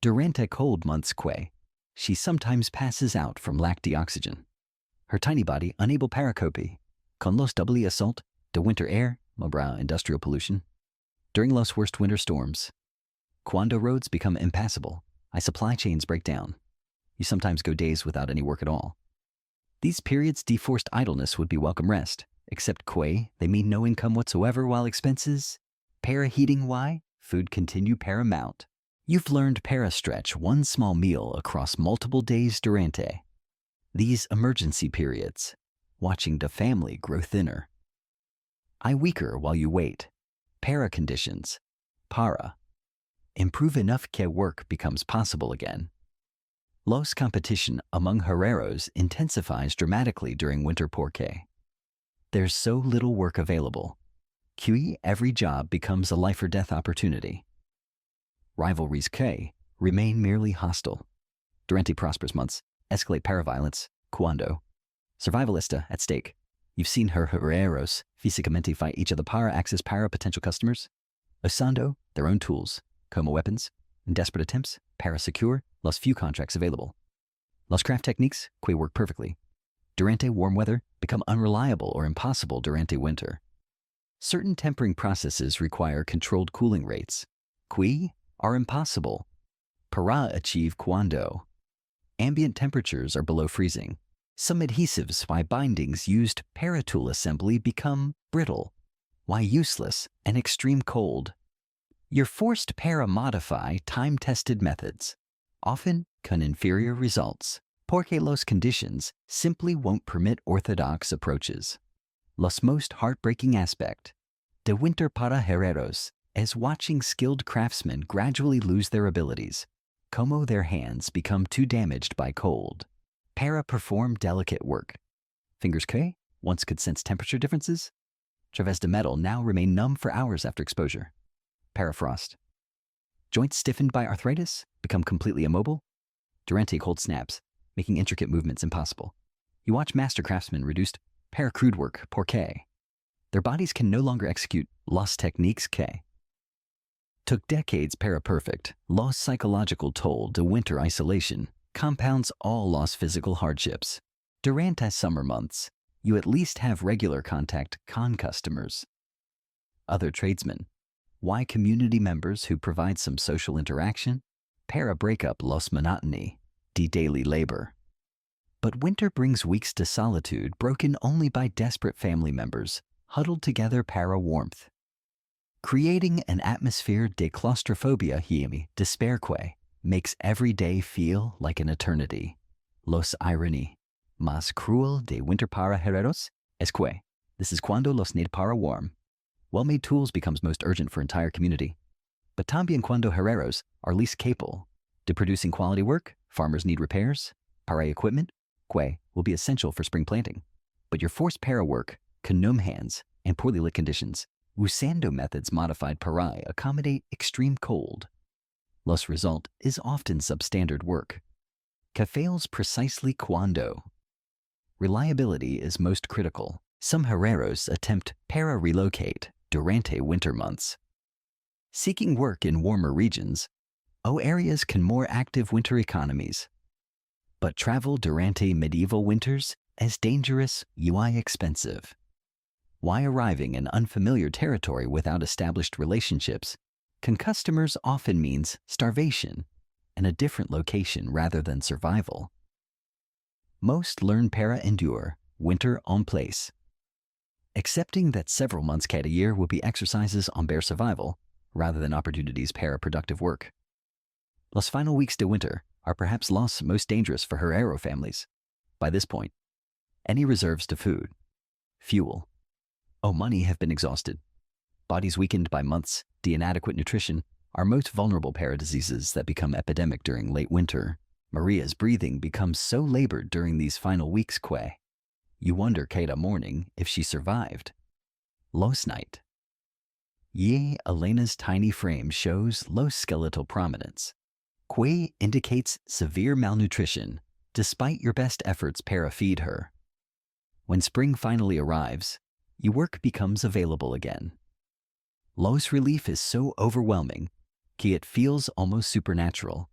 Durante cold months que she sometimes passes out from lack de oxygen, her tiny body unable para copy con los doble assault de winter air, mobile industrial pollution. During los worst winter storms, cuando roads become impassable, supply chains break down. You sometimes go days without any work at all. These periods de forced idleness would be welcome rest, except que they mean no income whatsoever while expenses, para heating y, food continue para mount. You've learned para stretch one small meal across multiple days durante these emergency periods, watching the family grow thinner. I weaker while you wait. Para conditions. Para. Improve enough que work becomes possible again. Los competition among herreros intensifies dramatically during winter porque there's so little work available. QE every job becomes a life or death opportunity. Rivalries que remain merely hostile. Durante prosperous months, escalate paraviolence, cuando. Survivalista at stake. You've seen her herreros físicamente fight each other para access para potential customers, usando their own tools, como weapons, in desperate attempts, para secure los few contracts available. Los craft techniques que work perfectly. Durante warm weather, become unreliable or impossible durante winter. Certain tempering processes require controlled cooling rates, que are impossible para achieve cuando. Ambient temperatures are below freezing. Some adhesives why bindings used para tool assembly become brittle, why useless and extreme cold. You're forced para modify time-tested methods, often con inferior results, porque los conditions simply won't permit orthodox approaches. Los most heartbreaking aspect de winter para herreros is watching skilled craftsmen gradually lose their abilities, como their hands become too damaged by cold. Para perform delicate work. Fingers que once could sense temperature differences, traves de metal now remain numb for hours after exposure. Parafrost. Joints stiffened by arthritis become completely immobile. Durante cold snaps, making intricate movements impossible. You watch master craftsmen reduced para crude work, porque. Their bodies can no longer execute los techniques que. Took decades para perfect, lost psychological toll to winter isolation, compounds all lost physical hardships. Durante summer months, you at least have regular contact con customers. Other tradesmen. Why community members who provide some social interaction? Para break up los monotony, de daily labor. But winter brings weeks to solitude broken only by desperate family members, huddled together para warmth. Creating an atmosphere de claustrophobia hiemi despairque makes every day feel like an eternity. Los irony. Más cruel de winter para herreros es que. This is cuando los need para warm. Well-made tools becomes most urgent for entire community. But también cuando herreros are least capable de producing quality work, farmers need repairs, para equipment, que will be essential for spring planting. But your forced para work, con numb hands, and poorly lit conditions, usando methods modified para accommodate extreme cold. Los result is often substandard work, que fails precisely cuando. Reliability is most critical. Some herreros attempt para relocate durante winter months. Seeking work in warmer regions, areas can more active winter economies. But travel durante medieval winters is dangerous, expensive. Why arriving in unfamiliar territory without established relationships can customers often means starvation and a different location rather than survival. Most learn para endure winter en place. Accepting that several months a year will be exercises on bare survival rather than opportunities para productive work. Los final weeks de winter are perhaps los most dangerous for herrero families. By this point, any reserves to food, fuel, money have been exhausted. Bodies weakened by months, de inadequate nutrition are most vulnerable para diseases that become epidemic during late winter. Maria's breathing becomes so labored during these final weeks que. You wonder cada morning if she survived. Los night. Elena's tiny frame shows low skeletal prominence. Que indicates severe malnutrition, despite your best efforts para feed her. When spring finally arrives, your work becomes available again. Los relief is so overwhelming que it feels almost supernatural.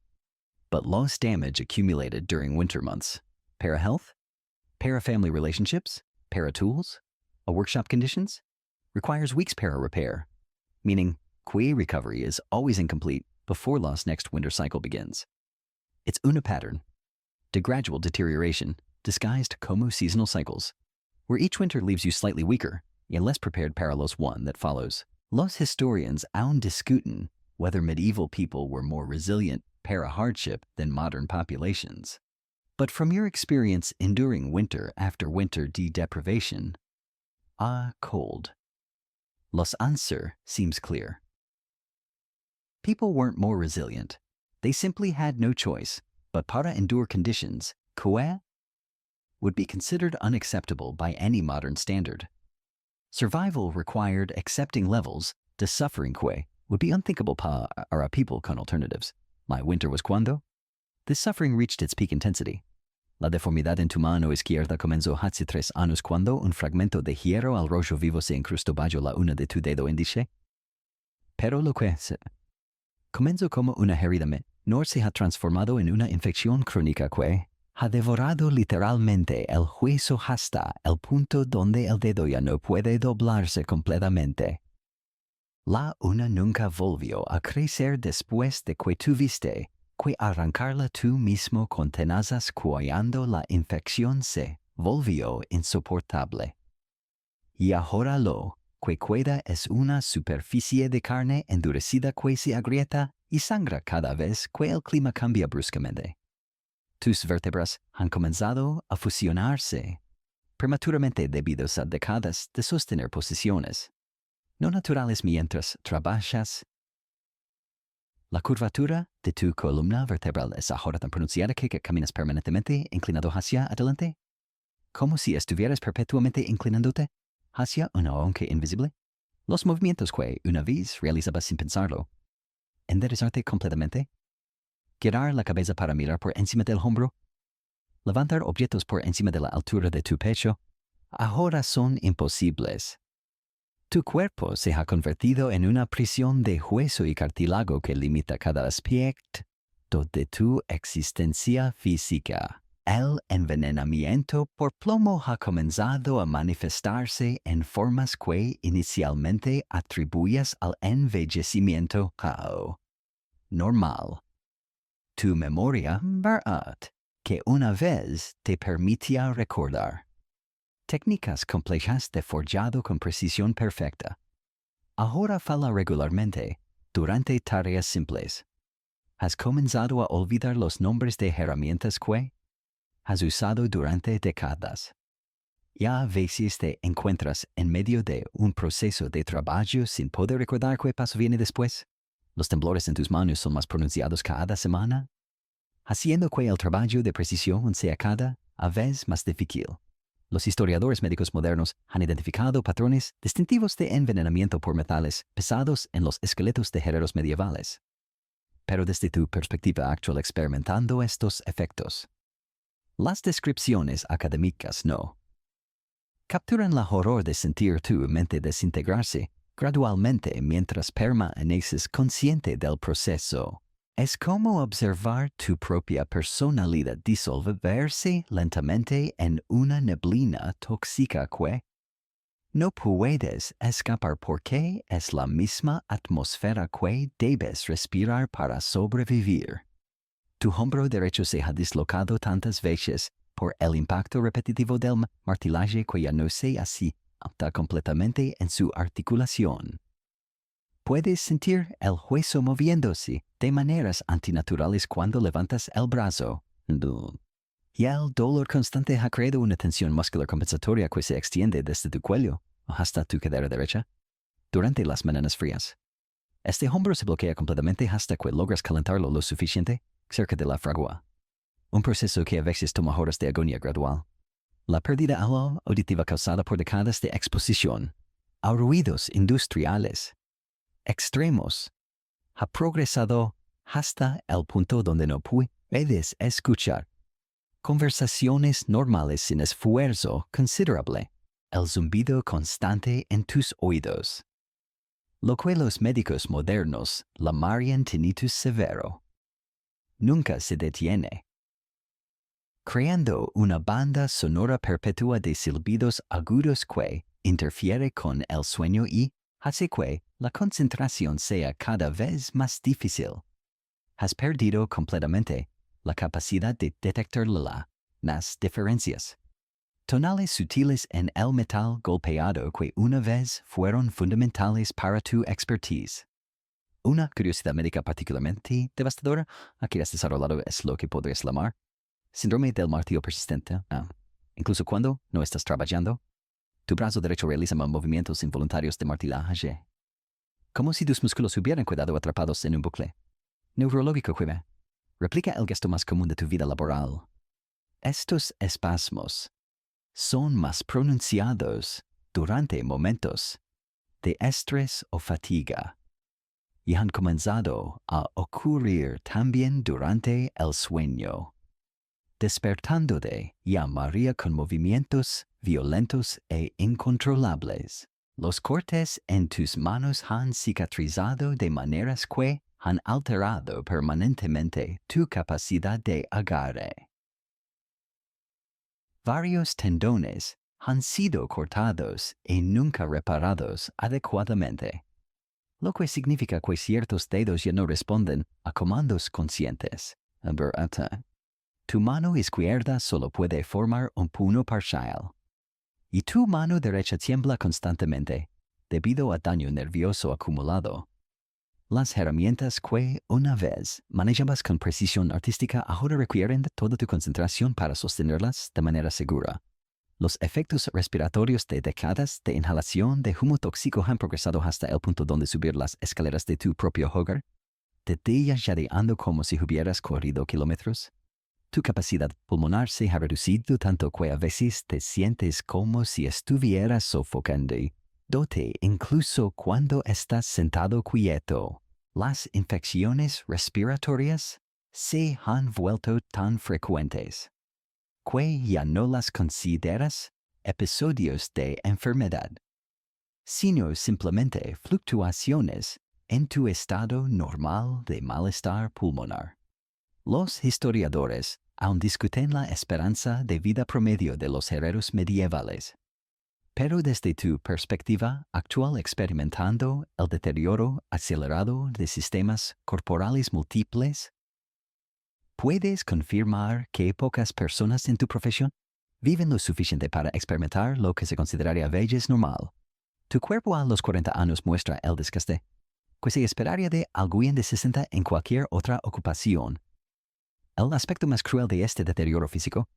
But los damage accumulated during winter months. Para health? Para family relationships? Para tools? Workshop conditions? Requires weeks para repair. Meaning, que recovery is always incomplete before los next winter cycle begins. It's una pattern. De gradual deterioration, disguised como seasonal cycles, where each winter leaves you slightly weaker and less prepared para los one that follows. Los historians aún discuten whether medieval people were more resilient para hardship than modern populations. But from your experience enduring winter after winter deprivation, cold, los answer seems clear. People weren't more resilient. They simply had no choice but para endure conditions que would be considered unacceptable by any modern standard. Survival required accepting levels de suffering que would be unthinkable para people con alternatives. My winter was cuando? This suffering reached its peak intensity. La deformidad en tu mano izquierda comenzó hace 3 años cuando un fragmento de hierro al rollo vivo se incrustó bajo la una de tu dedo índice. Pero lo que comenzó como una herida menor se ha transformado en una infección crónica que ha devorado literalmente el hueso hasta el punto donde el dedo ya no puede doblarse completamente. La una nunca volvió a crecer después de que tuviste que arrancarla tú mismo con tenazas cuando la infección se volvió insoportable. Y ahora lo que queda es una superficie de carne endurecida que se agrieta y sangra cada vez que el clima cambia bruscamente. Tus vértebras han comenzado a fusionarse prematuramente debido a décadas de sostener posiciones no naturales mientras trabajas. La curvatura de tu columna vertebral es ahora tan pronunciada que caminas permanentemente inclinado hacia adelante, como si estuvieras perpetuamente inclinándote hacia una aunque invisible. Los movimientos que una vez realizabas sin pensarlo. Enderezarte completamente. Girar la cabeza para mirar por encima del hombro. Levantar objetos por encima de la altura de tu pecho. Ahora son imposibles. Tu cuerpo se ha convertido en una prisión de hueso y cartílago que limita cada aspecto de tu existencia física. El envenenamiento por plomo ha comenzado a manifestarse en formas que inicialmente atribuyas al envejecimiento normal. Tu memoria, ¿verdad?, que una vez te permitía recordar técnicas complejas de forjado con precisión perfecta. Ahora falla regularmente durante tareas simples. Has comenzado a olvidar los nombres de herramientas que has usado durante décadas. Ya a veces te encuentras en medio de un proceso de trabajo sin poder recordar qué paso viene después. Los temblores en tus manos son más pronunciados cada semana, haciendo que el trabajo de precisión sea cada vez más difícil. Los historiadores médicos modernos han identificado patrones distintivos de envenenamiento por metales pesados en los esqueletos de herreros medievales. Pero desde tu perspectiva actual experimentando estos efectos, las descripciones académicas no capturan la horror de sentir tu mente desintegrarse gradualmente mientras permaneces consciente del proceso. Es como observar tu propia personalidad disolverse lentamente en una neblina tóxica que no puedes escapar porque es la misma atmósfera que debes respirar para sobrevivir. Tu hombro derecho se ha dislocado tantas veces por el impacto repetitivo del martillaje que ya no se asienta completamente en su articulación. Puedes sentir el hueso moviéndose de maneras antinaturales cuando levantas el brazo. Y el dolor constante ha creado una tensión muscular compensatoria que se extiende desde tu cuello hasta tu cadera derecha durante las mañanas frías. Este hombro se bloquea completamente hasta que logras calentarlo lo suficiente cerca de la fragua. Un proceso que a veces toma horas de agonía gradual. La pérdida auditiva causada por décadas de exposición a ruidos industriales extremos ha progresado hasta el punto donde no puedes escuchar conversaciones normales sin esfuerzo considerable, el zumbido constante en tus oídos, lo que los médicos modernos llamarían tinnitus severo. Nunca se detiene, creando una banda sonora perpetua de silbidos agudos que interfiere con el sueño y hace que la concentración sea cada vez más difícil. Has perdido completamente la capacidad de detectar las diferencias tonales sutiles en el metal golpeado que una vez fueron fundamentales para tu expertise. Una curiosidad médica particularmente devastadora que has desarrollado es lo que podrías llamar síndrome del martillo persistente. Incluso cuando no estás trabajando, tu brazo derecho realiza movimientos involuntarios de martillaje, como si tus músculos hubieran quedado atrapados en un bucle neurológico que replica el gesto más común de tu vida laboral. Estos espasmos son más pronunciados durante momentos de estrés o fatiga, y han comenzado a ocurrir también durante el sueño, despertándote ya María con movimientos violentos e incontrolables. Los cortes en tus manos han cicatrizado de maneras que han alterado permanentemente tu capacidad de agarre. Varios tendones han sido cortados y nunca reparados adecuadamente, lo que significa que ciertos dedos ya no responden a comandos conscientes. Tu mano izquierda solo puede formar un puño parcial, y tu mano derecha tiembla constantemente debido a daño nervioso acumulado. Las herramientas que una vez manejabas con precisión artística ahora requieren de toda tu concentración para sostenerlas de manera segura. Los efectos respiratorios de décadas de inhalación de humo tóxico han progresado hasta el punto donde subir las escaleras de tu propio hogar te deja jadeando como si hubieras corrido kilómetros. Tu capacidad pulmonar se ha reducido tanto que a veces te sientes como si estuvieras sofocándote, incluso cuando estás sentado quieto. Las infecciones respiratorias se han vuelto tan frecuentes que ya no las consideras episodios de enfermedad, sino simplemente fluctuaciones en tu estado normal de malestar pulmonar. Los historiadores aún discuten la esperanza de vida promedio de los herreros medievales, pero desde tu perspectiva actual experimentando el deterioro acelerado de sistemas corporales múltiples, ¿puedes confirmar que pocas personas en tu profesión viven lo suficiente para experimentar lo que se consideraría vejez normal? Tu cuerpo a los 40 años muestra el desgaste que se esperaría de alguien de 60 en cualquier otra ocupación. El aspecto más cruel de este deterioro físico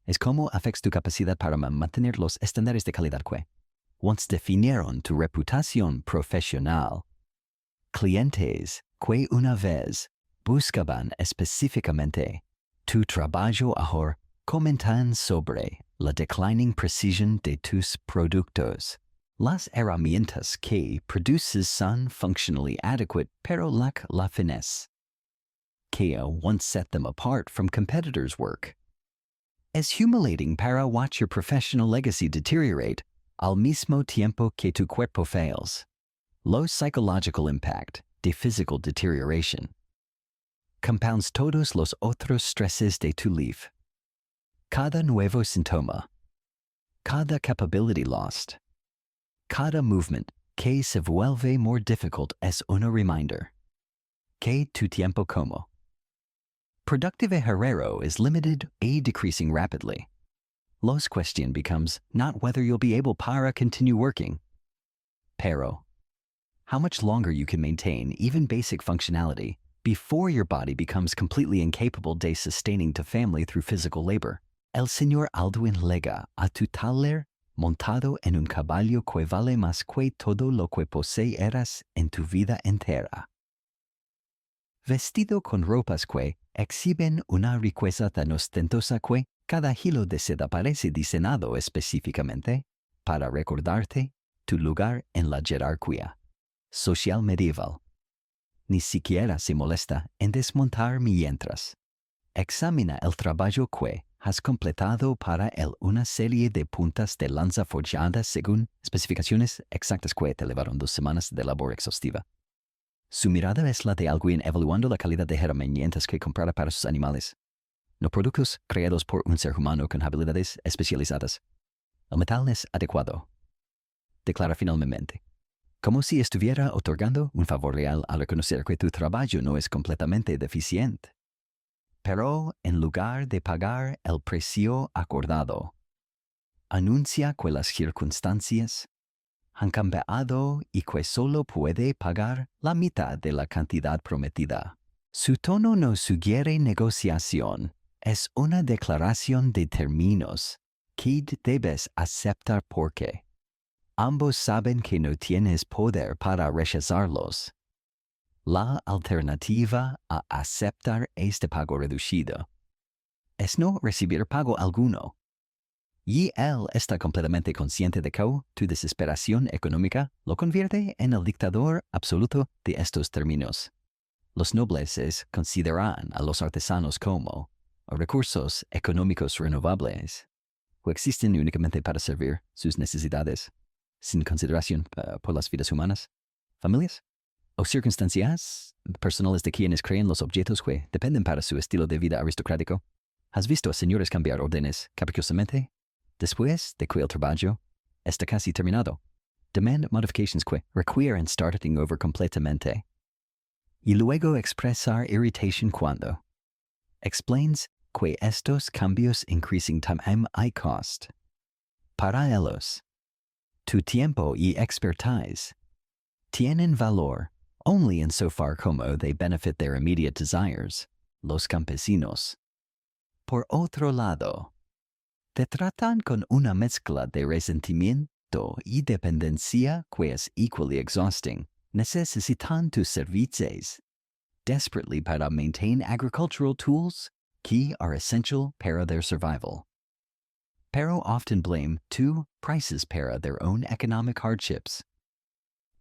es cómo afecta tu capacidad para mantener los estándares de calidad que once definieron tu reputación profesional. Clientes que una vez buscaban específicamente tu trabajo ahora comentan sobre la declining precision de tus productos. Las herramientas que produces son functionally adequate, pero lack la finesse que once set them apart from competitors' work. Es humiliating para watch your professional legacy deteriorate al mismo tiempo que tu cuerpo fails. Low psychological impact de physical deterioration compounds todos los otros stresses de tu life. Cada nuevo síntoma, cada capability lost, cada movement que se vuelve more difficult es una reminder que tu tiempo como productive herrero is limited and decreasing rapidly. Los question becomes not whether you'll be able para continue working, pero how much longer you can maintain even basic functionality before your body becomes completely incapable de sustaining tu family through physical labor. El señor Alduin lega a tu taller montado en un caballo que vale más que todo lo que poseerás en tu vida entera. Vestido con ropas que exhiben una riqueza tan ostentosa que cada hilo de seda parece diseñado específicamente para recordarte tu lugar en la jerarquía social medieval. Ni siquiera se molesta en desmontar mientras examina el trabajo que has completado para él una serie de puntas de lanza forjadas según especificaciones exactas que te llevaron 2 semanas de labor exhaustiva. Su mirada es la de alguien evaluando la calidad de herramientas que comprara para sus animales, no productos creados por un ser humano con habilidades especializadas. El metal es adecuado, declara finalmente, como si estuviera otorgando un favor real al reconocer que tu trabajo no es completamente deficiente. Pero en lugar de pagar el precio acordado, anuncia que las circunstancias han cambiado y que solo puede pagar la mitad de la cantidad prometida. Su tono no sugiere negociación, es una declaración de términos que debes aceptar porque ambos saben que no tienes poder para rechazarlos. La alternativa a aceptar este pago reducido es no recibir pago alguno. Y él está completamente consciente de que tu desesperación económica lo convierte en el dictador absoluto de estos términos. Los nobleces consideran a los artesanos como recursos económicos renovables, o existen únicamente para servir sus necesidades, sin consideración por las vidas humanas, familias, o circunstancias personales de quienes creen los objetos que dependen para su estilo de vida aristocrático. ¿Has visto a señores cambiar órdenes caprichosamente después de que el trabajo está casi terminado? Demand modifications que requieren starting over completamente. Y luego expresar irritation cuando explains que estos cambios increasing time hay cost. Para ellos, tu tiempo y expertise tienen valor only insofar como they benefit their immediate desires, los campesinos. Por otro lado, te tratan con una mezcla de resentimiento y dependencia que es equally exhausting. Necesitan tus servicios desperately para maintain agricultural tools que are essential para their survival. Pero often blame two prices para their own economic hardships.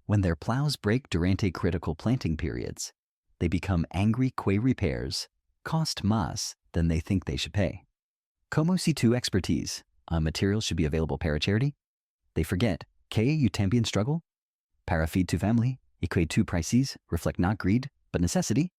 When their plows break durante critical planting periods, they become angry que repairs cost más than they think they should pay. Como si tu expertise on materials should be available para charity, they forget que you también struggle para feed tu family y que tu prices reflect not greed but necessity.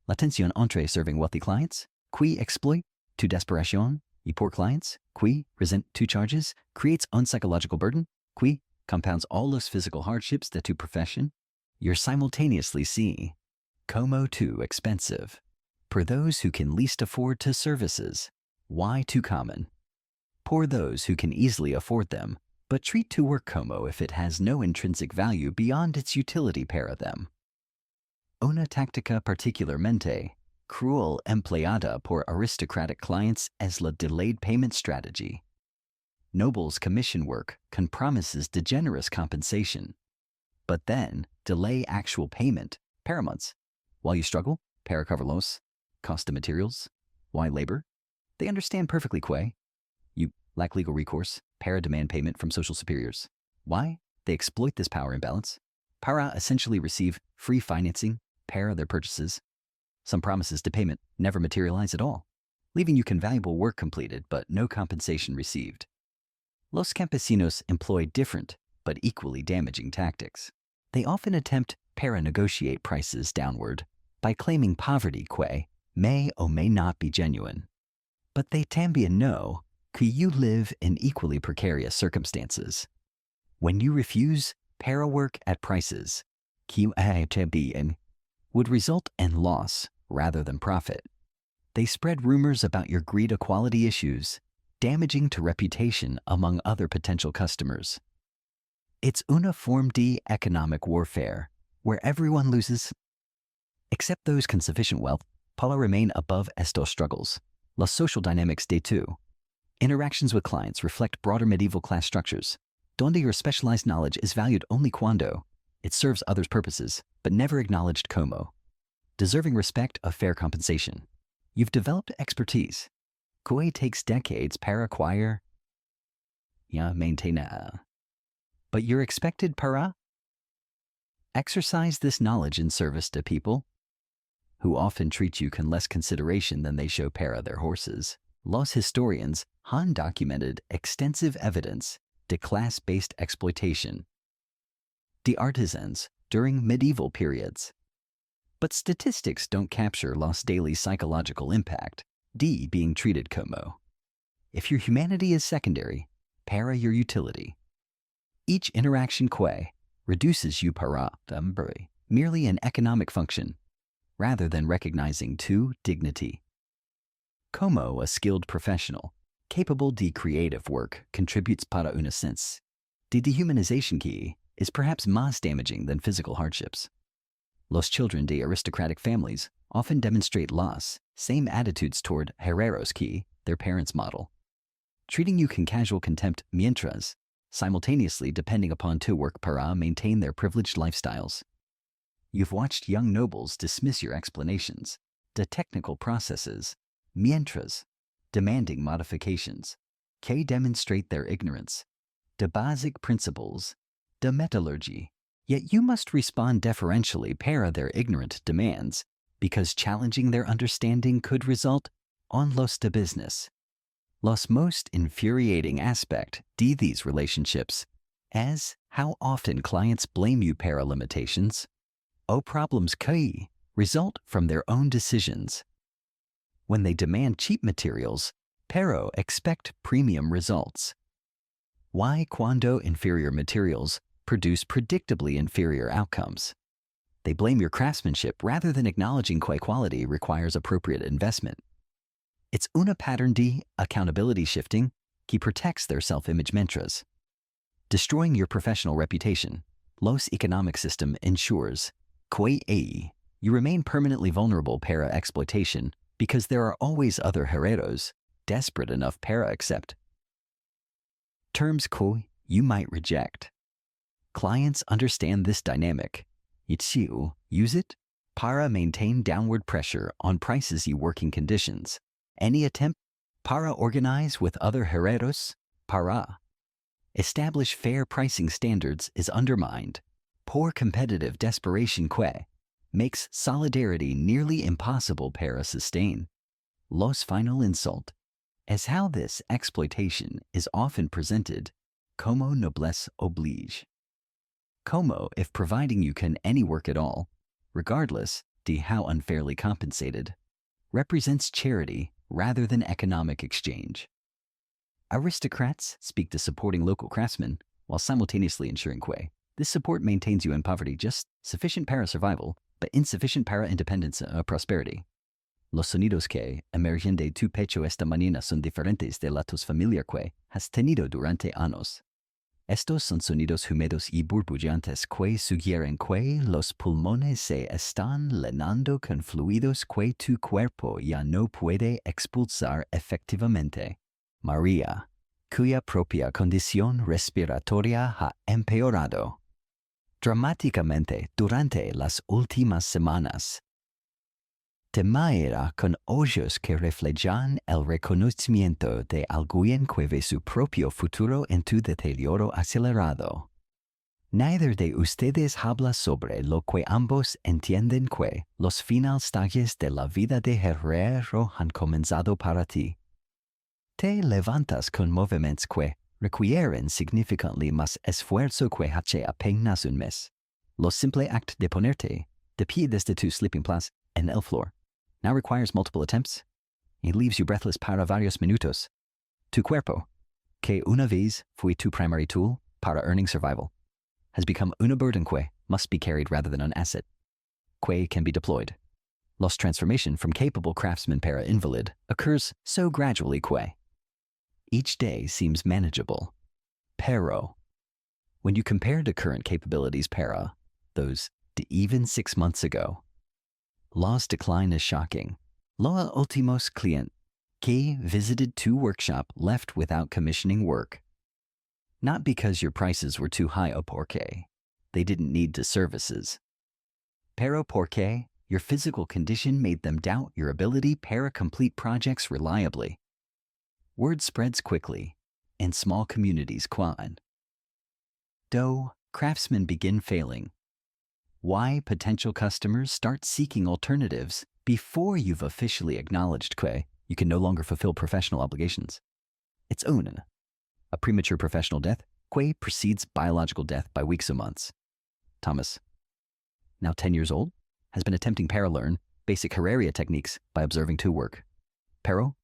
La tensión entre serving wealthy clients, qui exploit tu desperation, y poor clients, qui resent tu charges, creates unpsychological burden, qui compounds all those physical hardships that tu profession, you're simultaneously seeing como too expensive. For those who can least afford to services, why too common? For those who can easily afford them, but treat to work como if it has no intrinsic value beyond its utility para them. Una táctica particularmente cruel empleada por aristocratic clients es la delayed payment strategy. Nobles commission work con promises de generous compensation, but then delay actual payment para months. While you struggle, para cover los cost of materials. Why labor? They understand perfectly que you lack legal recourse, para demand payment from social superiors. Why? They exploit this power imbalance. Para essentially receive free financing para their purchases. Some promises to payment never materialize at all, leaving you con valuable work completed but no compensation received. Los campesinos employ different but equally damaging tactics. They often attempt para negotiate prices downward by claiming poverty que may or may not be genuine. But they también know que you live in equally precarious circumstances. When you refuse para work at prices que también would result in loss rather than profit, they spread rumors about your greed equality issues, damaging to reputation among other potential customers. It's una forma de economic warfare, where everyone loses, except those con sufficient wealth para remain above estos struggles. Los social dynamics de tu interactions with clients reflect broader medieval class structures, donde your specialized knowledge is valued only cuando it serves others' purposes, but never acknowledged como deserving respect of fair compensation. You've developed expertise. Que takes decades para acquire, maintain, but you're expected para exercise this knowledge in service to people who often treat you con less consideration than they show para their horses. Los historians han documented extensive evidence de class-based exploitation de artisans during medieval periods. But statistics don't capture los daily psychological impact de being treated como. If your humanity is secondary, para your utility. Each interaction que reduces you para merely an economic function, rather than recognizing tu dignity. Como a skilled professional, capable de creative work, contributes para una sense de dehumanization que is perhaps más damaging than physical hardships. Los children de aristocratic families often demonstrate las same attitudes toward herreros que their parents model, treating you con casual contempt mientras, simultaneously depending upon tu work para maintain their privileged lifestyles. You've watched young nobles dismiss your explanations, the technical processes, mientras, demanding modifications. demonstrate their ignorance, the basic principles, the metallurgy. Yet you must respond deferentially para their ignorant demands, because challenging their understanding could result on los de business. Los most infuriating aspect de these relationships, as how often clients blame you para limitations, o problems que result from their own decisions. When they demand cheap materials, pero expect premium results. Why cuando inferior materials produce predictably inferior outcomes? They blame your craftsmanship rather than acknowledging que quality requires appropriate investment. It's una pattern de accountability shifting que protects their self-image mantras. Destroying your professional reputation, los economic system ensures que you remain permanently vulnerable para exploitation because there are always other herreros desperate enough para accept. Terms que you might reject. Clients understand this dynamic. Itsiu use it para maintain downward pressure on prices y working conditions. Any attempt para organize with other herreros para establish fair pricing standards is undermined. Poor competitive desperation que makes solidarity nearly impossible para sustain. Los final insult, as how this exploitation is often presented, como noblesse oblige. Como if providing you can any work at all, regardless de how unfairly compensated, represents charity rather than economic exchange. Aristocrats speak to supporting local craftsmen while simultaneously ensuring que this support maintains you in poverty just sufficient para survival, but insufficient para independence or prosperity. Los sonidos que emergen de tu pecho esta mañana son diferentes de la tos familiar que has tenido durante años. Estos son sonidos húmedos y burbujeantes que sugieren que los pulmones se están llenando con fluidos que tu cuerpo ya no puede expulsar efectivamente. María, cuya propia condición respiratoria ha empeorado dramáticamente durante las últimas semanas. De manera con ojos que reflejan el reconocimiento de alguien que ve su propio futuro en tu deterioro acelerado. Neither de ustedes habla sobre lo que ambos entienden que los finalstagios de la vida de herrero han comenzado para ti. Te levantas con movimientos que requieren significantly más esfuerzo que hace apenas un mes. Lo simple acto de ponerte de pie desde tu sleeping place en el floor now requires multiple attempts. It leaves you breathless para varios minutos. Tu cuerpo, que una vez fue tu primary tool para earning survival, has become una burden que must be carried rather than an asset. Que can be deployed. Lost transformation from capable craftsman para invalid occurs so gradually que each day seems manageable. Pero, when you compare to current capabilities para those to even 6 months ago, Law's decline is shocking. Loa Ultimos client que visited tu workshop left without commissioning work. Not because your prices were too high o porque they didn't need the services. Pero porque your physical condition made them doubt your ability para complete projects reliably. Word spreads quickly, and small communities quad. Do craftsmen begin failing? Why potential customers start seeking alternatives before you've officially acknowledged que you can no longer fulfill professional obligations. It's una. A premature professional death, que precedes biological death by weeks or months. Thomas, now 10 years old, has been attempting para learn basic herreria techniques by observing tu work. Pero,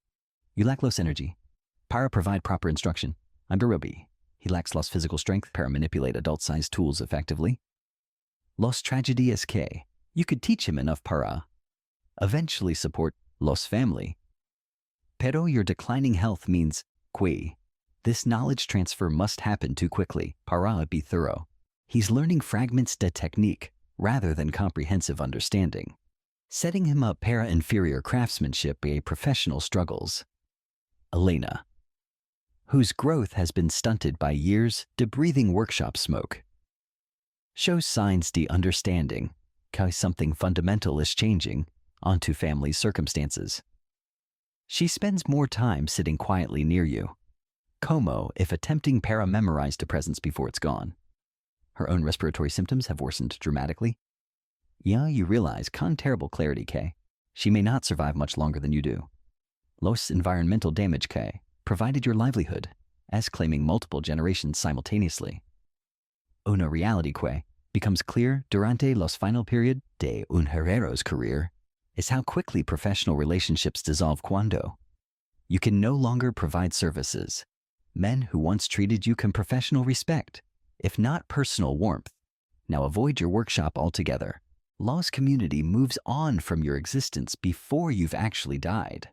you lack los energy. Para provide proper instruction. I'm Barobi. He lacks los physical strength para manipulate adult-sized tools effectively. Los tragedias que you could teach him enough para eventually support los family. Pero your declining health means que this knowledge transfer must happen too quickly para be thorough. He's learning fragments de technique rather than comprehensive understanding. Setting him up para inferior craftsmanship a professional struggles. Elena, whose growth has been stunted by years de breathing workshop smoke, shows signs de understanding how something fundamental is changing onto family circumstances. She spends more time sitting quietly near you. Como if attempting para memorized a presence before it's gone. Her own respiratory symptoms have worsened dramatically. Yeah, you realize con terrible clarity, K. She may not survive much longer than you do. Los environmental damage, K, provided your livelihood, as claiming multiple generations simultaneously. Una reality, que becomes clear durante los final period de un herrero's career is how quickly professional relationships dissolve cuando you can no longer provide services. Men who once treated you con professional respect, if not personal warmth, now avoid your workshop altogether. Los community moves on from your existence before you've actually died,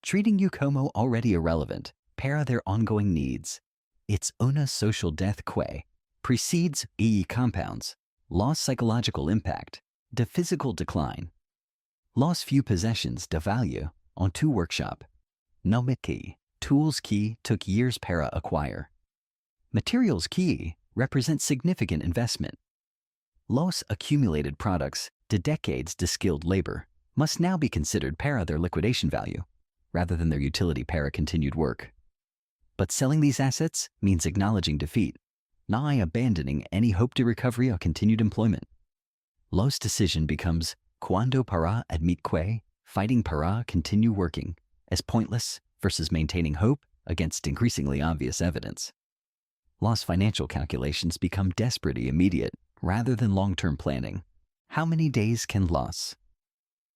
treating you como already irrelevant, para their ongoing needs. It's una social death que precedes compounds, loss psychological impact, de physical decline. Loss few possessions de value on to workshop. Nomit key, tools key took years para acquire. Materials key represent significant investment. Los accumulated products de decades de skilled labor must now be considered para their liquidation value, rather than their utility para continued work. But selling these assets means acknowledging defeat, nigh abandoning any hope to recovery or continued employment. Los decision becomes cuando para admit que fighting para continue working as pointless versus maintaining hope against increasingly obvious evidence. Los financial calculations become desperately immediate rather than long-term planning. How many days can los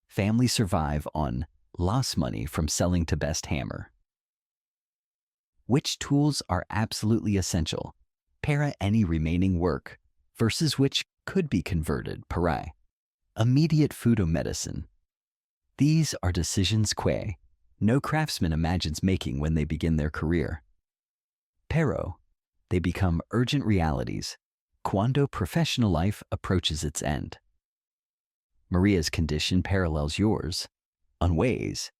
family survive on loss money from selling to best hammer? Which tools are absolutely essential para any remaining work versus which could be converted para immediate food or medicine? These are decisions que no craftsman imagines making when they begin their career. Pero they become urgent realities cuando professional life approaches its end. Maria's condition parallels yours on ways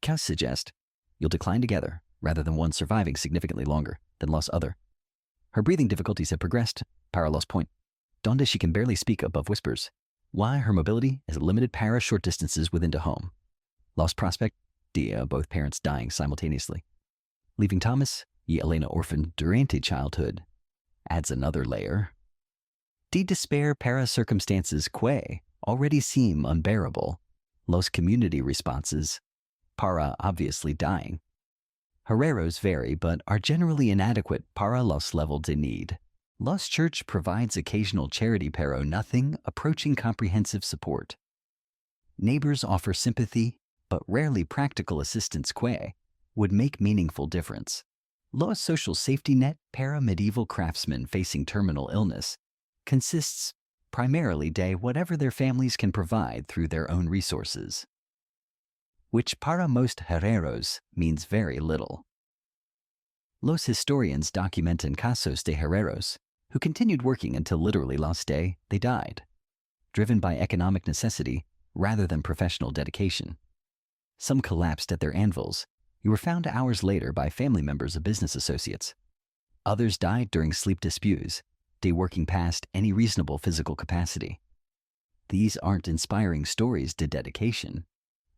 can suggest you'll decline together rather than one surviving significantly longer than lost other. Her breathing difficulties have progressed para los point, donde she can barely speak above whispers. Why her mobility is limited para short distances within to home. Lost prospect, dia both parents dying simultaneously. Leaving Thomas, y Elena orphaned durante childhood, adds another layer. De despair para circumstances que already seem unbearable. Los community responses, para obviously dying. Herreros vary but are generally inadequate para los level de need. Los Church provides occasional charity pero nothing approaching comprehensive support. Neighbors offer sympathy but rarely practical assistance que would make meaningful difference. Los social safety net para medieval craftsmen facing terminal illness consists primarily de whatever their families can provide through their own resources, which para most herreros means very little. Los historians documentan casos de herreros who continued working until literally last day they died, driven by economic necessity rather than professional dedication. Some collapsed at their anvils. You were found hours later by family members or business associates. Others died during sleep disputes, de working past any reasonable physical capacity. These aren't inspiring stories de dedication.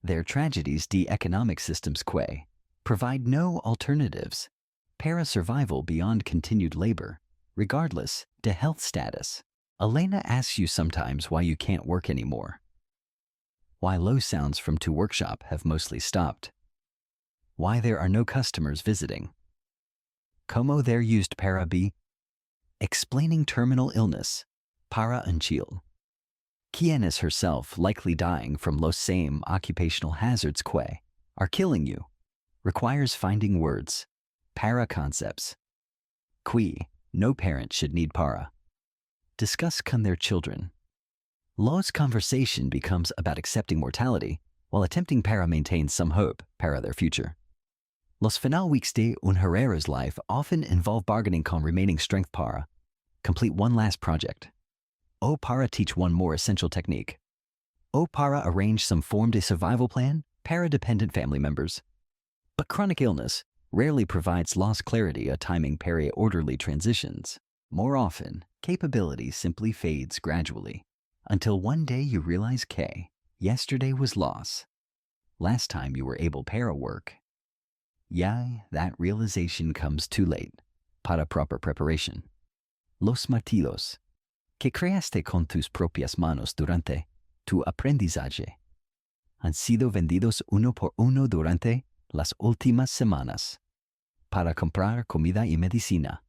They're tragedies de economic systems que provide no alternatives. Para survival beyond continued labor, regardless de health status. Elena asks you sometimes why you can't work anymore. Why low sounds from to workshop have mostly stopped. Why there are no customers visiting. Como they're used para be. Explaining terminal illness, para un chil. Quienes herself likely dying from los same occupational hazards que are killing you. Requires finding words. Para concepts. Qui, no parent should need para. Discuss con their children. Los conversation becomes about accepting mortality while attempting para maintain some hope para their future. Los final weeks de un herrera's life often involve bargaining con remaining strength para. Complete one last project. O para teach one more essential technique. O para arrange some form de survival plan para dependent family members. But chronic illness rarely provides lost clarity or timing para orderly transitions. More often, capability simply fades gradually until one day you realize que yesterday was loss. Last time you were able para work. Ya, that realization comes too late para proper preparation. Los martillos que creaste con tus propias manos durante tu aprendizaje han sido vendidos uno por uno durante las últimas semanas para comprar comida y medicina,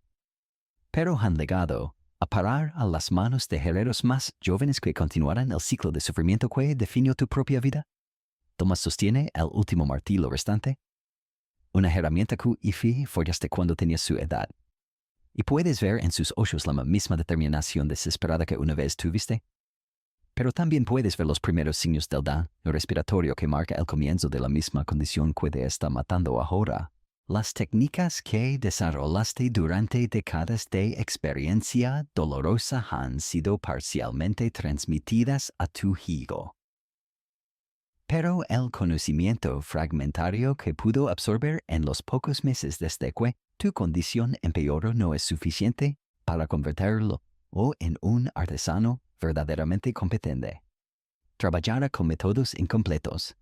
pero han llegado a parar a las manos de herreros más jóvenes que continuarán el ciclo de sufrimiento que definió tu propia vida. Tomás sostiene el último martillo restante, una herramienta que forjaste cuando tenías su edad, y puedes ver en sus ojos la misma determinación desesperada que una vez tuviste. Pero también puedes ver los primeros signos del daño respiratorio que marca el comienzo de la misma condición que te está matando ahora. Las técnicas que desarrollaste durante décadas de experiencia dolorosa han sido parcialmente transmitidas a tu hijo. Pero el conocimiento fragmentario que pudo absorber en los pocos meses desde que tu condición empeoró no es suficiente para convertirlo en un artesano verdaderamente competente. Trabajará con métodos incompletos.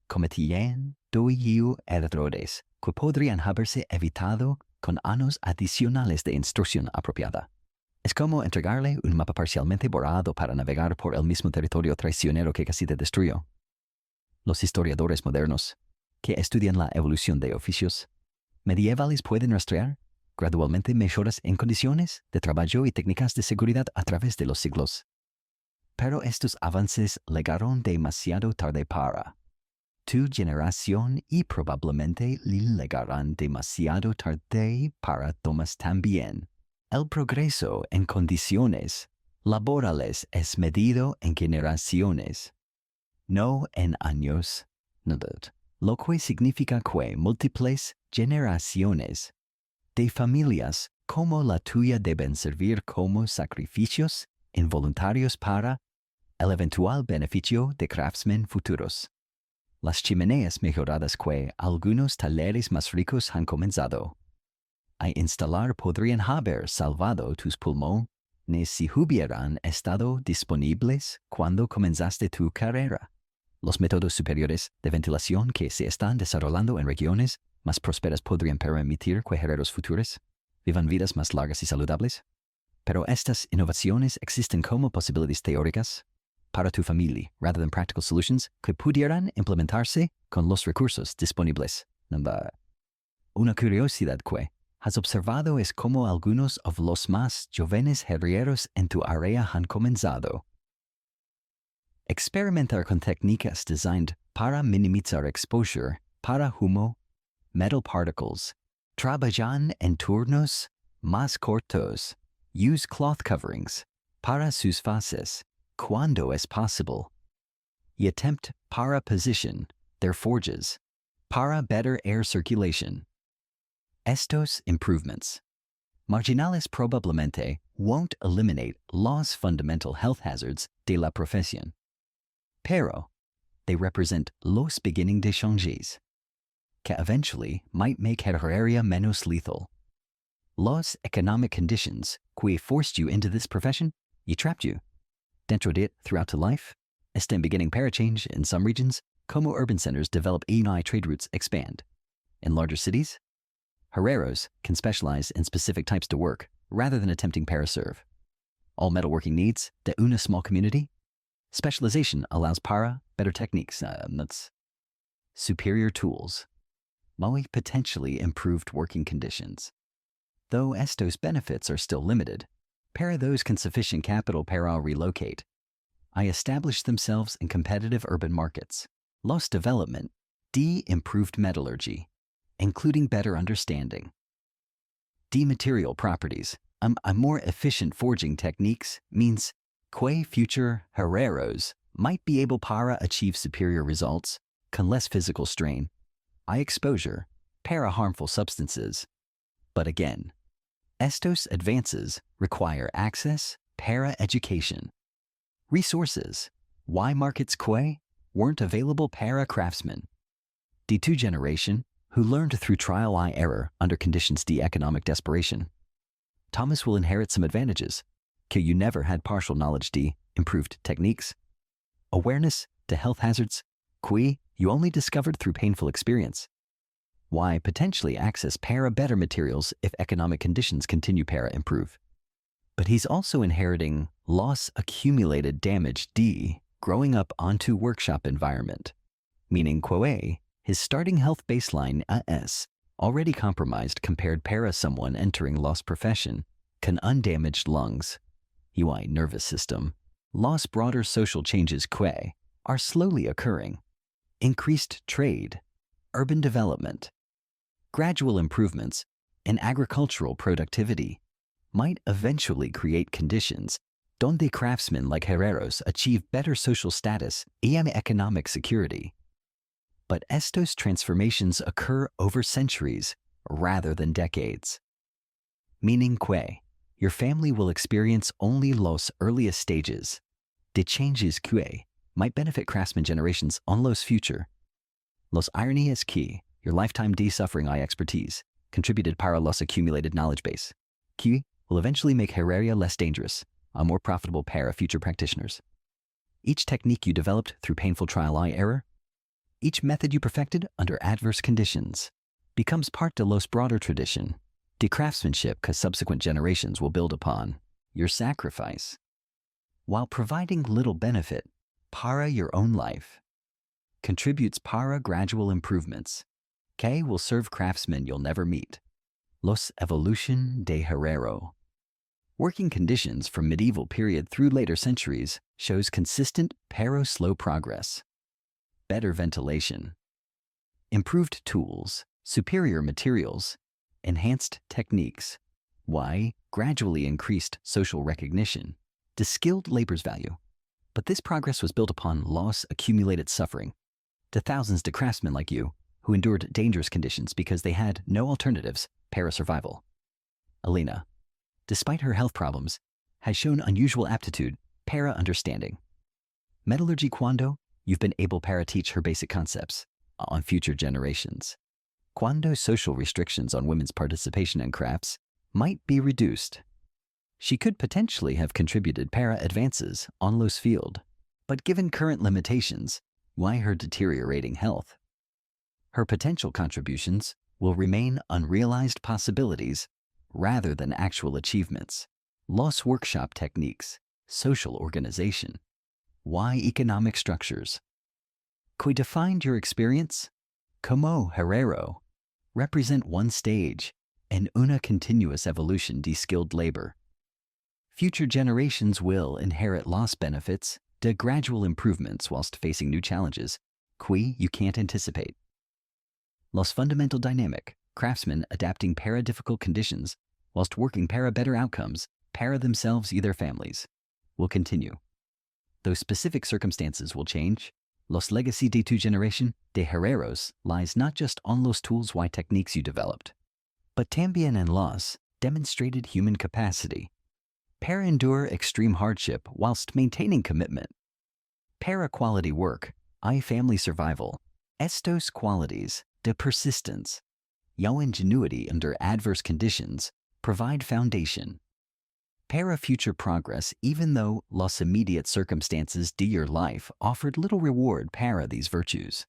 Cometían errores que podrían haberse evitado con años adicionales de instrucción apropiada. Es como entregarle un mapa parcialmente borrado para navegar por el mismo territorio traicionero que casi te destruyó. Los historiadores modernos, que estudian la evolución de oficios medievales, pueden rastrear gradualmente mejoras en condiciones de trabajo y técnicas de seguridad a través de los siglos. Pero estos avances llegaron demasiado tarde para tu generación y probablemente llegarán demasiado tarde para Tomás también. El progreso en condiciones laborales es medido en generaciones, no en años. Lo que significa que múltiples generaciones de familias como la tuya deben servir como sacrificios involuntarios para el eventual beneficio de craftsmen futuros. Las chimeneas mejoradas que algunos talleres más ricos han comenzado a instalar podrían haber salvado tus pulmones si hubieran estado disponibles cuando comenzaste tu carrera. Los métodos superiores de ventilación que se están desarrollando en regiones más prósperas podrían permitir que herreros futuros vivan vidas más largas y saludables. Pero estas innovaciones existen como posibilidades teóricas para tu familia, rather than practical solutions que pudieran implementarse con los recursos disponibles. Una curiosidad que has observado es cómo algunos de los más jóvenes herreros en tu área han comenzado experimentar con técnicas designed para minimizar exposure para humo, metal particles, trabajan en turnos más cortos, use cloth coverings para sus faces cuando es posible, y attempt para position their forges para better air circulation. Estos improvements, marginales probablemente, won't eliminate los fundamental health hazards de la profesión, pero they represent los beginning de changes que eventually might make herrería menos lethal. Los economic conditions que forced you into this profession y trapped you dentro de it throughout life están beginning para change in some regions, como urban centers develop and trade routes expand. In larger cities, herreros can specialize in specific types to work rather than attempting para serve all metalworking needs de una small community. Specialization allows para better techniques, superior tools, muy potentially improved working conditions. Though estos benefits are still limited, para those can sufficient capital para relocate, establish themselves in competitive urban markets. Los development de improved metallurgy, including better understanding de material properties, a more efficient forging techniques means que future herreros might be able para achieve superior results con less physical strain, exposure para harmful substances. But again, estos advances require access para education, resources, markets que weren't available para craftsmen de tu generation who learned through trial and error under conditions de economic desperation. Thomas will inherit some advantages que you never had partial knowledge de improved techniques, awareness to health hazards que you only discovered through painful experience, Why potentially access para better materials if economic conditions continue para improve. But he's also inheriting loss accumulated damage D growing up onto workshop environment, meaning QA, his starting health baseline AS, already compromised compared para someone entering lost profession, can undamaged lungs, UI nervous system, loss broader social changes QA are slowly occurring. Increased trade, urban development, gradual improvements in agricultural productivity might eventually create conditions donde craftsmen like herreros achieve better social status and economic security. But estos transformations occur over centuries rather than decades. Meaning que, your family will experience only los earliest stages. De changes que might benefit craftsman generations on los future. Los irony es que your lifetime de-suffering I expertise contributed para los accumulated knowledge base. Que will eventually make herreria less dangerous, a more profitable para future practitioners. Each technique you developed through painful trial I error, each method you perfected under adverse conditions, becomes part de los broader tradition, de craftsmanship cause subsequent generations will build upon your sacrifice, while providing little benefit para your own life, contributes para gradual improvements, que will serve craftsmen you'll never meet. Los evolution de herrero. Working conditions from medieval period through later centuries shows consistent pero slow progress. Better ventilation, improved tools, superior materials, enhanced techniques. Why? Gradually increased social recognition, to skilled labor's value. But this progress was built upon loss accumulated suffering, to thousands of craftsmen like you who endured dangerous conditions because they had no alternatives para survival. Alina, despite her health problems, has shown unusual aptitude para understanding. Metallurgy cuando you've been able para teach her basic concepts on future generations. Cuando social restrictions on women's participation in crafts might be reduced. She could potentially have contributed para advances on los field, but given current limitations, why her deteriorating health? Her potential contributions will remain unrealized possibilities rather than actual achievements. Los workshop techniques, social organization. Why economic structures? Que defined your experience? Como herrero. Represent one stage and una continuous evolution de skilled labor. Future generations will inherit loss benefits de gradual improvements whilst facing new challenges, que you can't anticipate. Los fundamental dynamic, craftsmen adapting para difficult conditions whilst working para better outcomes, para themselves and their families, will continue. Though specific circumstances will change, los legacy de tu generation de herreros lies not just on los tools y techniques you developed, but también en los demonstrated human capacity. Para endure extreme hardship whilst maintaining commitment. Para quality work, I family survival, estos qualities de persistence, yo ingenuity under adverse conditions, provide foundation. Para future progress even though los immediate circumstances de your life offered little reward para these virtues.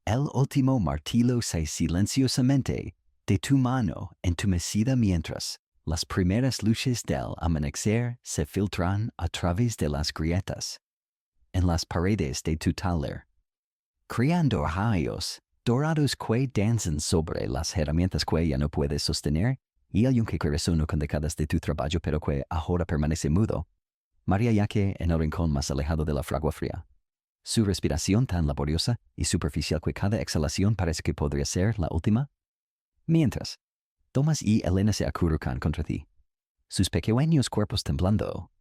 El último martillo se silenciosamente de tu mano entumecida mientras las primeras luces del amanecer se filtran a través de las grietas en las paredes de tu taller, creando rayos dorados que danzan sobre las herramientas que ya no puedes sostener y el yunque que resuena con décadas de tu trabajo pero que ahora permanece mudo. María yace en el rincón más alejado de la fragua fría. Su respiración tan laboriosa y superficial que cada exhalación parece que podría ser la última. Mientras, Thomas y Elena se acurrucan contra ti, sus pequeños cuerpos temblando,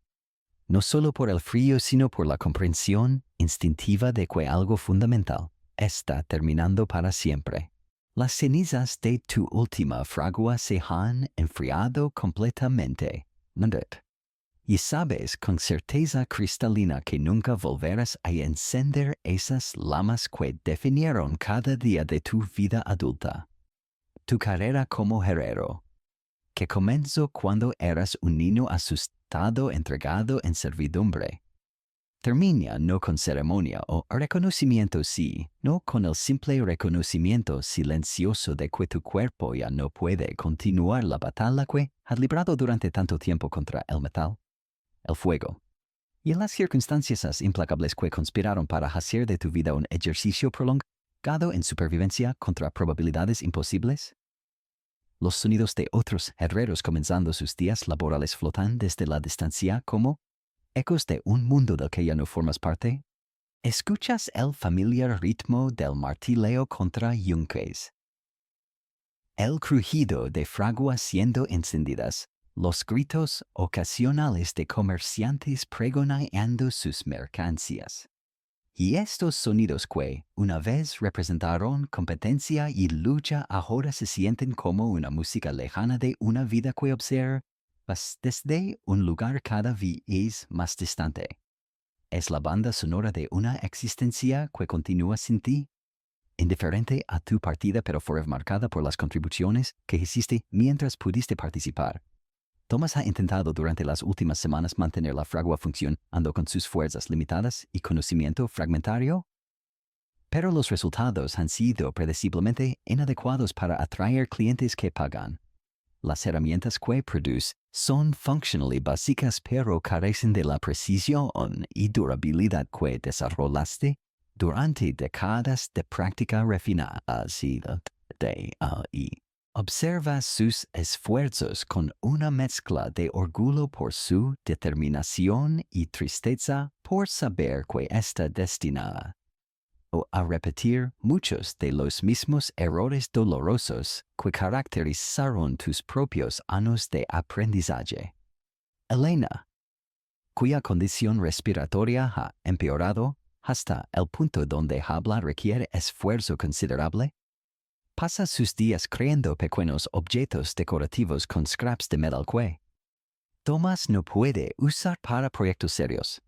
no solo por el frío sino por la comprensión instintiva de que algo fundamental está terminando para siempre. Las cenizas de tu última fragua se han enfriado completamente, Nandet. Y sabes con certeza cristalina que nunca volverás a encender esas llamas que definieron cada día de tu vida adulta. Tu carrera como herrero, que comenzó cuando eras un niño asustado entregado en servidumbre, Termina no con ceremonia o reconocimiento sí, no con el simple reconocimiento silencioso de que tu cuerpo ya no puede continuar la batalla que has librado durante tanto tiempo contra el metal, el fuego, y las circunstancias implacables que conspiraron para hacer de tu vida un ejercicio prolongado en supervivencia contra probabilidades imposibles. Los sonidos de otros herreros comenzando sus días laborales flotan desde la distancia como ecos de un mundo del que ya no formas parte. ¿Escuchas el familiar ritmo del martileo contra yunques? El crujido de fraguas siendo encendidas, los gritos ocasionales de comerciantes pregonando sus mercancías. Y estos sonidos que, una vez representaron competencia y lucha, ahora se sienten como una música lejana de una vida que observas desde un lugar cada vez más distante. Es la banda sonora de una existencia que continúa sin ti, indiferente a tu partida pero fue marcada por las contribuciones que hiciste mientras pudiste participar. Thomas ha intentado durante las últimas semanas mantener la fragua funcionando con sus fuerzas limitadas y conocimiento fragmentario, pero los resultados han sido predeciblemente inadecuados para atraer clientes que pagan. Las herramientas que produce son funcionally básicas pero carecen de la precisión y durabilidad que desarrollaste durante décadas de práctica refinada de AI. Observa sus esfuerzos con una mezcla de orgullo por su determinación y tristeza por saber que está destinada a repetir muchos de los mismos errores dolorosos que caracterizaron tus propios años de aprendizaje. Elena, cuya condición respiratoria ha empeorado hasta el punto donde hablar requiere esfuerzo considerable, pasa sus días creando pequeños objetos decorativos con scraps de metal que Thomas no puede usar para proyectos serios.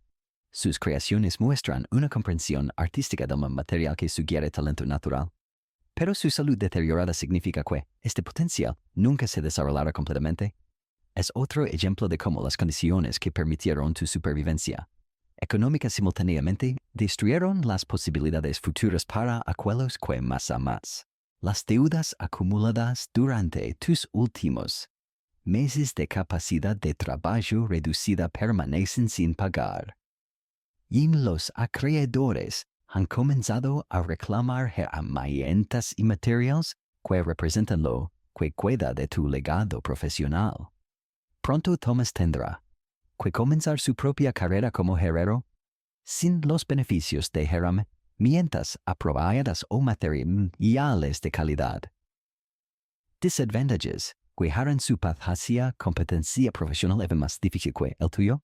Sus creaciones muestran una comprensión artística del material que sugiere talento natural, pero su salud deteriorada significa que este potencial nunca se desarrollará completamente. Es otro ejemplo de cómo las condiciones que permitieron tu supervivencia económica simultáneamente destruyeron las posibilidades futuras para aquellos que más amas. Las deudas acumuladas durante tus últimos meses de capacidad de trabajo reducida permanecen sin pagar. Y los acreedores han comenzado a reclamar herramientas y materiales que representan lo que queda de tu legado profesional. Pronto Thomas tendrá que comenzar su propia carrera como herrero sin los beneficios de herramientas apropiadas o materiales de calidad. Disadvantages que harán su path hacia competencia profesional even más difícil que el tuyo.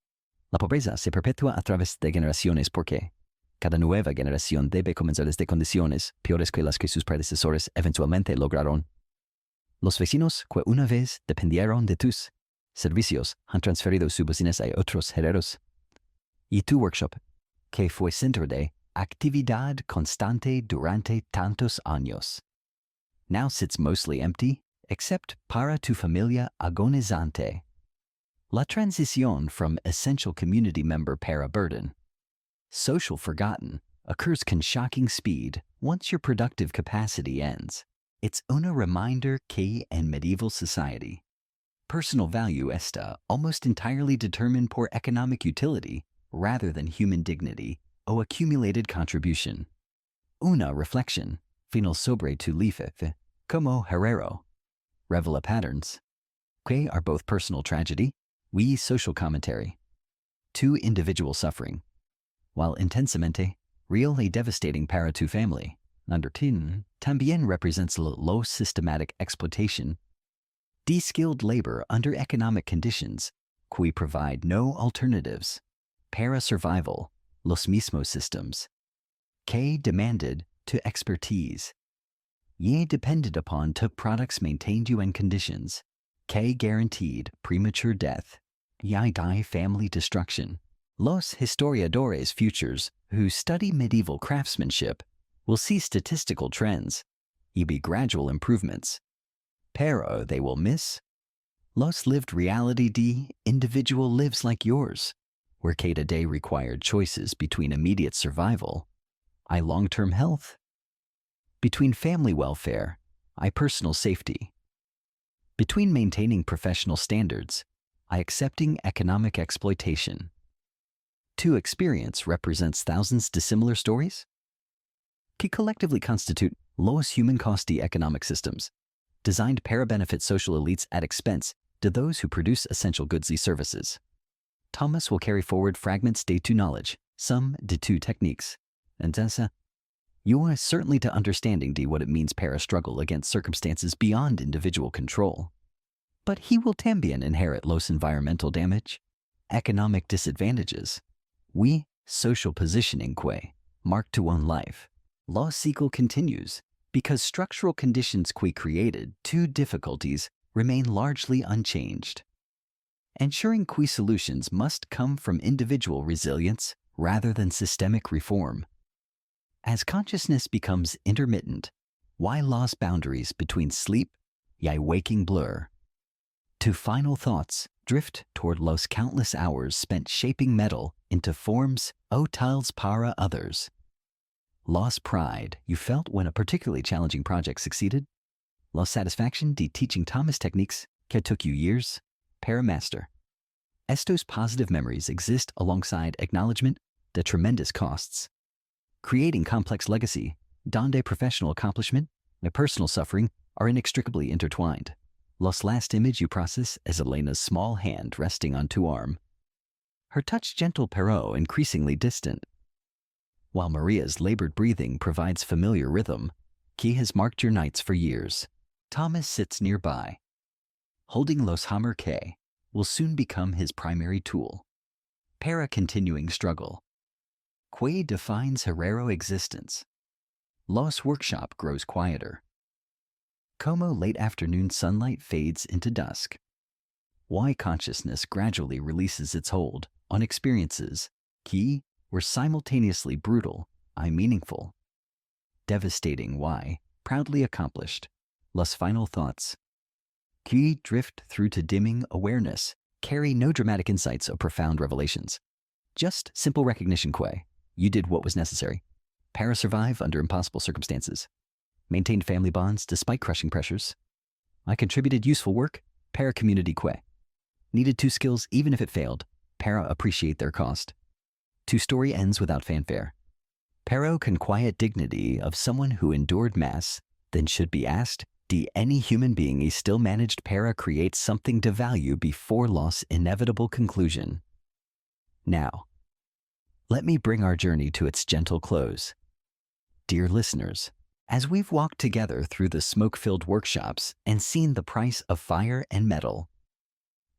La pobreza se perpetúa a través de generaciones porque cada nueva generación debe comenzar desde condiciones peores que las que sus predecesores eventualmente lograron. Los vecinos que una vez dependieron de tus servicios han transferido su business a otros herreros. Y tu workshop, que fue centro de actividad constante durante tantos años, now sits mostly empty, except para tu familia agonizante. La transition from essential community member para burden, social forgotten, occurs con shocking speed once your productive capacity ends. It's una reminder que en medieval society, personal value está almost entirely determined por economic utility rather than human dignity o accumulated contribution. Una reflexión final sobre tu life como herrero revela patterns que are both personal tragedy y social commentary. Tu individual suffering, while intensamente real y devastating para tu family, también represents low systematic exploitation, de-skilled labor under economic conditions que provide no alternatives para survival, los mismos systems que demanded to expertise ye depended upon took products maintained you in conditions que guaranteed premature death y family destruction. Los historiadores futures who study medieval craftsmanship will see statistical trends y be gradual improvements, pero they will miss los lived reality de individual lives like yours, where day-to-day required choices between immediate survival, long-term health, between family welfare, personal safety, between maintaining professional standards, accepting economic exploitation. Two experience represents thousands dissimilar stories que collectively constitute lowest human costi economic systems, designed para benefit social elites at expense to those who produce essential goods and services. Thomas will carry forward fragments de tu knowledge, some de tu techniques, and you are certainly to understanding what it means para struggle against circumstances beyond individual control. But he will también inherit los environmental damage, economic disadvantages, social positioning mark to own life. Law sequel continues because structural conditions created two difficulties remain largely unchanged. Ensuring solutions must come from individual resilience rather than systemic reform. As consciousness becomes intermittent, lost boundaries between sleep and waking blur. To final thoughts drift toward los countless hours spent shaping metal into forms tiles para others. Lost pride you felt when a particularly challenging project succeeded. Lost satisfaction de teaching Thomas techniques that took you years. Para master. Estos positive memories exist alongside acknowledgement de tremendous costs. Creating complex legacy, donde professional accomplishment and personal suffering are inextricably intertwined. Los last image you process as Elena's small hand resting on two arm. Her touch gentle pero increasingly distant. While Maria's labored breathing provides familiar rhythm, he has marked your nights for years. Thomas sits nearby. Holding los hammer K will soon become his primary tool. Para continuing struggle. Que defines Herrero existence. Los workshop grows quieter. Como late afternoon sunlight fades into dusk. Why consciousness gradually releases its hold on experiences que were simultaneously brutal, meaningful, devastating, proudly accomplished. Los final thoughts. Que drift through to dimming awareness, carry no dramatic insights or profound revelations. Just simple recognition you did what was necessary. Para survive under impossible circumstances. Maintained family bonds despite crushing pressures. I contributed useful work. Para community Needed two skills even if it failed. Para appreciate their cost. Two story ends without fanfare. Para can quiet dignity of someone who endured mass, then should be asked, any human being is still managed para create something to value before loss inevitable conclusion. Now, let me bring our journey to its gentle close. Dear listeners, as we've walked together through the smoke-filled workshops and seen the price of fire and metal,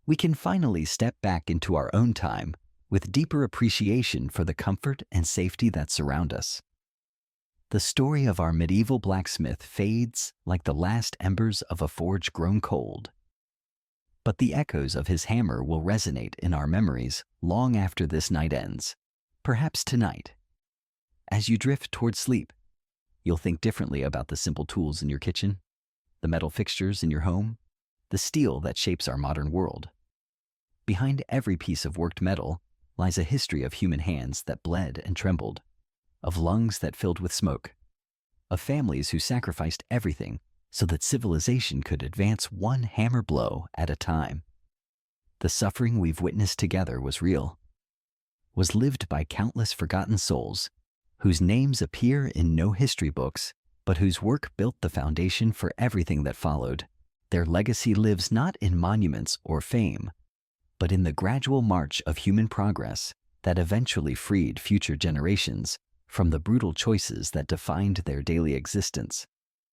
we can finally step back into our own time with deeper appreciation for the comfort and safety that surround us. The story of our medieval blacksmith fades like the last embers of a forge grown cold. But the echoes of his hammer will resonate in our memories long after this night ends. Perhaps tonight, as you drift toward sleep, you'll think differently about the simple tools in your kitchen, the metal fixtures in your home, the steel that shapes our modern world. Behind every piece of worked metal lies a history of human hands that bled and trembled, of lungs that filled with smoke, of families who sacrificed everything so that civilization could advance one hammer blow at a time. The suffering we've witnessed together was real, was lived by countless forgotten souls whose names appear in no history books, but whose work built the foundation for everything that followed. Their legacy lives not in monuments or fame, but in the gradual march of human progress that eventually freed future generations from the brutal choices that defined their daily existence.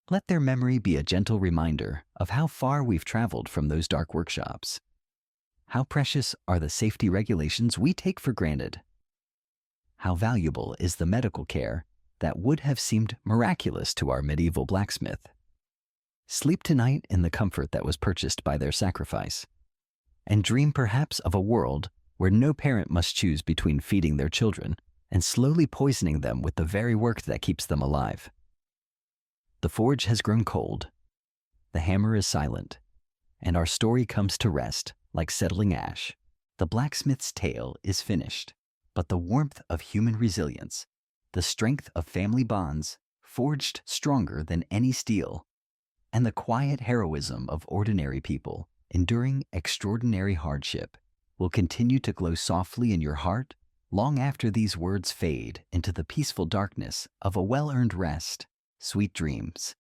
Let their memory be a gentle reminder of how far we've traveled from those dark workshops. How precious are the safety regulations we take for granted? How valuable is the medical care that would have seemed miraculous to our medieval blacksmith? Sleep tonight in the comfort that was purchased by their sacrifice, and dream perhaps of a world where no parent must choose between feeding their children and slowly poisoning them with the very work that keeps them alive. The forge has grown cold, the hammer is silent, and our story comes to rest like settling ash. The blacksmith's tale is finished, but the warmth of human resilience, the strength of family bonds, forged stronger than any steel, and the quiet heroism of ordinary people, enduring extraordinary hardship, will continue to glow softly in your heart long after these words fade into the peaceful darkness of a well-earned rest. Sweet dreams.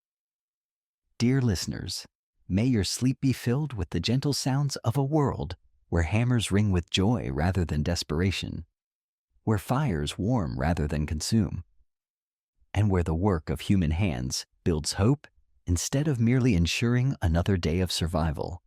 Dear listeners, may your sleep be filled with the gentle sounds of a world where hammers ring with joy rather than desperation, where fires warm rather than consume, and where the work of human hands builds hope instead of merely ensuring another day of survival.